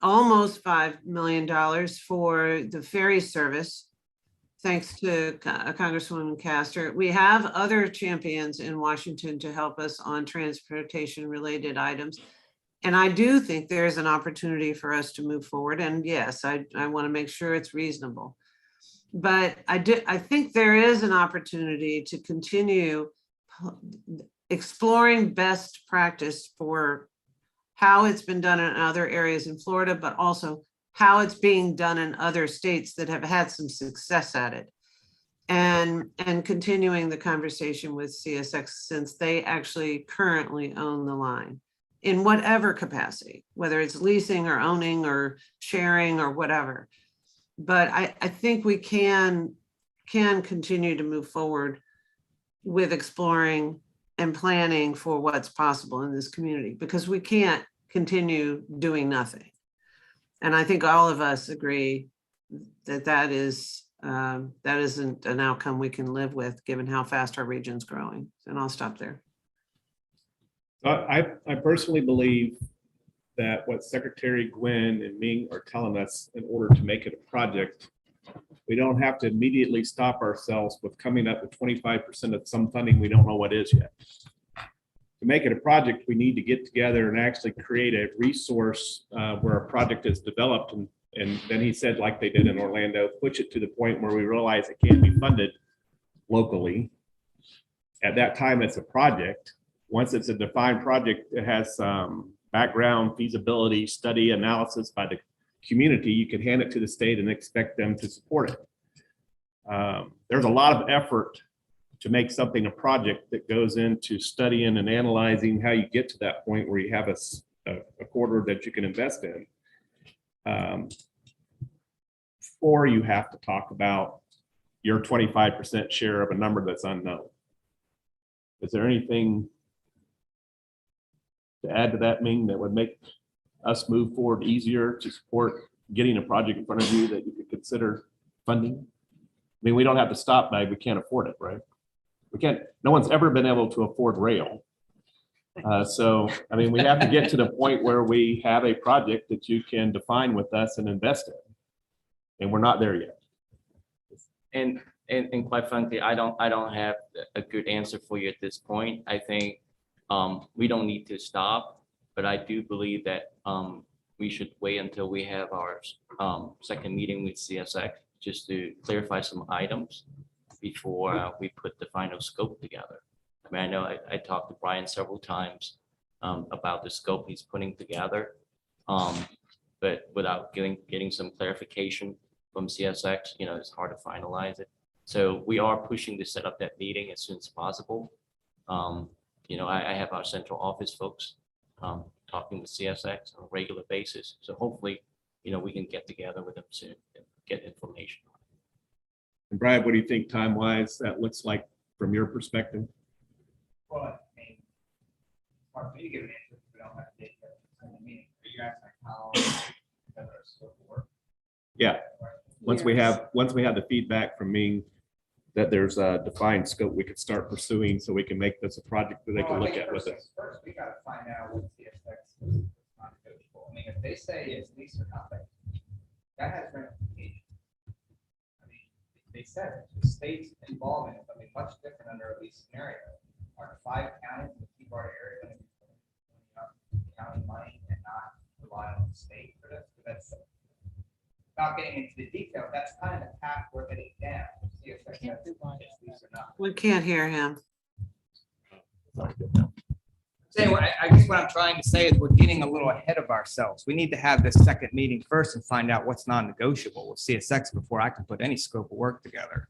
almost $5 million for the ferry service, thanks to Congresswoman Castor. We have other champions in Washington to help us on transportation related items. And I do think there's an opportunity for us to move forward. And yes, I want to make sure it's reasonable. But I think there is an opportunity to continue exploring best practice for how it's been done in other areas in Florida, but also how it's being done in other states that have had some success at it. And continuing the conversation with CSX, since they actually currently own the line in whatever capacity, whether it's leasing or owning or sharing or whatever. But I think we can continue to move forward with exploring and planning for what's possible in this community, because we can't continue doing nothing. And I think all of us agree that that isn't an outcome we can live with, given how fast our region's growing. And I'll stop there. I personally believe that what Secretary Gwynn and Ming are telling us, in order to make it a project, we don't have to immediately stop ourselves with coming up with 25% of some funding we don't know what is yet. To make it a project, we need to get together and actually create a resource where a project is developed. And then he said, like they did in Orlando, push it to the point where we realize it can't be funded locally. At that time, it's a project. Once it's a defined project, it has background feasibility study analysis by the community. You can hand it to the state and expect them to support it. There's a lot of effort to make something a project that goes into studying and analyzing how you get to that point where you have a quarter that you can invest in. Or you have to talk about your 25% share of a number that's unknown. Is there anything to add to that, Ming, that would make us move forward easier to support getting a project in front of you that you could consider funding? I mean, we don't have to stop by, we can't afford it, right? We can't, no one's ever been able to afford rail. So, I mean, we have to get to the point where we have a project that you can define with us and invest in. And we're not there yet. And quite frankly, I don't have a good answer for you at this point. I think we don't need to stop, but I do believe that we should wait until we have our second meeting with CSX just to clarify some items before we put the final scope together. I mean, I know I talked to Brian several times about the scope he's putting together, but without getting some clarification from CSX, it's hard to finalize it. So we are pushing to set up that meeting as soon as possible. I have our central office folks talking with CSX on a regular basis. So hopefully, we can get together with them soon and get information. And Brad, what do you think time-wise that looks like from your perspective? Well, I mean, it's hard for me to give an answer if we don't have data. I mean, are you asking how the scope will work? Yeah. Once we have the feedback from Ming that there's a defined scope we could start pursuing, so we can make this a project that they can look at with us. First, we got to find out what CSX is non-negotiable. I mean, if they say it's lease or nothing, that has ramifications. I mean, they said the state's involvement is something much different under a lease scenario. Are 5 counties in the TBARTA area going to be county money and not rely on the state for this? So that's not getting into the detail. That's kind of the path we're heading down. CSX has lease or not. We can't hear him. So I guess what I'm trying to say is we're getting a little ahead of ourselves. We need to have this second meeting first and find out what's non-negotiable with CSX before I can put any scope of work together.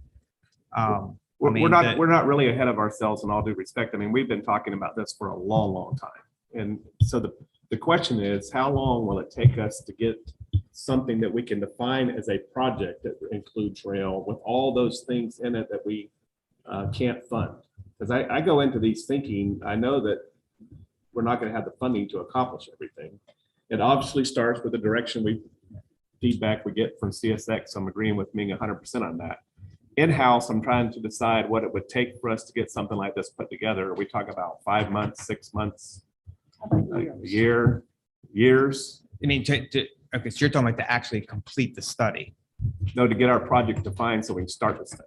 We're not really ahead of ourselves in all due respect. I mean, we've been talking about this for a long, long time. And so the question is, how long will it take us to get something that we can define as a project that includes rail with all those things in it that we can't fund? Because I go into these thinking, I know that we're not going to have the funding to accomplish everything. It obviously starts with the direction feedback we get from CSX. I'm agreeing with Ming 100% on that. In-house, I'm trying to decide what it would take for us to get something like this put together. We talk about 5 months, 6 months, a year, years. I mean, okay, so you're talking about to actually complete the study. No, to get our project defined so we can start the study.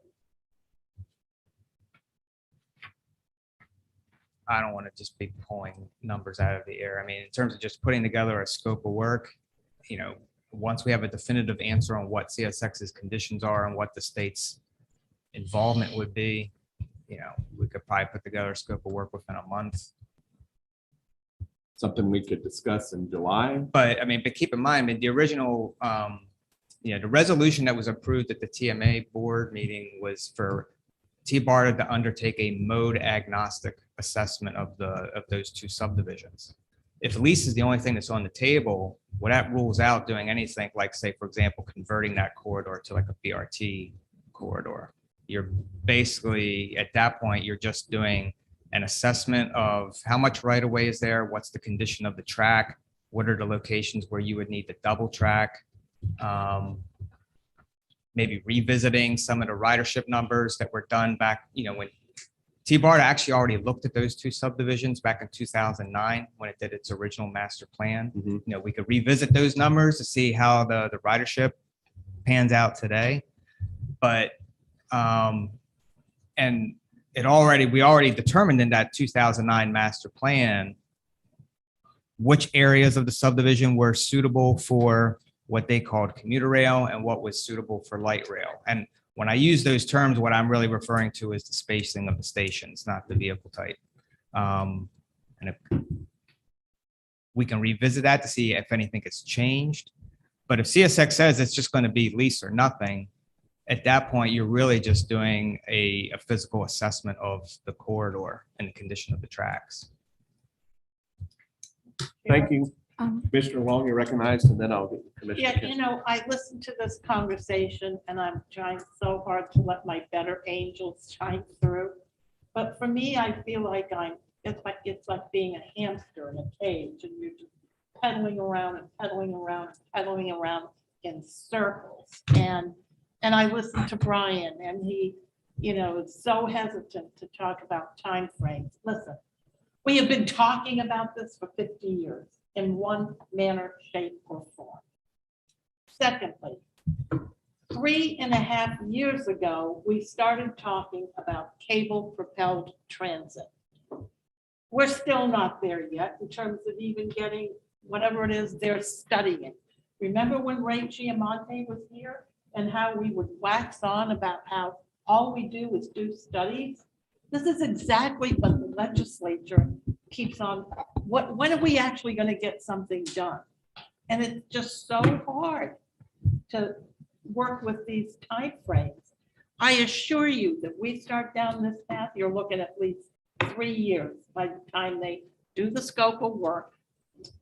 I don't want to just be pulling numbers out of the air. I mean, in terms of just putting together a scope of work, once we have a definitive answer on what CSX's conditions are and what the state's involvement would be, we could probably put together a scope of work within a month. Something we could discuss in July. But keep in mind, the original, the resolution that was approved at the TMA board meeting was for TBARTA to undertake a mode agnostic assessment of those two subdivisions. If lease is the only thing that's on the table, well, that rules out doing anything like, say, for example, converting that corridor to like a BRT corridor. You're basically, at that point, you're just doing an assessment of how much right of way is there, what's the condition of the track, what are the locations where you would need the double track, maybe revisiting some of the ridership numbers that were done back, when TBARTA actually already looked at those two subdivisions back in 2009 when it did its original master plan. We could revisit those numbers to see how the ridership pans out today. But and we already determined in that 2009 master plan which areas of the subdivision were suitable for what they called commuter rail and what was suitable for light rail. And when I use those terms, what I'm really referring to is the spacing of the stations, not the vehicle type. And if we can revisit that to see if anything has changed. But if CSX says it's just going to be lease or nothing, at that point, you're really just doing a physical assessment of the corridor and the condition of the tracks. Thank you. Commissioner Long, you're recognized, and then I'll get Commissioner. Yeah, I listened to this conversation and I'm trying so hard to let my better angels shine through. But for me, I feel like it's like being a hamster in a cage and you're just pedaling around and pedaling around and pedaling around in circles. And I listened to Brian and he, is so hesitant to talk about timeframes. Listen, we have been talking about this for 50 years. In one manner, shape, or form. Secondly, 3.5 years ago, we started talking about cable-propelled transit. We're still not there yet in terms of even getting whatever it is they're studying. Remember when Ray Giamonte was here and how we would wax on about how all we do is do studies? This is exactly what the legislature keeps on. When are we actually going to get something done? And it's just so hard to work with these timeframes. I assure you that we start down this path, you're looking at least 3 years by the time they do the scope of work,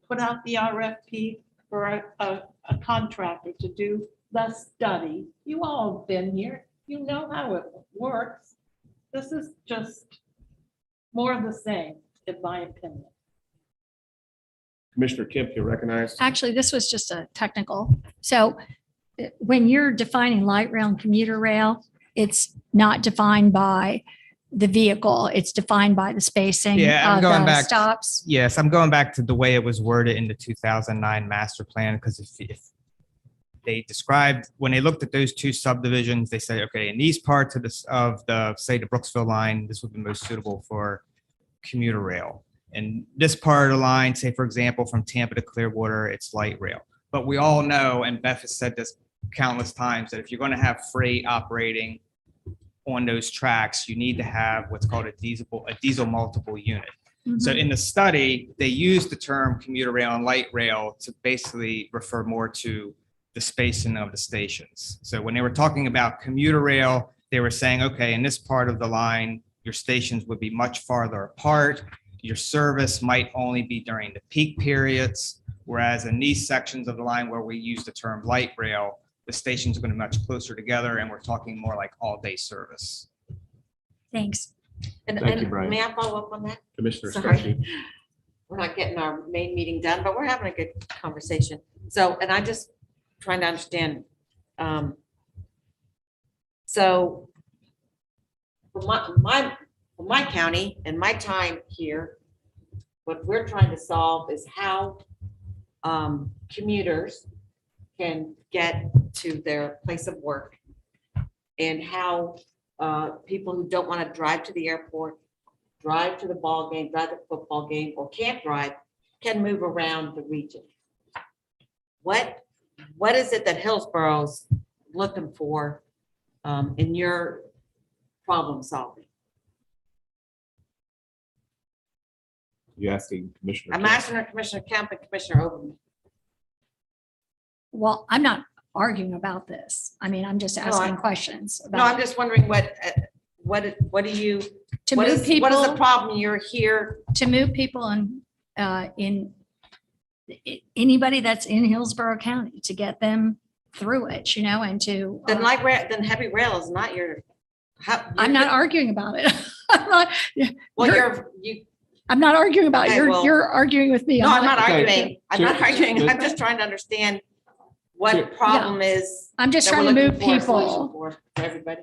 put out the RFP for a contractor to do the study. You all have been here. You know how it works. This is just more of the same, in my opinion. Commissioner Kemp, you're recognized. Actually, this was just a technical. So when you're defining light rail and commuter rail, it's not defined by the vehicle. It's defined by the spacing of the stops. Yes, I'm going back to the way it was worded in the 2009 master plan, because if they described, when they looked at those two subdivisions, they said, okay, in these parts of the say the Brooksville line, this would be most suitable for commuter rail. And this part of the line, say, for example, from Tampa to Clearwater, it's light rail. But we all know, and Beth has said this countless times, that if you're going to have freight operating on those tracks, you need to have what's called a diesel multiple unit. So in the study, they used the term commuter rail and light rail to basically refer more to the spacing of the stations. So when they were talking about commuter rail, they were saying, okay, in this part of the line, your stations would be much farther apart. Your service might only be during the peak periods, whereas in these sections of the line where we use the term light rail, the stations are going to be much closer together, and we're talking more like all-day service. Thanks. Thank you, Brian. May I follow up on that? Commissioner Sorry. Scarpelli. We're not getting our main meeting done, but we're having a good conversation. So, and I just trying to understand. So for my county and my time here, what we're trying to solve is how commuters can get to their place of work, and how people who don't want to drive to the airport, drive to the ball game, drive to the football game, or can't drive, can move around the region. What is it that Hillsboro's looking for in your problem solving? You asking Commissioner? I'm asking Commissioner Kemp and Commissioner Overman. Well, I'm not arguing about this. I mean, I'm just asking questions. No, I'm just wondering what do you, To what move is the people- problem you're here? To move people in anybody that's in Hillsborough County, to get them through it, you know, and to. Then heavy rail is not your. I'm not arguing about it. I'm not. Well, I'm not arguing about it. Okay, well- You're arguing with me. No, I'm not Okay. arguing. I'm not arguing. I'm just trying to understand what problem is. I'm just that we're trying to looking move for a solution people. For everybody.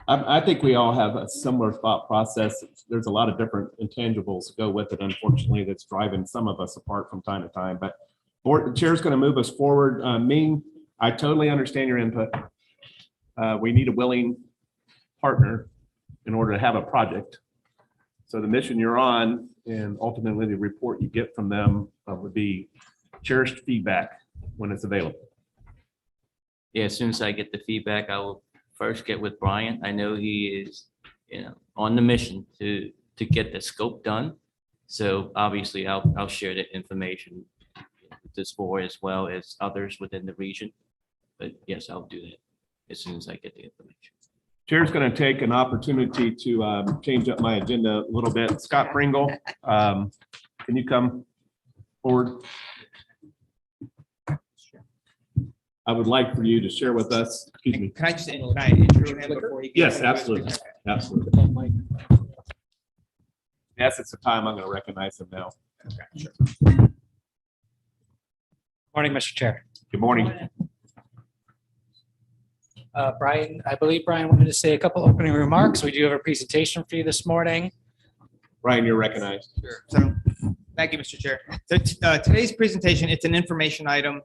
I think we all have a similar thought process. There's a lot of different intangibles that go with it, unfortunately, that's driving some of us apart from time to time. But the chair's going to move us forward. Ming, I totally understand your input. We need a willing partner in order to have a project. So the mission you're on, and ultimately the report you get from them would be cherished feedback when it's available. Yeah, as soon as I get the feedback, I will first get with Brian. I know he is, on the mission to get the scope done. So obviously I'll share the information with this board as well as others within the region. But yes, I'll do that as soon as I get the information. Chair's going to take an opportunity to change up my agenda a little bit. Scott Pringle, can you come forward? I would like for you to share with us, excuse me. Can I just intro him before you? Yes, absolutely, absolutely. Yes, it's the time I'm going to recognize him now. Okay, sure. Morning, Mr. Chair. Good morning. Brian, I believe Brian wanted to say a couple opening remarks. We do have a presentation for you this morning. Brian, you're recognized. Sure. So, thank you, Mr. Chair. So today's presentation, it's an information item,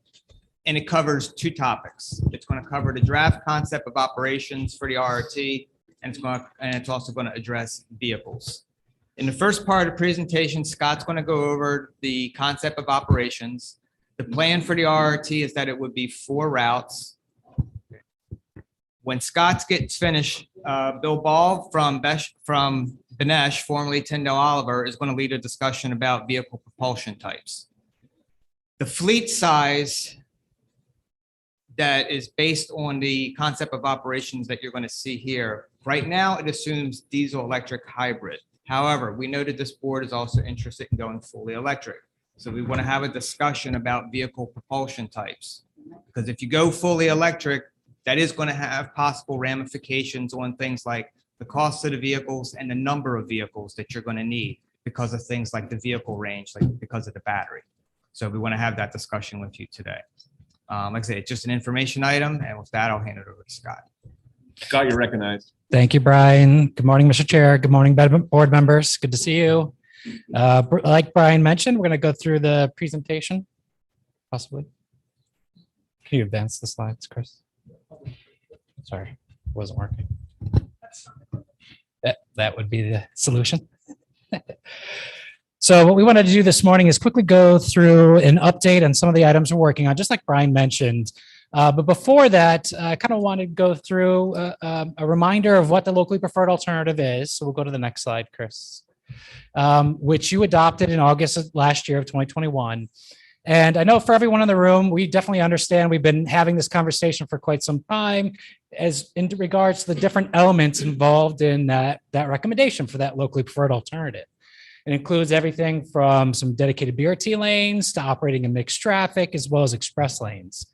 and it covers two topics. It's going to cover the draft concept of operations for the RRT, and it's also going to address vehicles. In the first part of the presentation, Scott's going to go over the concept of operations. The plan for the RRT is that it would be 4 routes. When Scott gets finished, Bill Ball from Benesh, formerly Tyndall Oliver, is going to lead a discussion about vehicle propulsion types. The fleet size that is based on the concept of operations that you're going to see here. Right now, it assumes diesel electric hybrid. However, we know that this board is also interested in going fully electric. So we want to have a discussion about vehicle propulsion types. Because if you go fully electric, that is going to have possible ramifications on things like the cost of the vehicles and the number of vehicles that you're going to need because of things like the vehicle range, like because of the battery. So we want to have that discussion with you today. Like I said, it's just an information item, and with that, I'll hand it over to Scott. Scott, you're recognized. Thank you, Brian. Good morning, Mr. Chair. Good morning, board members. Good to see you. Like Brian mentioned, we're going to go through the presentation, possibly. Can you advance the slides, Chris? Sorry, it wasn't working. That would be the solution. So what we wanted to do this morning is quickly go through an update on some of the items we're working on, just like Brian mentioned. But before that, I kind of wanted to go through a reminder of what the locally preferred alternative is. So we'll go to the next slide, Chris. which you adopted in August of last year of 2021. And I know for everyone in the room, we definitely understand we've been having this conversation for quite some time as in regards to the different elements involved in that recommendation for that locally preferred alternative. It includes everything from some dedicated BRT lanes to operating in mixed traffic, as well as express lanes.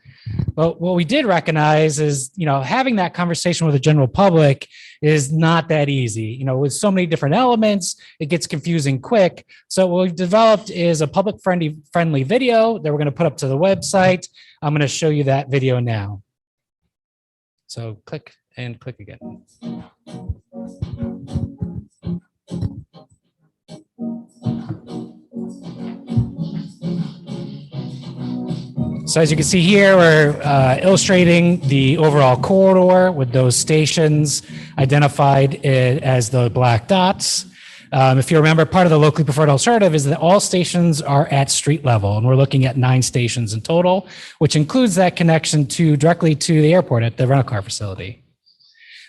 But what we did recognize is, having that conversation with the general public is not that easy. With so many different elements, it gets confusing quick. So what we've developed is a public friendly video that we're going to put up to the website. I'm going to show you that video now. So click and click again. So as you can see here, we're illustrating the overall corridor with those stations identified as the black dots. If you remember, part of the locally preferred alternative is that all stations are at street level, and we're looking at 9 stations in total, which includes that connection directly to the airport at the rental car facility.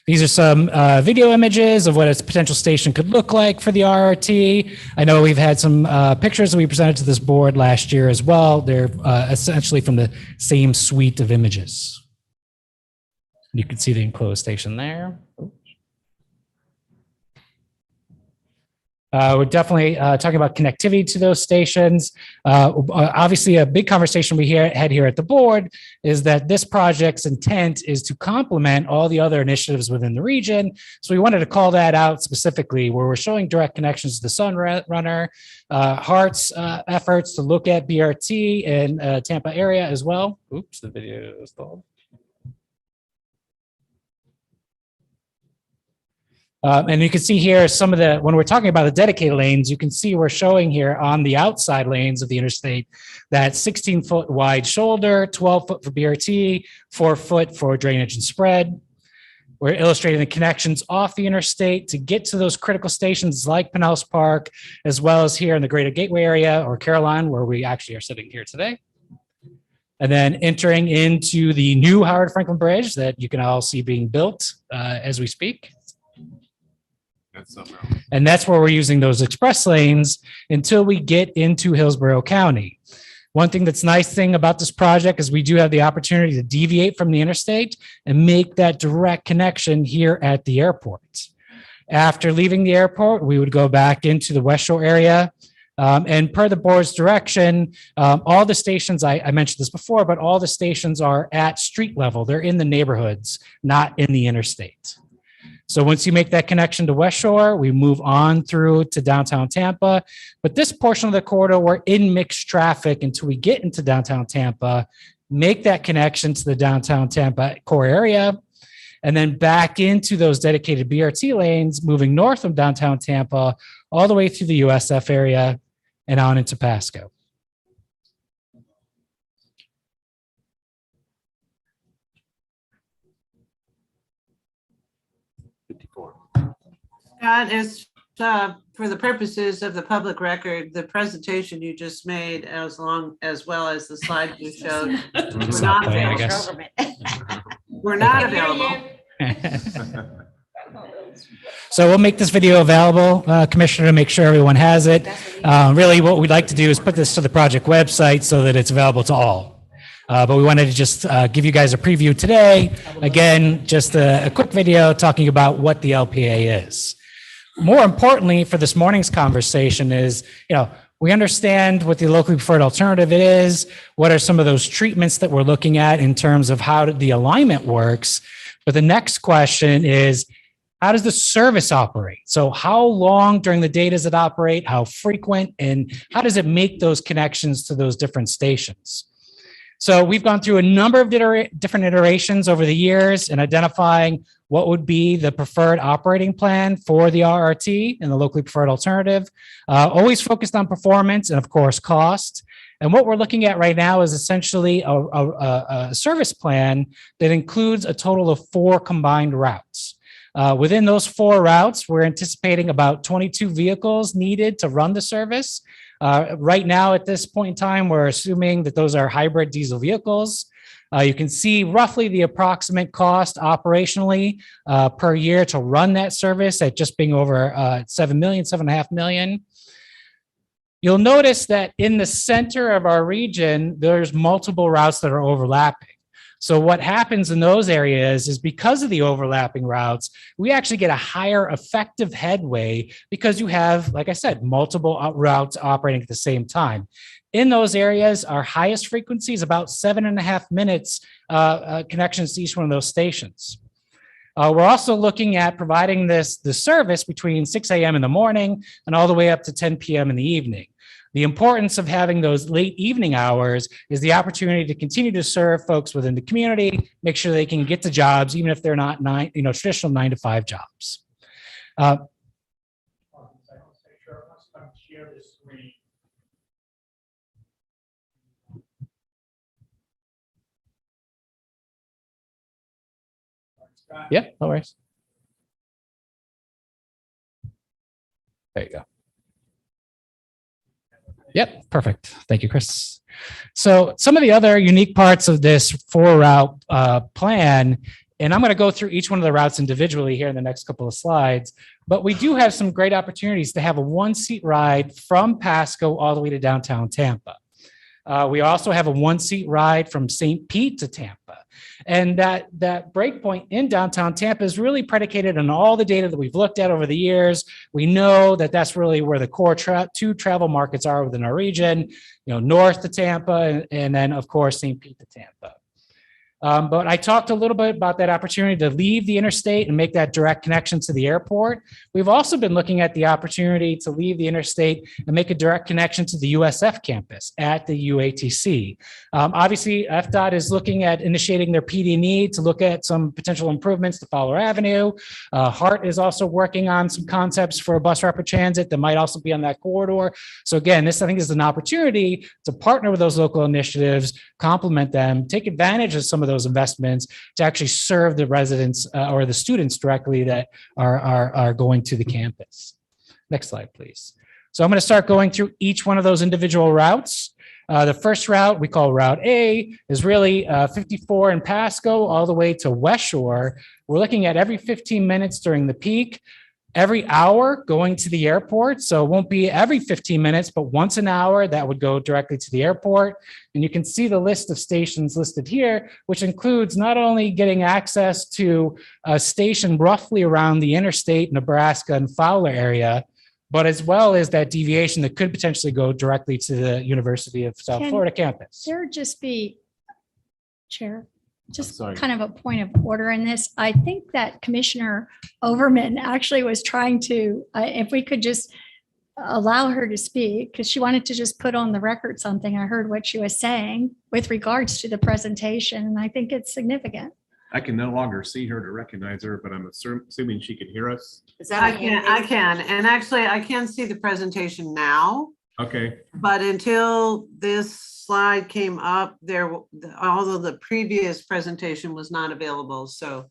These are some video images of what a potential station could look like for the RRT. I know we've had some pictures that we presented to this board last year as well. They're essentially from the same suite of images. You can see the enclosed station there. We're definitely talking about connectivity to those stations. Obviously, a big conversation we had here at the board is that this project's intent is to complement all the other initiatives within the region. So we wanted to call that out specifically, where we're showing direct connections to the Sun Runner, Hart's efforts to look at BRT in Tampa area as well. Oops, the video is stalled. And you can see here some of when we're talking about the dedicated lanes, you can see we're showing here on the outside lanes of the interstate that 16-foot wide shoulder, 12-foot for BRT, 4-foot for drainage and spread. We're illustrating the connections off the interstate to get to those critical stations like Pinellas Park, as well as here in the Greater Gateway area or Caroline, where we actually are sitting here today. And then entering into the new Howard Franklin Bridge that you can all see being built as we speak. And that's where we're using those express lanes until we get into Hillsborough County. One thing that's nice thing about this project is we do have the opportunity to deviate from the interstate and make that direct connection here at the airport. After leaving the airport, we would go back into the West Shore area. And per the board's direction, all the stations, I mentioned this before, but all the stations are at street level. They're in the neighborhoods, not in the interstate. So once you make that connection to West Shore, we move on through to downtown Tampa. But this portion of the corridor, we're in mixed traffic until we get into downtown Tampa, make that connection to the downtown Tampa core area, and then back into those dedicated BRT lanes, moving north from downtown Tampa, all the way through the USF area and on into Pasco. Scott, for the purposes of the public record, the presentation you just made, as well as the slide you showed, were not available. We're not available. So we'll make this video available, Commissioner, to make sure everyone has it. Really, what we'd like to do is put this to the project website so that it's available to all. But we wanted to just give you guys a preview today. Again, just a quick video talking about what the LPA is. More importantly for this morning's conversation is, we understand what the locally preferred alternative is. What are some of those treatments that we're looking at in terms of how the alignment works? But the next question is, how does the service operate? So how long during the day does it operate? How frequent? And how does it make those connections to those different stations? So we've gone through a number of different iterations over the years in identifying what would be the preferred operating plan for the RRT and the locally preferred alternative, always focused on performance and of course cost. And what we're looking at right now is essentially a service plan that includes a total of 4 combined routes. Within those 4 routes, we're anticipating about 22 vehicles needed to run the service. Right now, at this point in time, we're assuming that those are hybrid diesel vehicles. You can see roughly the approximate cost operationally per year to run that service at just being over 7.5 million. You'll notice that in the center of our region, there's multiple routes that are overlapping. So what happens in those areas is because of the overlapping routes, we actually get a higher effective headway because you have, like I said, multiple routes operating at the same time. In those areas, our highest frequency is about 7.5 minutes connections to each one of those stations. We're also looking at providing the service between 6 a.m. in the morning and all the way up to 10 p.m. in the evening. The importance of having those late evening hours is the opportunity to continue to serve folks within the community, make sure they can get to jobs, even if they're not traditional 9-to-5 jobs. Yeah, no worries. There you go. Yep, perfect. Thank you, Chris. So some of the other unique parts of this 4-route plan, and I'm going to go through each one of the routes individually here in the next couple of slides, but we do have some great opportunities to have a 1-seat ride from Pasco all the way to downtown Tampa. We also have a 1-seat ride from St. Pete to Tampa. And that breakpoint in downtown Tampa is really predicated on all the data that we've looked at over the years. We know that that's really where the core two travel markets are within our region, north to Tampa, and then of course, St. Pete to Tampa. But I talked a little bit about that opportunity to leave the interstate and make that direct connection to the airport. We've also been looking at the opportunity to leave the interstate and make a direct connection to the USF campus at the UATC. Obviously, FDOT is looking at initiating their PD&E to look at some potential improvements to Fowler Avenue. HART is also working on some concepts for bus rapid transit that might also be on that corridor. So again, this I think is an opportunity to partner with those local initiatives, complement them, take advantage of some of those investments to actually serve the residents or the students directly that are going to the campus. Next slide, please. So I'm going to start going through each one of those individual routes. The first route we call Route A is really 54 in Pasco all the way to West Shore. We're looking at every 15 minutes during the peak, every hour going to the airport. So it won't be every 15 minutes, but once an hour that would go directly to the airport. And you can see the list of stations listed here, which includes not only getting access to a station roughly around the interstate, Nebraska and Fowler area, but as well as that deviation that could potentially go directly to the University of South Florida campus. There just be, Chair, just kind of a point of order in this. I think that Commissioner Overman actually was trying to, if we could just allow her to speak, because she wanted to just put on the record something. I heard what she was saying with regards to the presentation, and I think it's significant. I can no longer see her to recognize her, but I'm assuming she can hear us. Is that I can. And actually, I can see the presentation now. Okay. But until this slide came up, although the previous presentation was not available, so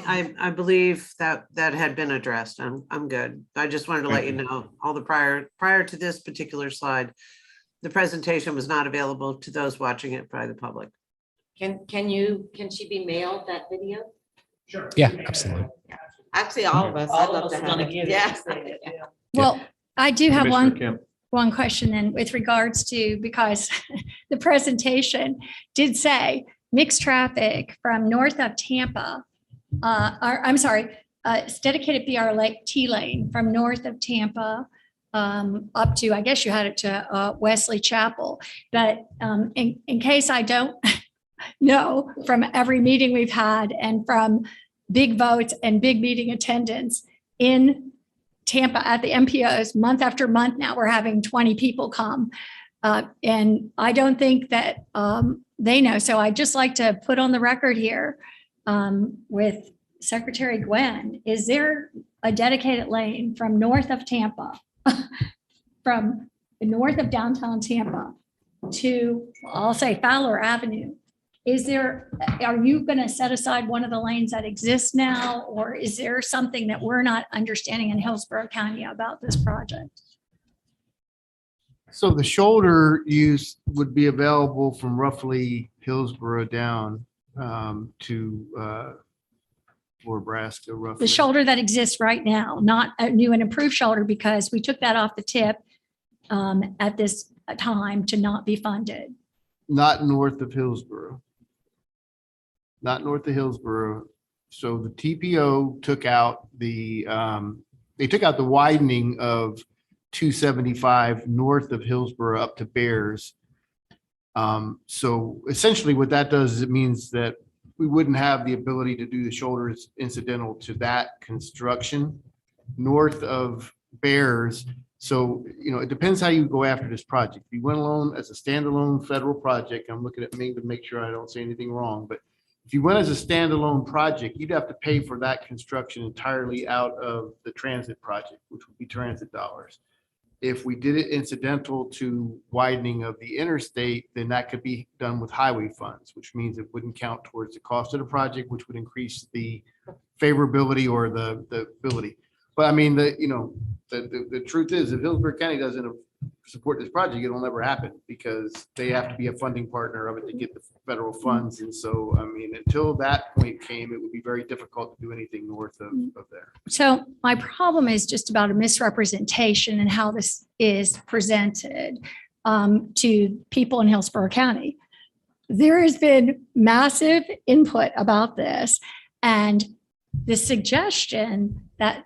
I believe that had been addressed. I'm good. I just wanted to let you know all the prior to this particular slide, the presentation was not available to those watching it by the public. Can she be mailed that video? Sure. Yeah, absolutely. Actually, all of us. I'd love to have it. Yeah. Well, I do have Commissioner Kemp. one question then with regards to, because the presentation did say mixed traffic from north of Tampa, it's dedicated BRT lane from north of Tampa up to, I guess you had it to Wesley Chapel. But in case I don't know, from every meeting we've had and from big votes and big meeting attendance in Tampa at the MPOs, month after month now, we're having 20 people come. And I don't think that they know. So I'd just like to put on the record here with Secretary Gwen, is there a dedicated lane from north of Tampa, from the north of downtown Tampa to, I'll say, Fowler Avenue? Are you going to set aside one of the lanes that exists now, or is there something that we're not understanding in Hillsborough County about this project? So the shoulder use would be available from roughly Hillsborough down to Nebraska roughly. The shoulder that exists right now, not a new and improved shoulder, because we took that off the tip at this time to not be funded. Not north of Hillsborough. Not north of Hillsborough. So the TPO took out they took out the widening of 275 north of Hillsborough up to Bears. So essentially what that does is it means that we wouldn't have the ability to do the shoulders incidental to that construction north of Bears. So, it depends how you go after this project. If you went alone as a standalone federal project, I'm looking at Ming to make sure I don't say anything wrong, but if you went as a standalone project, you'd have to pay for that construction entirely out of the transit project, which would be transit dollars. If we did it incidental to widening of the interstate, then that could be done with highway funds, which means it wouldn't count towards the cost of the project, which would increase the favorability or the ability. But I mean, the truth is, if Hillsborough County doesn't support this project, it'll never happen because they have to be a funding partner of it to get the federal funds. And so, I mean, until that point came, it would be very difficult to do anything north of there. So my problem is just about a misrepresentation and how this is presented to people in Hillsborough County. There has been massive input about this, and the suggestion that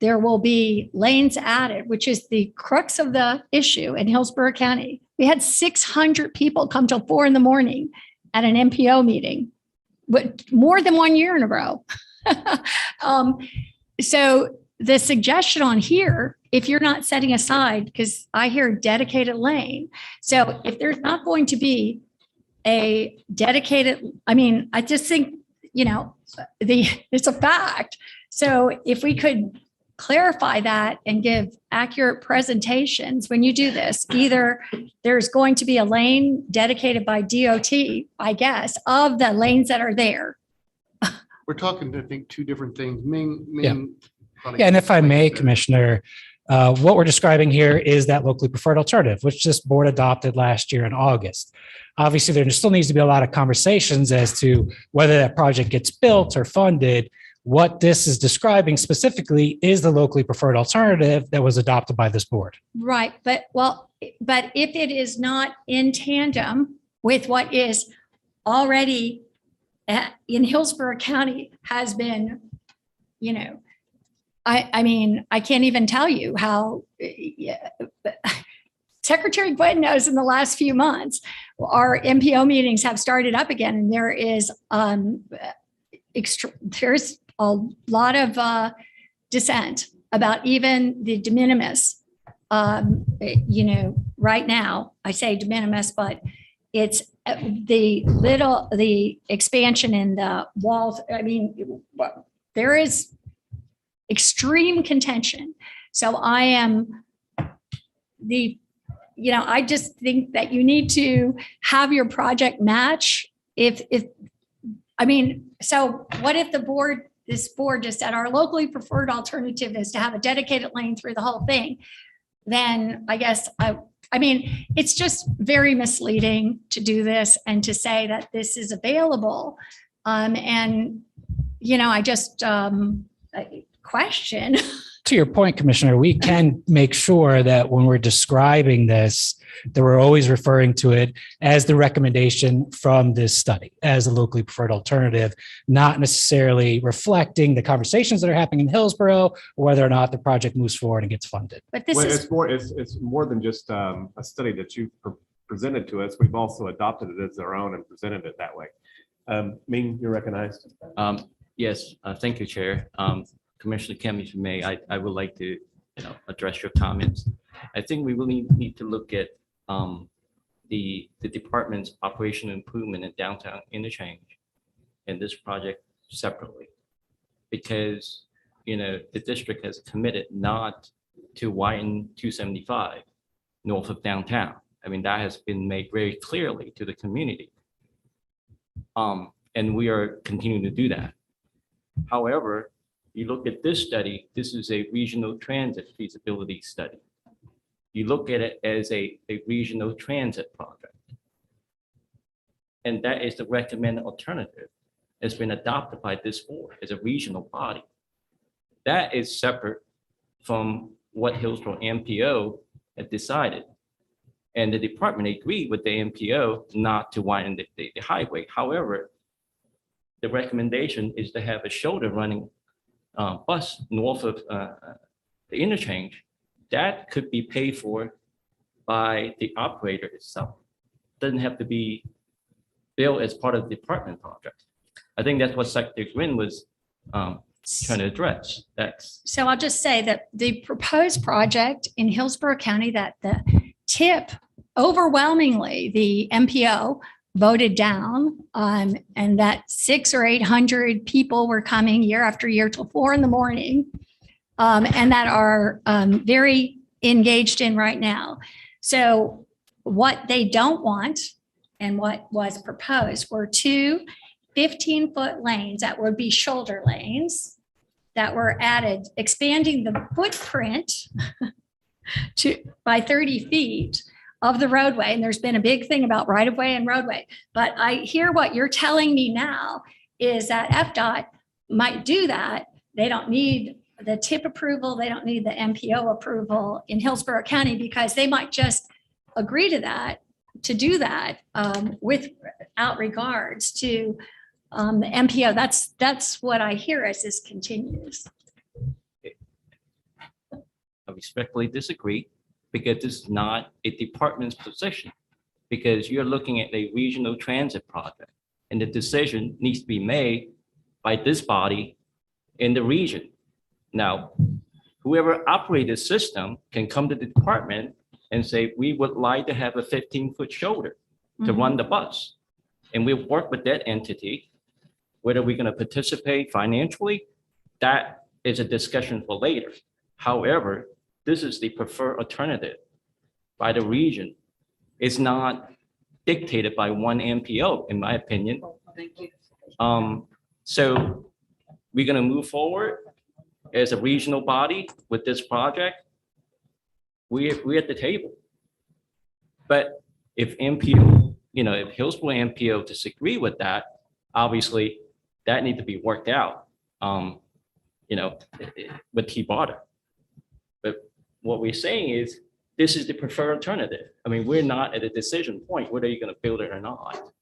there will be lanes added, which is the crux of the issue in Hillsborough County. We had 600 people come till 4 a.m. at an MPO meeting, but more than 1 year in a row. So the suggestion on here, if you're not setting aside, because I hear dedicated lane. So if there's not going to be a dedicated, I just think, it's a fact. So if we could clarify that and give accurate presentations when you do this, either there's going to be a lane dedicated by DOT, I guess, of the lanes that are there. We're talking, I think, two different things. Ming. Yeah, and if I may, Commissioner, what we're describing here is that locally preferred alternative, which this board adopted last year in August. Obviously, there still needs to be a lot of conversations as to whether that project gets built or funded. What this is describing specifically is the locally preferred alternative that was adopted by this board. Right, but if it is not in tandem with what is already in Hillsborough County has been, I can't even tell you how Secretary Quinn knows in the last few months, our MPO meetings have started up again, and there is there's a lot of dissent about even the de minimis. Right now, I say de minimis, but it's the expansion in the walls. There is extreme contention. So I just think that you need to have your project match. So what if this board just said our locally preferred alternative is to have a dedicated lane through the whole thing? Then I guess it's just very misleading to do this and to say that this is available. I just question. To your point, Commissioner, we can make sure that when we're describing this, that we're always referring to it as the recommendation from this study, as a locally preferred alternative, not necessarily reflecting the conversations that are happening in Hillsborough, or whether or not the project moves forward and gets funded. But it's more than just a study that you presented to us. We've also adopted it as our own and presented it that way. Ming, you're recognized. Yes, thank you, Chair. Commissioner Kim, if you may, I would like to address your comments. I think we really need to look at the department's operational improvement in downtown interchange and this project separately, because the district has committed not to widen 275 north of downtown. That has been made very clearly to the community, and we are continuing to do that. However, you look at this study, this is a regional transit feasibility study. You look at it as a regional transit project. And that is the recommended alternative. It's been adopted by this board as a regional body. That is separate from what Hillsborough MPO had decided. And the department agreed with the MPO not to widen the highway. However, the recommendation is to have a shoulder running bus north of the interchange. That could be paid for by the operator itself. Doesn't have to be built as part of the department project. I think that's what Secretary Gwynn was trying to address. That's So I'll just say that the proposed project in Hillsborough County that the TIP overwhelmingly, the MPO voted down, and that 600 or 800 people were coming year after year till 4 a.m, and that are very engaged in right now. So what they don't want and what was proposed were 2 15-foot lanes that would be shoulder lanes that were added, expanding the footprint by 30 feet of the roadway. And there's been a big thing about right of way and roadway. But I hear what you're telling me now is that FDOT might do that. They don't need the TIP approval. They don't need the MPO approval in Hillsborough County because they might just agree to do that without regards to the MPO. That's what I hear as this continues. I respectfully disagree because this is not a department's position, because you're looking at a regional transit project and the decision needs to be made by this body in the region. Now, whoever operates the system can come to the department and say, we would like to have a 15-foot shoulder to run the bus. And we'll work with that entity. Whether we're going to participate financially, that is a discussion for later. However, this is the preferred alternative by the region. It's not dictated by one MPO, in my opinion. Thank you. So we're going to move forward as a regional body with this project. We're at the table. But if MPO, if Hillsborough MPO disagree with that, obviously that needs to be worked out, with TBARTA. But what we're saying is this is the preferred alternative. I mean, we're not at a decision point whether you're going to build it or not.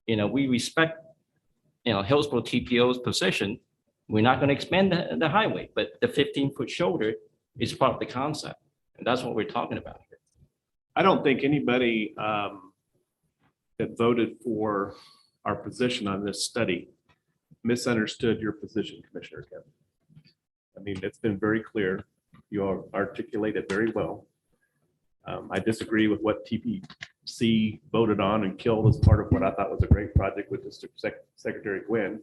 We respect, Hillsborough TPO's position. We're not going to expand the highway, but the 15-foot shoulder is part of the concept. And that's what we're talking about here. I don't think anybody that voted for our position on this study misunderstood your position, Commissioner Kevin. I mean, it's been very clear. You all articulate it very well. I disagree with what TPC voted on and killed as part of what I thought was a great project with District Secretary Gwynn.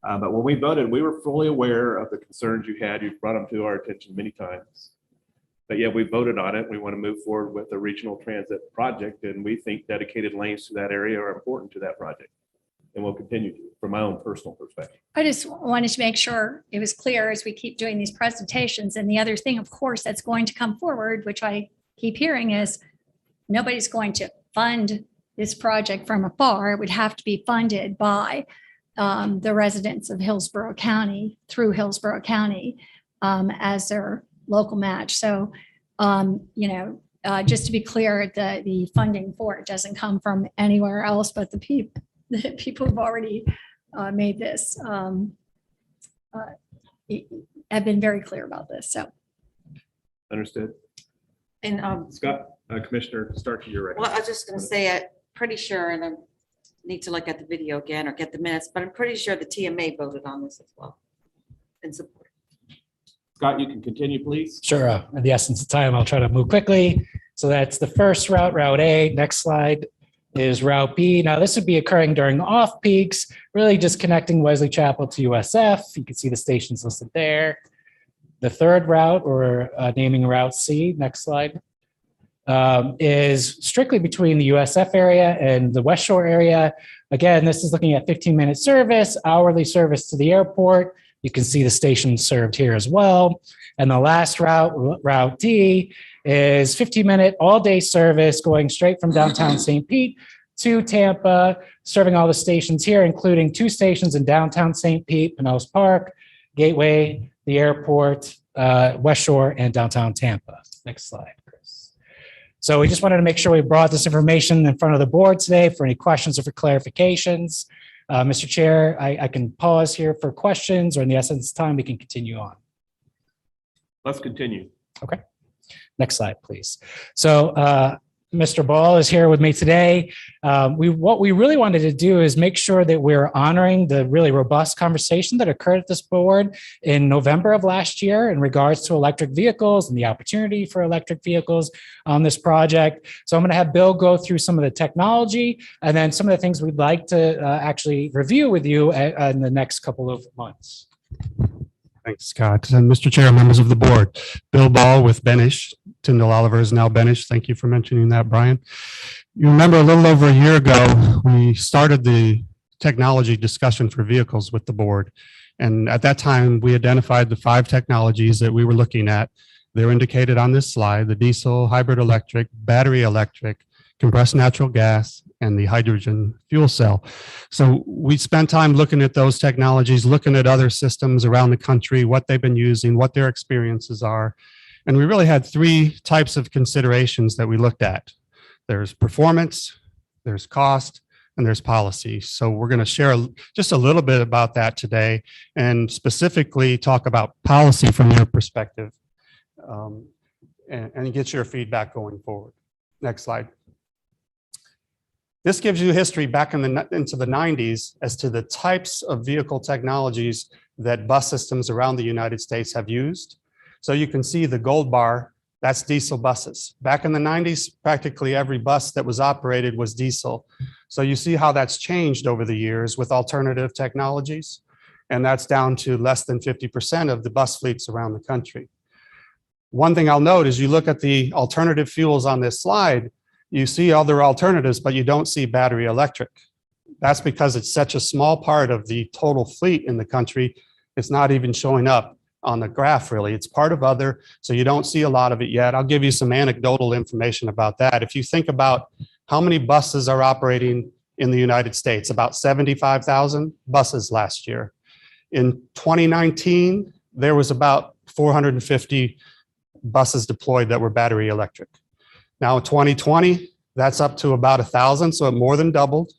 But when we voted, we were fully aware of the concerns you had. You've brought them to our attention many times. But yeah, we voted on it. We want to move forward with a regional transit project, and we think dedicated lanes to that area are important to that project. And we'll continue to, from my own personal perspective. I just wanted to make sure it was clear as we keep doing these presentations. And the other thing, of course, that's going to come forward, which I keep hearing, is nobody's going to fund this project from afar. It would have to be funded by the residents of Hillsborough County through Hillsborough County as their local match. So, just to be clear, the funding for it doesn't come from anywhere else but the people who've already made this have been very clear about this. So, Understood. And Scott, Commissioner Starkey, you're right. well, I was just going to say, I'm pretty sure, and I need to look at the video again or get the minutes, but I'm pretty sure the TMA voted on this as well in support. Scott, you can continue, please. Sure. In the essence of time, I'll try to move quickly. So that's the first route, Route A. Next slide is Route B. Now, this would be occurring during off peaks, really just connecting Wesley Chapel to USF. You can see the stations listed there. The third route, or naming Route C, next slide, is strictly between the USF area and the West Shore area. Again, this is looking at 15-minute service, hourly service to the airport. You can see the station served here as well. And the last route, Route D, is 15-minute all-day service going straight from downtown St. Pete to Tampa, serving all the stations here, including 2 stations in downtown St. Pete, Pinellas Park, Gateway, the airport, West Shore, and downtown Tampa. Next slide, Chris. So we just wanted to make sure we brought this information in front of the board today for any questions or for clarifications. Mr. Chair, I can pause here for questions, or in the essence of time, we can continue on. Let's continue. Okay. Next slide, please. So Mr. Ball is here with me today. What we really wanted to do is make sure that we're honoring the really robust conversation that occurred at this board in November of last year in regards to electric vehicles and the opportunity for electric vehicles on this project. So I'm going to have Bill go through some of the technology and then some of the things we'd like to actually review with you in the next couple of months. Thanks, Scott. And Mr. Chair, members of the board, Bill Ball with Benish. Tyndall Oliver is now Benish. Thank you for mentioning that, Brian. You remember a little over a year ago, we started the technology discussion for vehicles with the board. And at that time, we identified the 5 technologies that we were looking at. They're indicated on this slide: the diesel, hybrid electric, battery electric, compressed natural gas, and the hydrogen fuel cell. So we spent time looking at those technologies, looking at other systems around the country, what they've been using, what their experiences are. And we really had 3 types of considerations that we looked at. There's performance, there's cost, and there's policy. So we're going to share just a little bit about that today, and specifically talk about policy from your perspective, and get your feedback going forward. Next slide. This gives you history back into the 90s as to the types of vehicle technologies that bus systems around the United States have used. So you can see the gold bar, that's diesel buses. Back in the 90s, practically every bus that was operated was diesel. So you see how that's changed over the years with alternative technologies. And that's down to less than 50% of the bus fleets around the country. One thing I'll note is you look at the alternative fuels on this slide, you see other alternatives, but you don't see battery electric. That's because it's such a small part of the total fleet in the country. It's not even showing up on the graph, really. It's part of other, so you don't see a lot of it yet. I'll give you some anecdotal information about that. If you think about how many buses are operating in the United States, about 75,000 buses last year. In 2019, there was about 450 buses deployed that were battery electric. Now in 2020, that's up to about 1,000, so it more than doubled.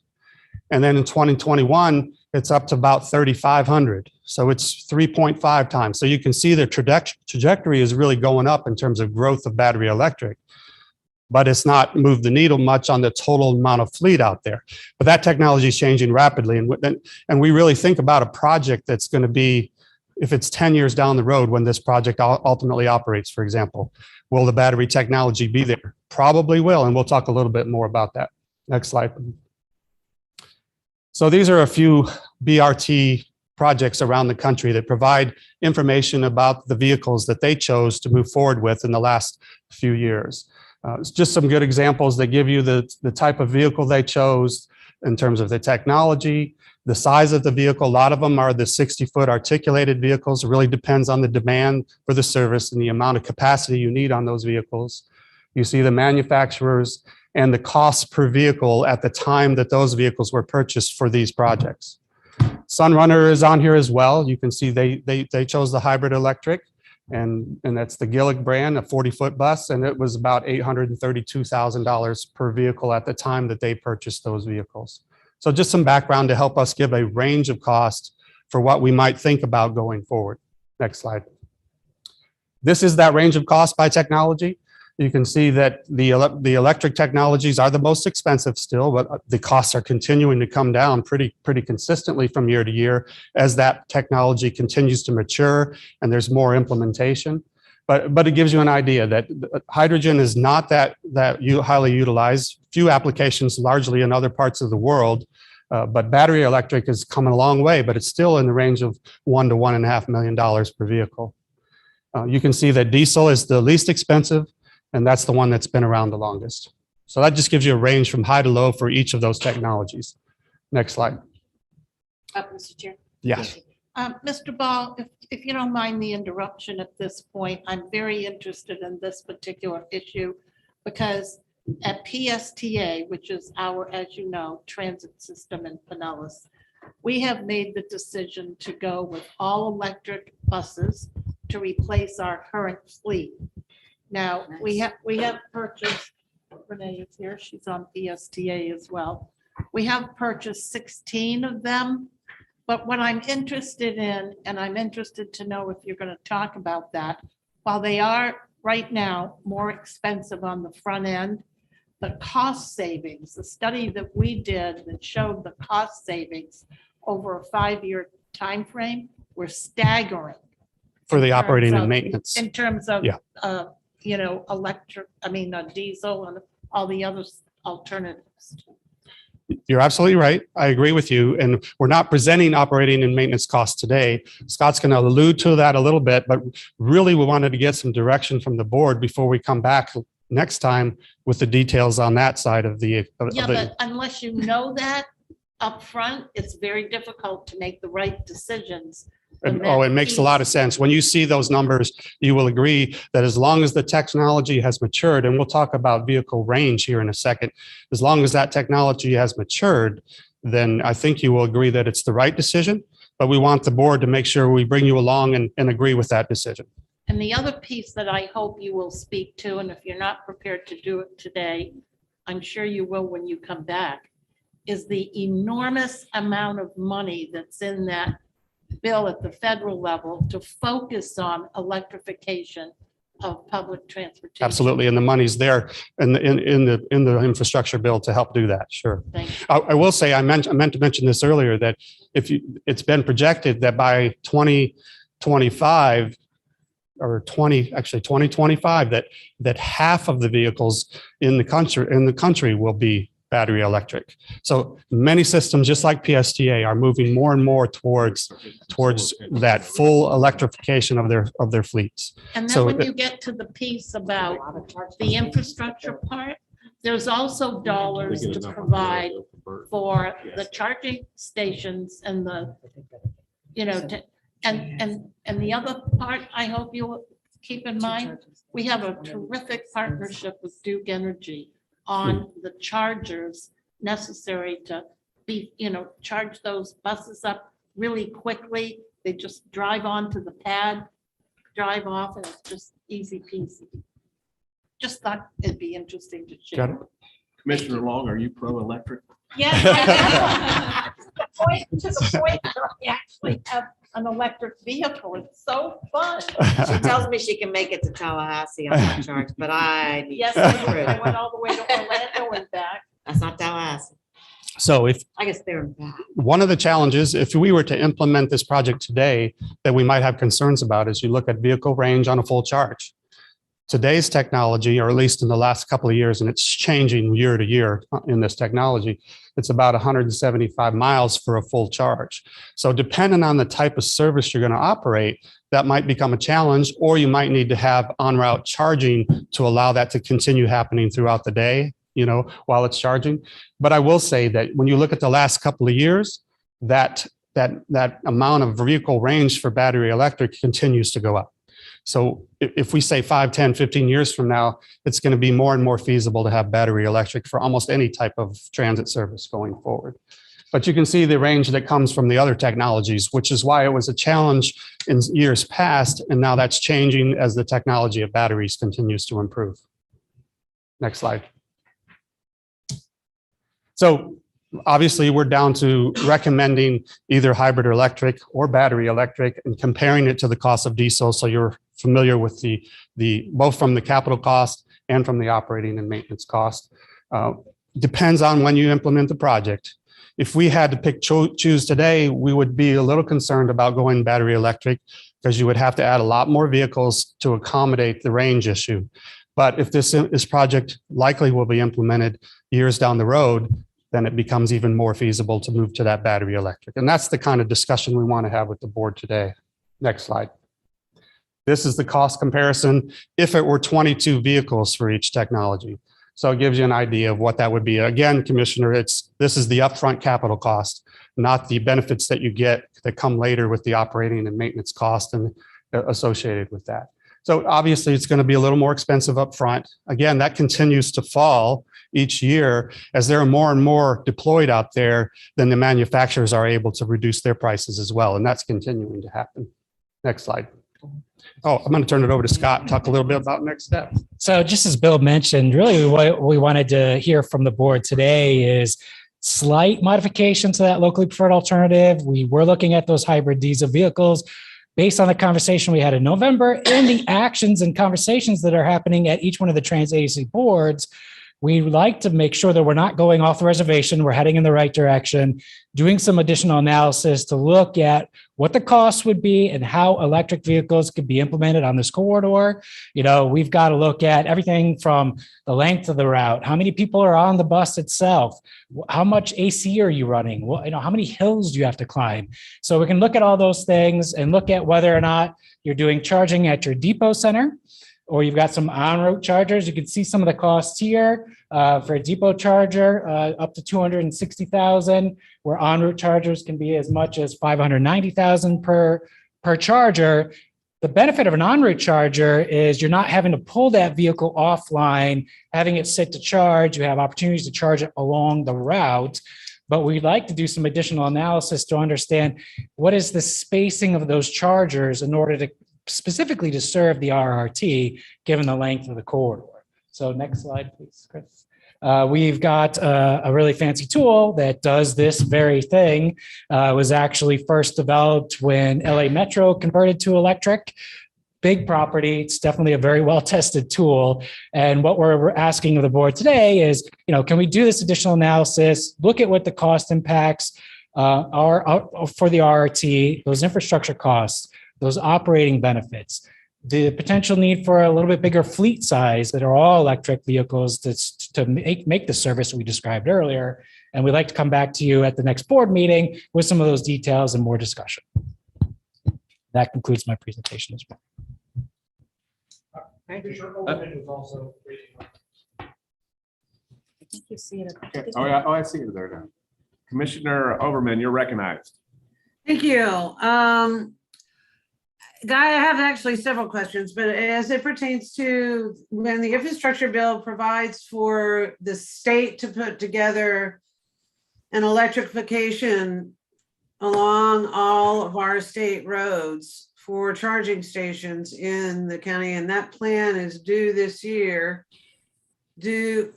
And then in 2021, it's up to about 3,500. So it's 3.5 times. So you can see the trajectory is really going up in terms of growth of battery electric, but it's not moved the needle much on the total amount of fleet out there. But that technology is changing rapidly. And we really think about a project that's going to be, if it's 10 years down the road when this project ultimately operates, for example, will the battery technology be there? Probably will, and we'll talk a little bit more about that. Next slide. So these are a few BRT projects around the country that provide information about the vehicles that they chose to move forward with in the last few years. It's just some good examples that give you the type of vehicle they chose in terms of the technology, the size of the vehicle. A lot of them are the 60-foot articulated vehicles. It really depends on the demand for the service and the amount of capacity you need on those vehicles. You see the manufacturers and the cost per vehicle at the time that those vehicles were purchased for these projects. Sunrunner is on here as well. You can see they chose the hybrid electric, and that's the Gillig brand, a 40-foot bus, and it was about $832,000 per vehicle at the time that they purchased those vehicles. So just some background to help us give a range of cost for what we might think about going forward. Next slide. This is that range of cost by technology. You can see that the electric technologies are the most expensive still, but the costs are continuing to come down pretty consistently from year to year as that technology continues to mature and there's more implementation. But it gives you an idea that hydrogen is not that highly utilized. Few applications, largely in other parts of the world, but battery electric is coming a long way, but it's still in the range of $1 to $1.5 million per vehicle. You can see that diesel is the least expensive, and that's the one that's been around the longest. So that just gives you a range from high to low for each of those technologies. Next slide. Mr. Chair. Yes. Mr. Ball, if you don't mind the interruption at this point, I'm very interested in this particular issue because at PSTA, which is our, as you know, transit system in Pinellas, we have made the decision to go with all electric buses to replace our current fleet. Now, we have purchased, Renee is here, she's on PSTA as well. We have purchased 16 of them, but what I'm interested in, and I'm interested to know if you're going to talk about that, while they are right now more expensive on the front end, the cost savings, the study that we did that showed the cost savings over a 5-year time frame were staggering. For the in terms operating and of- maintenance. In terms of, Yeah. Diesel and all the other alternatives. You're absolutely right. I agree with you. And we're not presenting operating and maintenance costs today. Scott's going to allude to that a little bit, but really we wanted to get some direction from the board before we come back next time with the details on that side of the. Yeah, but unless you know that up front, it's very difficult to make the right decisions. And, oh, it makes a lot of sense. When you see those numbers, you will agree that as long as the technology has matured, and we'll talk about vehicle range here in a second, as long as that technology has matured, then I think you will agree that it's the right decision. But we want the board to make sure we bring you along and agree with that decision. And the other piece that I hope you will speak to, and if you're not prepared to do it today, I'm sure you will when you come back, is the enormous amount of money that's in that bill at the federal level to focus on electrification of public transportation. Absolutely. And the money's there in the infrastructure bill to help do that. Sure. I will say, I meant to mention this earlier, that it's been projected that by 2025 or 2025, that half of the vehicles in the country will be battery electric. So many systems, just like PSTA, are moving more and more towards that full electrification of their fleets. And then So when you get to the piece about the infrastructure part, there's also dollars to provide for the charging stations and the, and the other part, I hope you'll keep in mind, we have a terrific partnership with Duke Energy on the chargers necessary to be, charge those buses up really quickly. They just drive onto the pad, drive off, and it's just easy peasy. Just thought it'd be interesting to Got it. share. Commissioner Long, are you pro-electric? Yes. To the point where I actually have an electric vehicle. It's so fun. She tells me she can make it to Tallahassee on that charge, but I need Yes, to I prove. went all the way to Orlando and back. That's not Tallahassee. So I guess they're in back. one of the challenges, if we were to implement this project today, that we might have concerns about is you look at vehicle range on a full charge. Today's technology, or at least in the last couple of years, and it's changing year to year in this technology, it's about 175 miles for a full charge. So depending on the type of service you're going to operate, that might become a challenge, or you might need to have en-route charging to allow that to continue happening throughout the day, while it's charging. But I will say that when you look at the last couple of years, that amount of vehicle range for battery electric continues to go up. So if we say 5, 10, 15 years from now, it's going to be more and more feasible to have battery electric for almost any type of transit service going forward. But you can see the range that comes from the other technologies, which is why it was a challenge in years past. And now that's changing as the technology of batteries continues to improve. Next slide. So obviously, we're down to recommending either hybrid or electric or battery electric and comparing it to the cost of diesel. So you're familiar with the both from the capital cost and from the operating and maintenance cost. Depends on when you implement the project. If we had to choose today, we would be a little concerned about going battery electric because you would have to add a lot more vehicles to accommodate the range issue. But if this project likely will be implemented years down the road, then it becomes even more feasible to move to that battery electric. And that's the kind of discussion we want to have with the board today. Next slide. This is the cost comparison if it were 22 vehicles for each technology. So it gives you an idea of what that would be. Again, Commissioner, this is the upfront capital cost, not the benefits that you get that come later with the operating and maintenance cost and associated with that. So obviously, it's going to be a little more expensive up front. Again, that continues to fall each year as there are more and more deployed out there, then the manufacturers are able to reduce their prices as well. And that's continuing to happen. Next slide. Oh, I'm going to turn it over to Scott, talk a little bit about next steps. So just as Bill mentioned, really what we wanted to hear from the board today is slight modification to that locally preferred alternative. We were looking at those hybrid diesel vehicles based on the conversation we had in November and the actions and conversations that are happening at each one of the trans agency boards. We like to make sure that we're not going off the reservation. We're heading in the right direction, doing some additional analysis to look at what the costs would be and how electric vehicles could be implemented on this corridor. You know, we've got to look at everything from the length of the route, how many people are on the bus itself, how much AC are you running, how many hills do you have to climb? So we can look at all those things and look at whether or not you're doing charging at your depot center, or you've got some en-route chargers. You can see some of the costs here for a depot charger, up to $260,000, where en-route chargers can be as much as $590,000 per charger. The benefit of an en-route charger is you're not having to pull that vehicle offline, having it sit to charge. You have opportunities to charge it along the route. But we'd like to do some additional analysis to understand what is the spacing of those chargers in order to specifically to serve the RRT, given the length of the corridor. So next slide, please, Chris. We've got a really fancy tool that does this very thing. It was actually first developed when LA Metro converted to electric. Big property. It's definitely a very well-tested tool. And what we're asking of the board today is, can we do this additional analysis, look at what the cost impacts are for the RRT, those infrastructure costs, those operating benefits, the potential need for a little bit bigger fleet size that are all electric vehicles to make the service we described earlier. And we'd like to come back to you at the next board meeting with some of those details and more discussion. That concludes my presentation as well. Thank you. Okay. I see you there now. Commissioner Overman, you're recognized. Thank you. Guy, I have actually several questions, but as it pertains to when the infrastructure bill provides for the state to put together an electrification along all of our state roads for charging stations in the county, and that plan is due this year. Is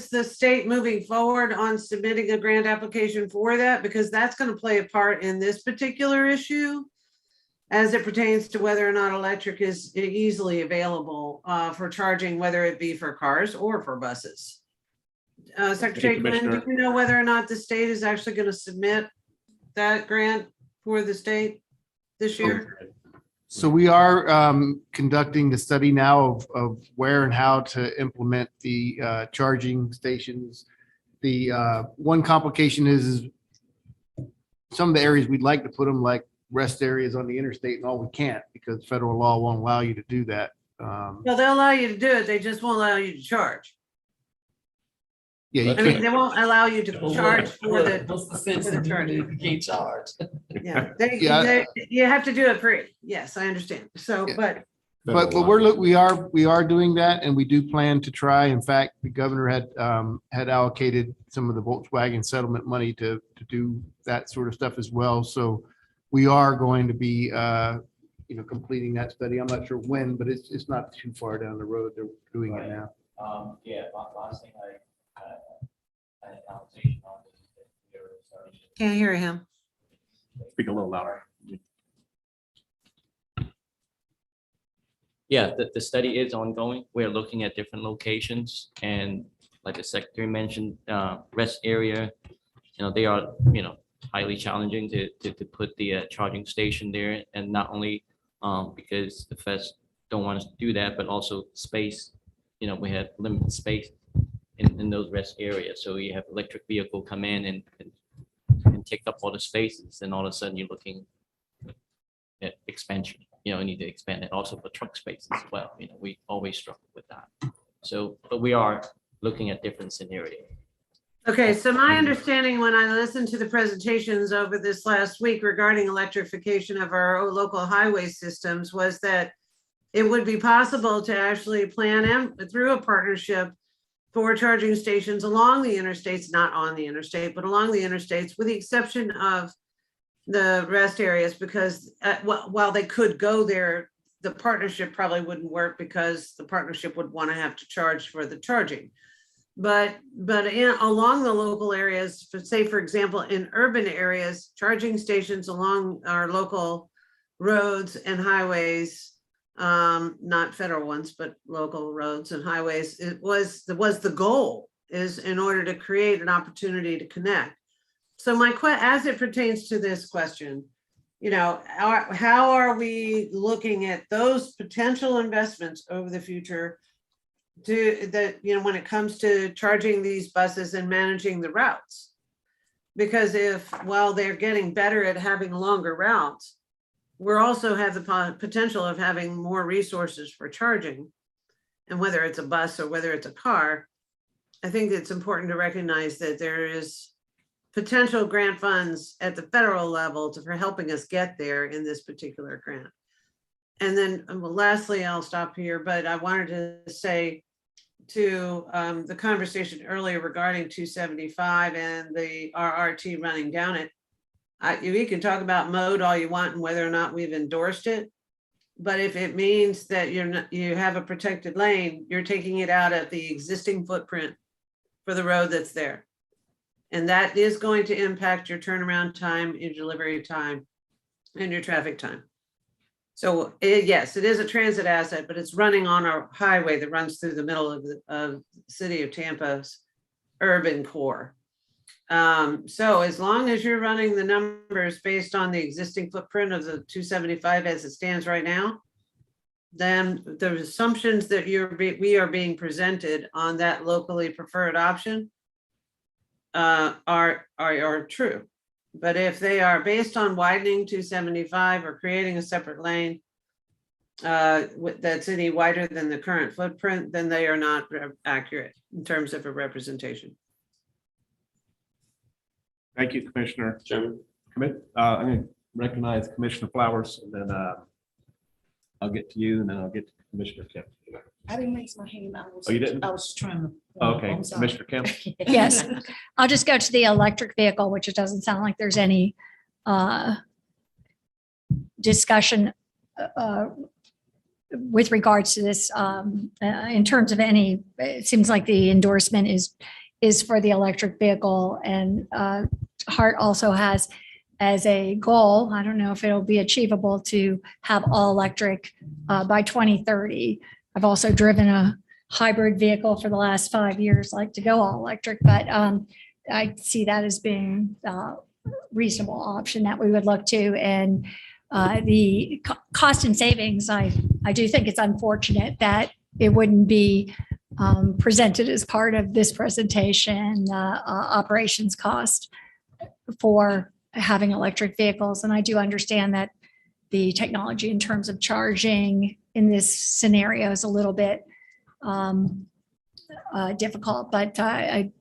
the state moving forward on submitting a grant application for that? Because that's going to play a part in this particular issue as it pertains to whether or not electric is easily available for charging, whether it be for cars or for buses. Secretary Glenn, do you know whether or not the state is actually going to submit that grant for the state this year? So we are conducting the study now of where and how to implement the charging stations. The one complication is some of the areas we'd like to put them, like rest areas on the interstate, and all we can't because federal law won't allow you to do that. Well, they'll allow you to do it. They just won't allow you to charge. Yeah, I mean, they won't allow you to charge for the. What's the sense of doing it if you can't charge? Yeah, you have to do it free. Yes, I understand. So, but we are doing that, and we do plan to try. In fact, the governor had allocated some of the Volkswagen settlement money to do that sort of stuff as well. So we are going to be completing that study. I'm not sure when, but it's not too far down the road. They're doing it now. Last thing I had a conversation on this. Can't hear him. Speak a little louder. Yeah, the study is ongoing. We're looking at different locations, and like the secretary mentioned, rest area, they are, highly challenging to put the charging station there, and not only because the feds don't want us to do that, but also space. We have limited space in those rest areas. So you have electric vehicle come in and take up all the spaces, and all of a sudden you're looking at expansion. You need to expand it also for truck spaces as well. We always struggle with that. So, but we are looking at different scenarios. Okay, so my understanding when I listened to the presentations over this last week regarding electrification of our local highway systems was that it would be possible to actually plan and through a partnership for charging stations along the interstates, not on the interstate, but along the interstates, with the exception of the rest areas, because while they could go there, the partnership probably wouldn't work because the partnership would want to have to charge for the charging. But along the local areas, say, for example, in urban areas, charging stations along our local roads and highways, not federal ones, but local roads and highways, it was the goal, is in order to create an opportunity to connect. So as it pertains to this question, how are we looking at those potential investments over the future when it comes to charging these buses and managing the routes? Because while they're getting better at having longer routes, we're also have the potential of having more resources for charging. And whether it's a bus or whether it's a car, I think it's important to recognize that there is potential grant funds at the federal level for helping us get there in this particular grant. And then lastly, I'll stop here, but I wanted to say to the conversation earlier regarding 275 and the RRT running down it. We can talk about mode all you want and whether or not we've endorsed it, but if it means that you have a protected lane, you're taking it out of the existing footprint for the road that's there. And that is going to impact your turnaround time, your delivery time, and your traffic time. So yes, it is a transit asset, but it's running on a highway that runs through the middle of the city of Tampa's urban core. So as long as you're running the numbers based on the existing footprint of the 275 as it stands right now, then the assumptions that we are being presented on that locally preferred option are true. But if they are based on widening 275 or creating a separate lane that's any wider than the current footprint, then they are not accurate in terms of a representation. Thank you, Commissioner. Chairman. I'm going to recognize Commissioner Flowers, and then I'll get to you, and then I'll get to Commissioner Kemp. I didn't raise my hand. Oh, you didn't? I was trying to. Okay, I'm sorry. Commissioner Kemp. Yes, I'll just go to the electric vehicle, which it doesn't sound like there's any discussion with regards to this in terms of any, it seems like the endorsement is for the electric vehicle, and Hart also has as a goal, I don't know if it'll be achievable, to have all electric by 2030. I've also driven a hybrid vehicle for the last 5 years, like to go all electric, but I see that as being a reasonable option that we would look to. And the cost and savings, I do think it's unfortunate that it wouldn't be presented as part of this presentation, operations cost for having electric vehicles. And I do understand that the technology in terms of charging in this scenario is a little bit difficult, but I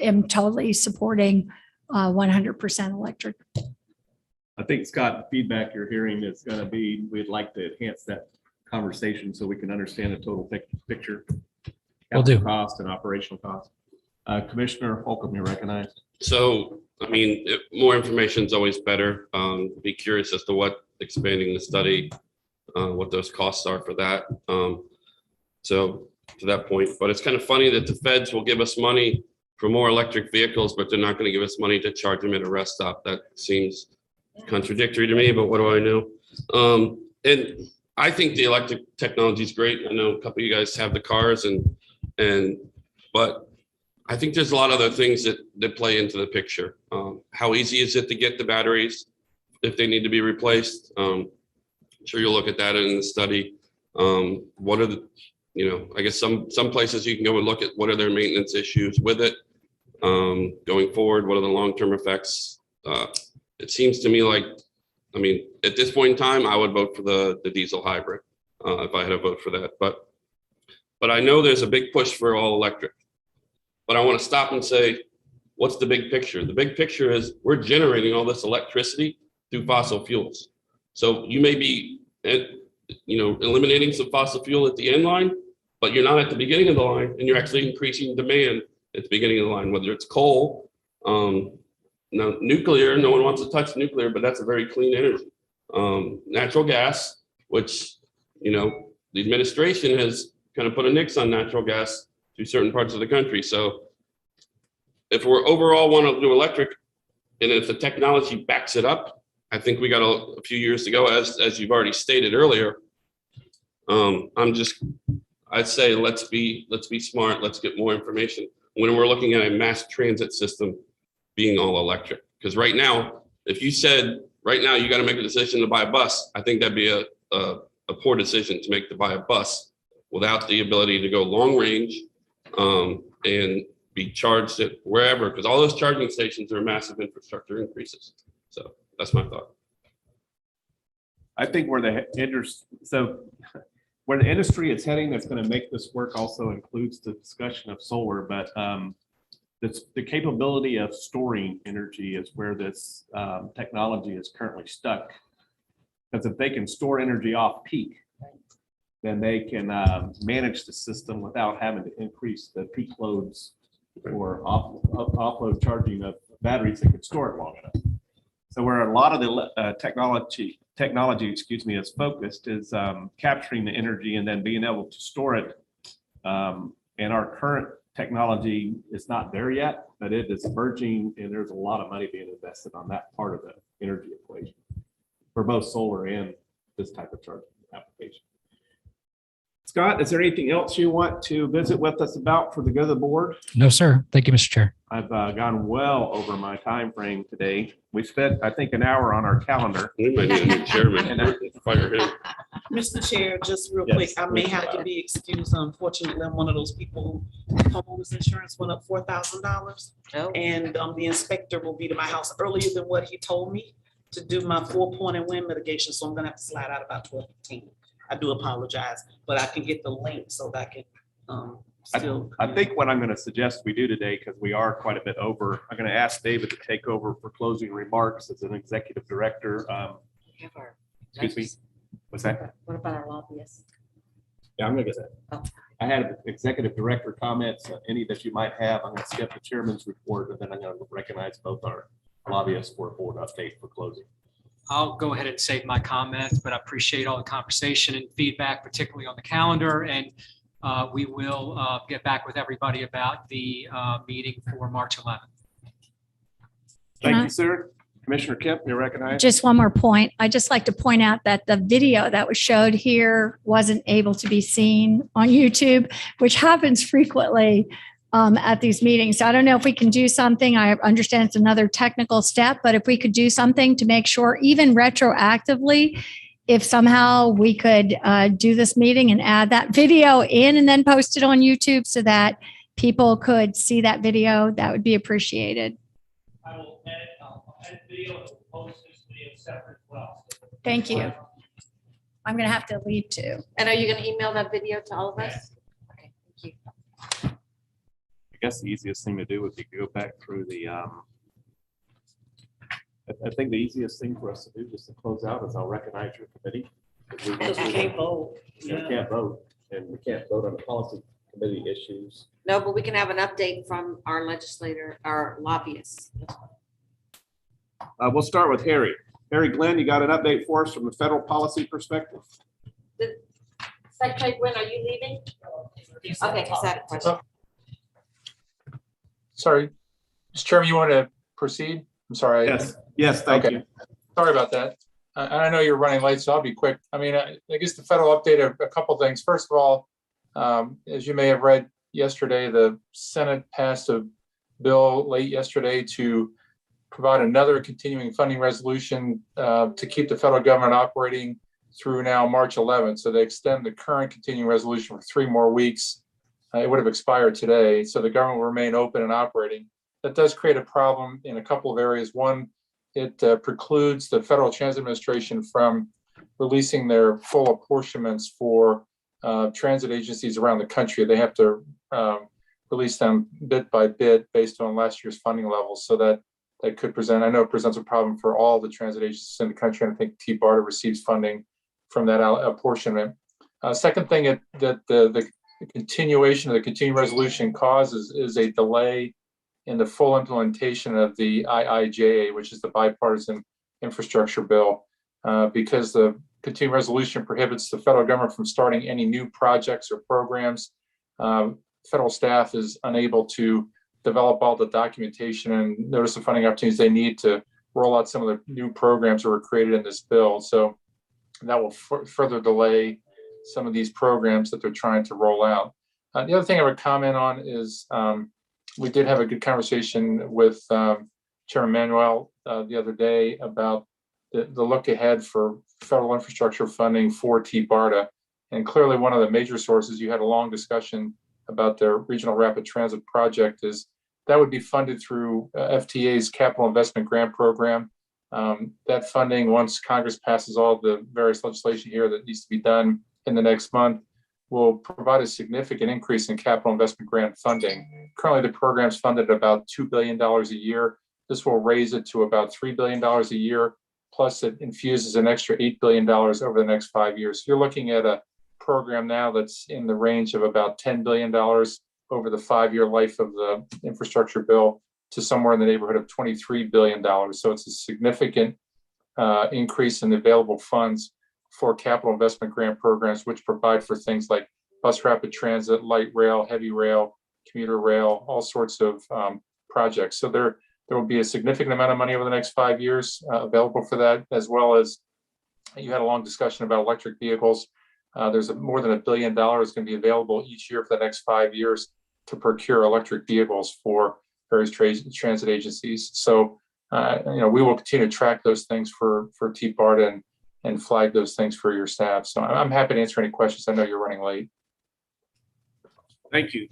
am totally supporting 100% electric. I think, Scott, the feedback you're hearing is going to be, we'd like to enhance that conversation so we can understand the total picture. Will do. Cost and operational cost. Commissioner Holcomb, you're recognized. So, I mean, more information is always better. Be curious as to what expanding the study, what those costs are for that. So to that point, but it's kind of funny that the feds will give us money for more electric vehicles, but they're not going to give us money to charge them at a rest stop. That seems contradictory to me, but what do I know? And I think the electric technology is great. I know a couple of you guys have the cars but I think there's a lot of other things that play into the picture. How easy is it to get the batteries if they need to be replaced? I'm sure you'll look at that in the study. What are the, I guess some places you can go and look at what are their maintenance issues with it going forward. What are the long-term effects? It seems to me like, I mean, at this point in time, I would vote for the diesel hybrid if I had a vote for that. But I know there's a big push for all electric. But I want to stop and say, what's the big picture? The big picture is we're generating all this electricity through fossil fuels. So you may be eliminating some fossil fuel at the end line, but you're not at the beginning of the line, and you're actually increasing demand at the beginning of the line, whether it's coal, now nuclear, no one wants to touch nuclear, but that's a very clean energy. Natural gas, which, the administration has kind of put a nix on natural gas to certain parts of the country. So if we're overall want to do electric, and if the technology backs it up, I think we got a few years to go, as you've already stated earlier. I'd say let's be smart. Let's get more information when we're looking at a mass transit system being all electric. Because right now, if you said right now you got to make a decision to buy a bus, I think that'd be a poor decision to make to buy a bus without the ability to go long range and be charged at wherever, because all those charging stations are massive infrastructure increases. So that's my thought. I think where the industry is heading that's going to make this work also includes the discussion of solar, but the capability of storing energy is where this technology is currently stuck. Because if they can store energy off peak, then they can manage the system without having to increase the peak loads or offload charging of batteries that can store it long enough. So where a lot of the technology, is focused is capturing the energy and then being able to store it. And our current technology is not there yet, but it is emerging, and there's a lot of money being invested on that part of the energy equation for both solar and this type of charging application. Scott, is there anything else you want to visit with us about for the good of the board? No, sir. Thank you, Mr. Chair. I've gone well over my time frame today. We spent, I think, an hour on our calendar. We might need a new chairman. Fire him. Mr. Chair, just real Yes, quick, I may Mr. have to Lau. be excused. Unfortunately, I'm one of those people who homeowners insurance went up $4,000. Oh. And the inspector will be to my house earlier than what he told me to do my 4-point and wind mitigation. So I'm gonna have to slide out about 12:15. I do apologize, but I can get the link so that I can still. I think what I'm going to suggest we do today, because we are quite a bit over, I'm going to ask David to take over for closing remarks as an executive director. Excuse me, what's that? What about our lobbyists? Yeah, I'm going to get that. Oh. I had executive director comments, any that you might have. I'm going to skip the chairman's report, and then I'm going to recognize both our lobbyists for a board update for closing. I'll go ahead and save my comments, but I appreciate all the conversation and feedback, particularly on the calendar. And we will get back with everybody about the meeting for March 11th. Thank you, sir. Commissioner Kemp, you're recognized. Just one more point. I'd just like to point out that the video that was showed here wasn't able to be seen on YouTube, which happens frequently at these meetings. So I don't know if we can do something. I understand it's another technical step, but if we could do something to make sure, even retroactively, if somehow we could do this meeting and add that video in and then post it on YouTube so that people could see that video, that would be appreciated. I will edit video and post this video separate as well. Thank you. I'm going to have to leave too. And are you going to email that video to all of us? Okay, thank you. I guess the easiest thing to do would be to go back through the, I think the easiest thing for us to do just to close out is I'll recognize your committee. We can't vote. We can't vote, and we can't vote on the policy committee issues. No, but we can have an update from our legislator, our lobbyists. We'll start with Harry. Harry Glenn, you got an update for us from the federal policy perspective? Secretary Gwen, are you leaving? Okay, is that a question? Sorry, Mr. Chairman, you want to proceed? I'm sorry. Yes, thank you. Sorry about that. I know you're running late, so I'll be quick. I mean, I guess the federal update of a couple things. First of all, as you may have read yesterday, the Senate passed a bill late yesterday to provide another continuing funding resolution to keep the federal government operating through now March 11th. So they extend the current continuing resolution for 3 more weeks. It would have expired today, so the government will remain open and operating. That does create a problem in a couple of areas. One, it precludes the Federal Transit Administration from releasing their full apportionments for transit agencies around the country. They have to release them bit by bit based on last year's funding levels. So that could present, I know it presents a problem for all the transit agencies in the country. And I think TBARTA receives funding from that apportionment. Second thing that the continuation of the continuing resolution causes is a delay in the full implementation of the IIJA, which is the bipartisan infrastructure bill, because the continuing resolution prohibits the federal government from starting any new projects or programs. Federal staff is unable to develop all the documentation and notice of funding opportunities they need to roll out some of the new programs that were created in this bill. So that will further delay some of these programs that they're trying to roll out. The other thing I would comment on is we did have a good conversation with Chairman Manuel the other day about the look ahead for federal infrastructure funding for TBARTA. And clearly one of the major sources, you had a long discussion about their regional rapid transit project, is that would be funded through FTA's capital investment grant program. That funding, once Congress passes all the various legislation here that needs to be done in the next month, will provide a significant increase in capital investment grant funding. Currently, the program's funded about $2 billion a year. This will raise it to about $3 billion a year. Plus, it infuses an extra $8 billion over the next 5 years. So you're looking at a program now that's in the range of about $10 billion over the 5-year life of the infrastructure bill to somewhere in the neighborhood of $23 billion. So it's a significant increase in available funds for capital investment grant programs, which provide for things like bus rapid transit, light rail, heavy rail, commuter rail, all sorts of projects. So there will be a significant amount of money over the next 5 years available for that, as well as you had a long discussion about electric vehicles. There's more than $1 billion going to be available each year for the next 5 years to procure electric vehicles for various transit agencies. So, we will continue to track those things for TBARTA and flag those things for your staff. So I'm happy to answer any questions. I know you're running late. Thank you.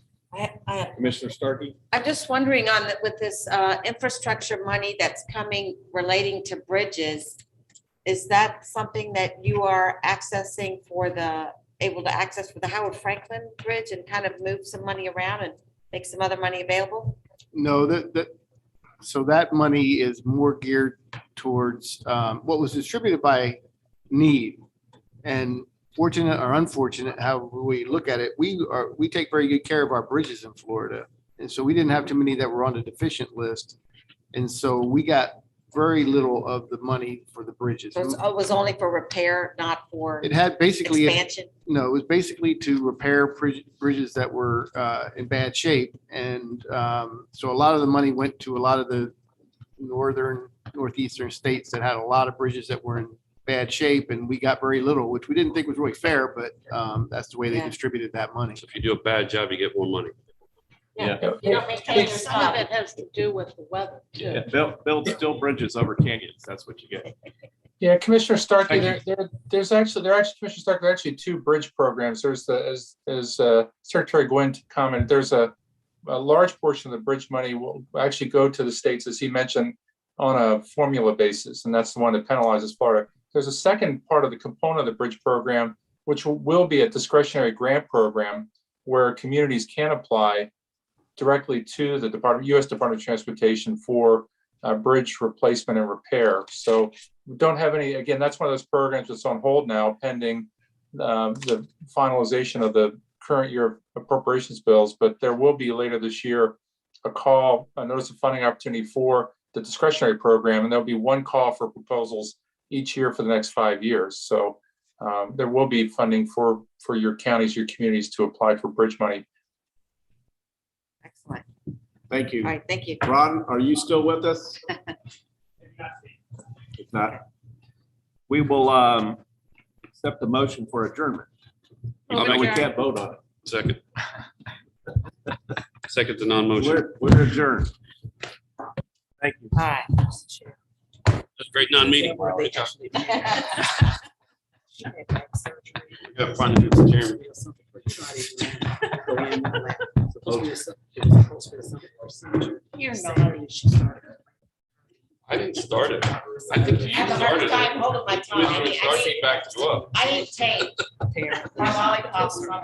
Commissioner Starkey? I'm just wondering with this infrastructure money that's coming relating to bridges, is that something that you are able to access for the Howard Franklin Bridge and kind of move some money around and make some other money available? No, so that money is more geared towards what was distributed by need. And fortunate or unfortunate, how we look at it, we take very good care of our bridges in Florida. And so we didn't have too many that were on the deficient list. And so we got very little of the money for the bridges. So it was only for repair, not for It had basically expansion? No, it was basically to repair bridges that were in bad shape. And so a lot of the money went to a lot of the northeastern states that had a lot of bridges that were in bad shape, and we got very little, which we didn't think was really fair, but that's the way they distributed that money. If you do a bad job, you get more money. You don't maintain some of it has to do with the weather too. Yeah, build still bridges over canyons. That's what you get. Yeah, Commissioner Starkey, there's actually Commissioner Starkey, there are actually 2 bridge programs. There's as Secretary Gwynn commented, there's a large portion of the bridge money will actually go to the states, as he mentioned, on a formula basis, and that's the one that penalizes Florida. There's a second part of the component of the bridge program, which will be a discretionary grant program where communities can apply directly to the U.S. Department of Transportation for bridge replacement and repair. So we don't have any, again, that's one of those programs that's on hold now pending the finalization of the current year appropriations bills, but there will be later this year a notice of funding opportunity for the discretionary program, and there'll be one call for proposals each year for the next 5 years. So there will be funding for your counties, your communities to apply for bridge money. Excellent. Thank you. All right, thank you. Ron, are you still with us? If not, we will accept the motion for adjournment. We can't vote on it. Second. Second to non-motion. We're adjourned. Thank you. All right. That's a great non-meeting. Good job. Yeah, fine, Mr. Chairman. You're not. I didn't start it. I think you I have a hard started time it. holding my tongue. Commissioner Starkey backed you up. I need tape. My lollipops from